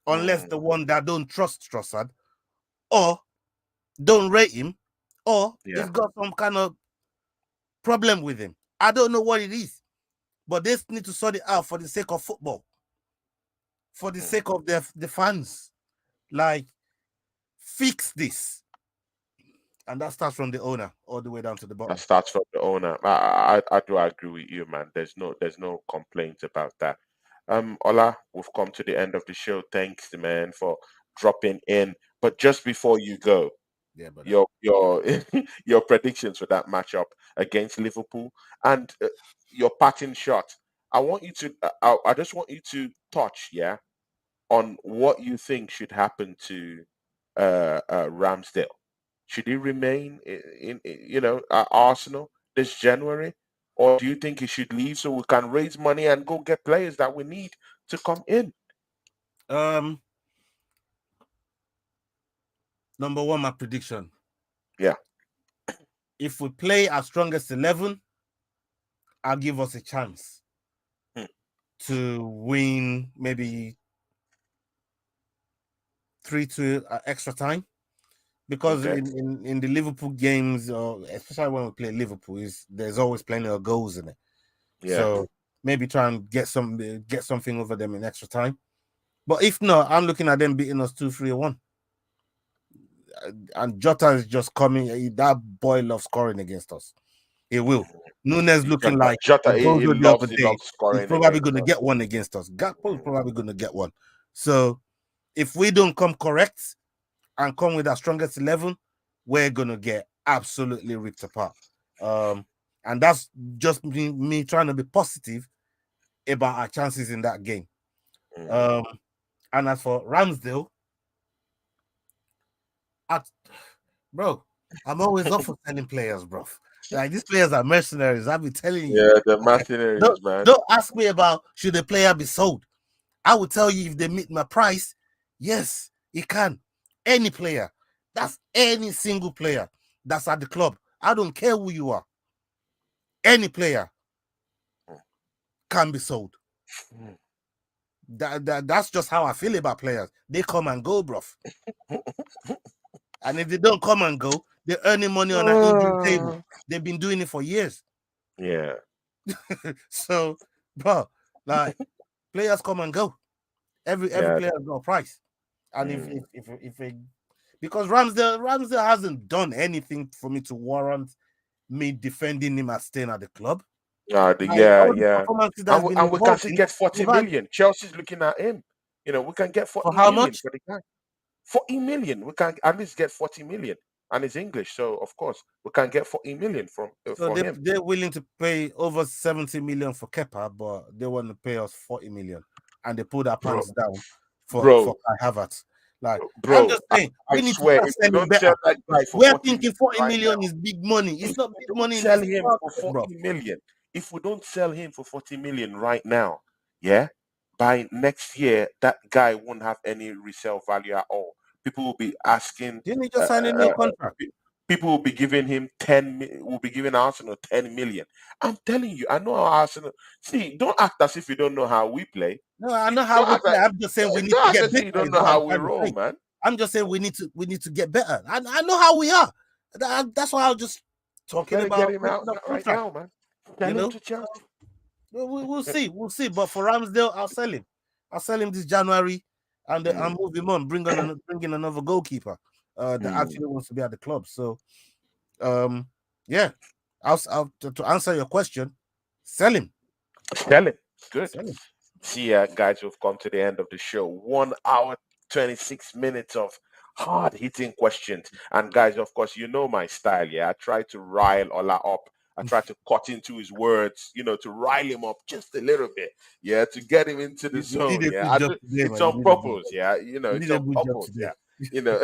Speaker 1: Unless
Speaker 2: Mm,
Speaker 1: the one that don't trust Trossard or don't rate him, or
Speaker 2: yeah.
Speaker 1: he's got some kind of problem with him. I don't know what it is, but they need to sort it out for the sake of football, for the
Speaker 2: Mm.
Speaker 1: sake of the fans. Like, fix this, and that starts from the owner all the way down to the
Speaker 2: That
Speaker 1: bottom.
Speaker 2: starts from the owner. I do agree with you, man. There's no complaints about that. Ola, we've come to the end of the show. Thanks, man, for dropping in. But just before you go,
Speaker 1: Yeah, brother.
Speaker 2: your your predictions for that matchup against Liverpool and your parting shot. I want you to. I just want you to touch, yeah, on what you think should happen to Ramsdale. Should he remain at Arsenal this January, or do you think he should leave so we can raise money and go get players that we need to come in?
Speaker 1: Um, Number one, my prediction:
Speaker 2: Yeah.
Speaker 1: if we play our strongest 11, I'll give us a chance
Speaker 2: Hmm.
Speaker 1: to win maybe 3-2 extra time. Because
Speaker 2: Okay.
Speaker 1: in the Liverpool games, especially when we play Liverpool, there's always plenty of goals in it.
Speaker 2: Yeah.
Speaker 1: So maybe try and get something over them in extra time. But if not, I'm looking at them beating us 2-3-1. And Jota is just coming. That boy loves scoring against us. He will. Nunes looking
Speaker 2: Jota,
Speaker 1: like
Speaker 2: Jota,
Speaker 1: a
Speaker 2: he
Speaker 1: bozo the
Speaker 2: loves
Speaker 1: other
Speaker 2: he
Speaker 1: day.
Speaker 2: loves
Speaker 1: He's
Speaker 2: scoring
Speaker 1: probably
Speaker 2: against
Speaker 1: going to
Speaker 2: us.
Speaker 1: get one against us. Gakpo is
Speaker 2: Mm,
Speaker 1: probably going to get one. So if we don't come correct and come with our strongest 11, we're going to get absolutely ripped apart. And that's just me trying to be positive about our chances in that game.
Speaker 2: mm.
Speaker 1: Um, and as for Ramsdale, at, bro, I'm always up for selling players, bro. Like, these players are mercenaries. I've been telling you.
Speaker 2: Yeah, the mercenaries, man.
Speaker 1: Don't ask me about should a player be sold. I will tell you if they meet my price. Yes, he can. Any player. That's any single player that's at the club. I don't care who you are. Any player can be sold.
Speaker 2: Mm.
Speaker 1: That's just how I feel about players. They come and go, bruv. And if they don't come and go, they're earning money on an injury table.
Speaker 2: Ah,
Speaker 1: They've been doing it for years.
Speaker 2: yeah,
Speaker 1: So, bro, like, players come and go. Every
Speaker 2: yeah.
Speaker 1: player has got a price. And
Speaker 2: Mm.
Speaker 1: because Ramsdale hasn't done anything for me to warrant me defending him as staying at the club. Like,
Speaker 2: Yeah,
Speaker 1: all the
Speaker 2: yeah.
Speaker 1: performances that
Speaker 2: And
Speaker 1: he's been
Speaker 2: we can
Speaker 1: involved
Speaker 2: still
Speaker 1: in,
Speaker 2: get 40
Speaker 1: we've had
Speaker 2: million. Chelsea's looking at him. We can get
Speaker 1: for
Speaker 2: 40
Speaker 1: how
Speaker 2: million
Speaker 1: much?
Speaker 2: for the guy. 40 million. We can at least get 40 million. And it's English, so of course we can get 40 million from
Speaker 1: So
Speaker 2: for him.
Speaker 1: they're willing to pay over 70 million for Kepa, but they want to pay us 40 million, and they pull their
Speaker 2: Bro,
Speaker 1: pants down for
Speaker 2: bro,
Speaker 1: Kai Havertz. Like, I'm
Speaker 2: bro,
Speaker 1: just saying,
Speaker 2: I
Speaker 1: we need to
Speaker 2: swear,
Speaker 1: start
Speaker 2: if we
Speaker 1: selling
Speaker 2: don't sell
Speaker 1: better.
Speaker 2: that guy for
Speaker 1: We're
Speaker 2: 40
Speaker 1: thinking
Speaker 2: million
Speaker 1: 40
Speaker 2: right
Speaker 1: million
Speaker 2: now,
Speaker 1: is big money. It's
Speaker 2: if
Speaker 1: not
Speaker 2: we
Speaker 1: big
Speaker 2: don't
Speaker 1: money in
Speaker 2: sell
Speaker 1: this
Speaker 2: him for
Speaker 1: market,
Speaker 2: 40
Speaker 1: bro.
Speaker 2: million, if we don't sell him for 40 million right now, yeah, by next year, that guy won't have any resale value at all. People will be asking,
Speaker 1: Didn't he
Speaker 2: uh,
Speaker 1: just sign a
Speaker 2: uh,
Speaker 1: new
Speaker 2: uh,
Speaker 1: contract?
Speaker 2: people will be giving him will be giving Arsenal 10 million. I'm telling you, I know how Arsenal. See, don't act as if you don't know how we play.
Speaker 1: No, I
Speaker 2: You
Speaker 1: know how
Speaker 2: don't
Speaker 1: we
Speaker 2: act
Speaker 1: play.
Speaker 2: like,
Speaker 1: I'm just saying we need to
Speaker 2: don't act
Speaker 1: get
Speaker 2: as if
Speaker 1: better.
Speaker 2: you don't
Speaker 1: Is
Speaker 2: know
Speaker 1: what I'm
Speaker 2: how we
Speaker 1: trying to
Speaker 2: roll,
Speaker 1: say.
Speaker 2: man.
Speaker 1: I'm just saying we need to get better. I know how we are. That's why I was just
Speaker 2: We
Speaker 1: talking
Speaker 2: better get
Speaker 1: about
Speaker 2: him out
Speaker 1: breaking up
Speaker 2: right
Speaker 1: contract.
Speaker 2: now, man.
Speaker 1: You
Speaker 2: Sell him
Speaker 1: know,
Speaker 2: to Chelsea.
Speaker 1: we'll see, we'll see. But for Ramsdale, I'll sell him. I'll sell him this January, and I'll
Speaker 2: Mm,
Speaker 1: move him on. Bring in another goalkeeper that
Speaker 2: mm.
Speaker 1: actually wants to be at the club. So, um, yeah, to answer your question, sell him,
Speaker 2: Sell him. Good.
Speaker 1: sell him.
Speaker 2: See ya, guys. We've come to the end of the show. 1 hour, 26 minutes of hard hitting questions. And guys, of course, you know my style. Yeah, I try to rile Ola up I try to cut into his words, to rile him up just a little bit, yeah, to get him into the
Speaker 1: You did
Speaker 2: zone,
Speaker 1: a
Speaker 2: yeah.
Speaker 1: good job today,
Speaker 2: It's
Speaker 1: man. You
Speaker 2: on
Speaker 1: did a good
Speaker 2: purpose,
Speaker 1: job.
Speaker 2: yeah,
Speaker 1: You
Speaker 2: it's
Speaker 1: did a
Speaker 2: on
Speaker 1: good job
Speaker 2: purpose,
Speaker 1: today.
Speaker 2: yeah, you know,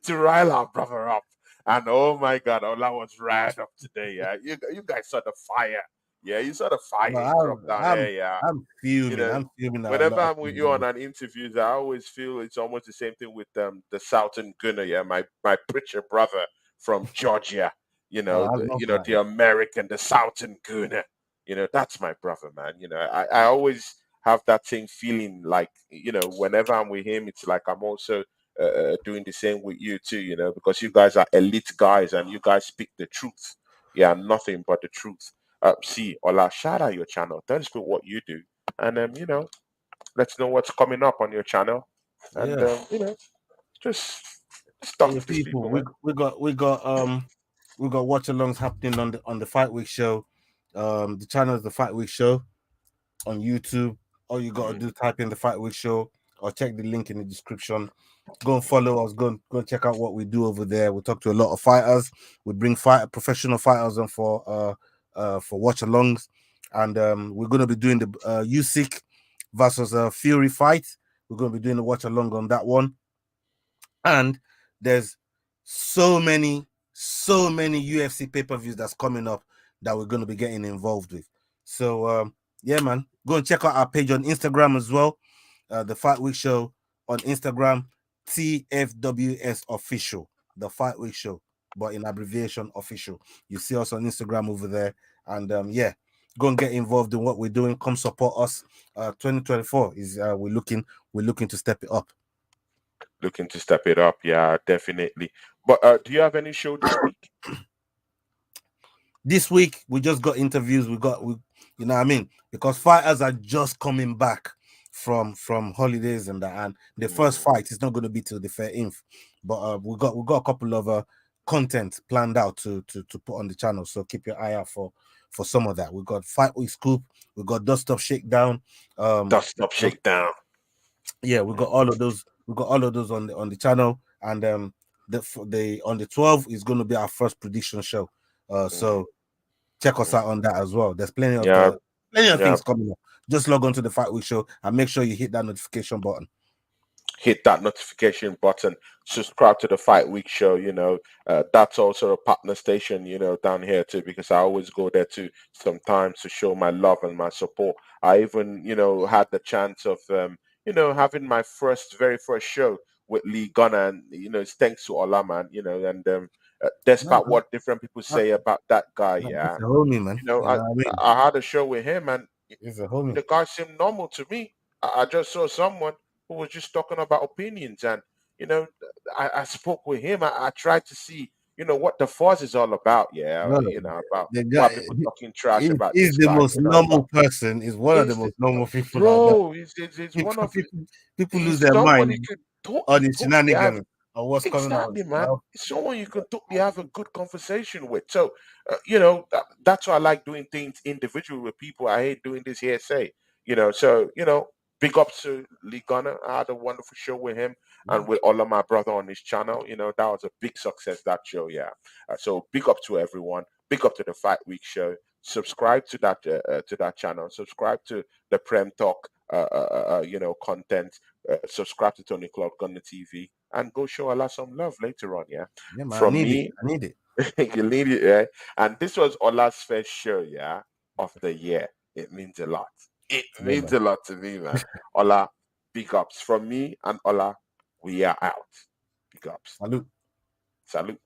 Speaker 2: to rile our brother up. And oh my God, Ola was riled up today, yeah. You guys saw the fire, yeah, you saw the fire
Speaker 1: No,
Speaker 2: he dropped down there, yeah.
Speaker 1: I'm
Speaker 2: You
Speaker 1: fuming.
Speaker 2: know,
Speaker 1: I'm fuming at a
Speaker 2: whenever
Speaker 1: lot of
Speaker 2: I'm with
Speaker 1: things.
Speaker 2: you on an interviews, I always feel it's almost the same thing with the Southern Gunner, yeah, my preacher brother from Georgia,
Speaker 1: Oh, I love that.
Speaker 2: the American, the Southern Gunner, that's my brother, man. I always have that same feeling, like, whenever I'm with him, it's like I'm also doing the same with you too, because you guys are elite guys and you guys speak the truth, yeah, nothing but the truth. See, Ola, shout out your channel. Tell us what you do, and let's know what's coming up on your channel, and
Speaker 1: Yeah.
Speaker 2: just talk
Speaker 1: Hey,
Speaker 2: to these
Speaker 1: people,
Speaker 2: people, man.
Speaker 1: we got watch alongs happening on the Fight Week show. The channel is the Fight Week show on YouTube. All you gotta
Speaker 2: Mm,
Speaker 1: do, type in the Fight Week show or check the link in the description. Go and follow us. Go and check out what we do over there. We talk to a lot of fighters. We bring professional fighters on for watch alongs, and we're gonna be doing the Usyk versus Fury fight. We're gonna be doing the watch along on that one, and there's so many UFC pay-per-views that's coming up that we're going to be getting involved with. So yeah, man, go and check out our page on Instagram as well. The Fight Week Show on Instagram, TFWS Official, the Fight Week Show, but in abbreviation official. You see us on Instagram over there, and yeah, go and get involved in what we're doing. Come support us. 2024 is we're looking to step it up.
Speaker 2: looking to step it up, yeah, definitely. But do you have any show this week?
Speaker 1: This week we just got interviews. You know what I mean, because fighters are just coming back from holidays and that, and the first
Speaker 2: Mm,
Speaker 1: fight is not going to be till the 13th. But we got a couple of content planned out to put on the channel, so keep your eye out for some of that. We got Fight Week Scoop, we got Dust Up Shakedown.
Speaker 2: Dust up, shake down.
Speaker 1: Yeah, we got
Speaker 2: Mm,
Speaker 1: all of those. We got all of those on the channel, and the on the 12th is going to be our first prediction show.
Speaker 2: mm,
Speaker 1: So check us
Speaker 2: mm.
Speaker 1: out on that as well. There's plenty of
Speaker 2: Yeah, yeah.
Speaker 1: things coming up. Just log on to the Fight Week Show and make sure you hit that notification button.
Speaker 2: Hit that notification button, subscribe to the Fight Week show. That's also a partner station, down here too, because I always go there too sometimes to show my love and my support. I even, had the chance of, having my very first show with Lee Gunner, and it's thanks to Ola, man. And
Speaker 1: No,
Speaker 2: despite what different people
Speaker 1: no,
Speaker 2: say about that guy,
Speaker 1: no,
Speaker 2: yeah,
Speaker 1: it's a homie, man.
Speaker 2: you know,
Speaker 1: You
Speaker 2: I
Speaker 1: know what I mean?
Speaker 2: I had a show with him, and
Speaker 1: It's a homie.
Speaker 2: the guy seemed normal to me. I just saw someone who was just talking about opinions, and you know, I spoke with him. I tried to see, what the fuss is all about. Yeah,
Speaker 1: No,
Speaker 2: about
Speaker 1: the
Speaker 2: why
Speaker 1: guy
Speaker 2: people talking trash about
Speaker 1: is
Speaker 2: this
Speaker 1: the
Speaker 2: guy.
Speaker 1: most normal person. Is one of the
Speaker 2: He's the,
Speaker 1: most normal people out there.
Speaker 2: bro. He's one
Speaker 1: People,
Speaker 2: of
Speaker 1: people, people lose
Speaker 2: he's
Speaker 1: their
Speaker 2: someone you
Speaker 1: mind
Speaker 2: could
Speaker 1: on the
Speaker 2: totally have.
Speaker 1: shenanigans or what's coming out.
Speaker 2: Exactly, man. It's someone you can totally have a good conversation with. So, that's why I like doing things individually with people. I hate doing this hearsay. So big ups to Lee Gunner. I had a wonderful show with him and with all of my brother on his channel. That was a big success, that show. Yeah. So big up to everyone. Big up to the Fight Week show. Subscribe to that channel. Subscribe to the Prem Talk. Content. Subscribe to Tony Clark Gunner TV and go show Allah some love later on. Yeah,
Speaker 1: Yeah, man, I
Speaker 2: from
Speaker 1: need it.
Speaker 2: me,
Speaker 1: I need it.
Speaker 2: you need it. Yeah, and this was Ola's first show. Yeah, of the year. It means a lot. It
Speaker 1: Yeah,
Speaker 2: means
Speaker 1: man.
Speaker 2: a lot to me, man. Ola, big ups from me and Ola. We are out. Big ups.
Speaker 1: Salute.
Speaker 2: Salute.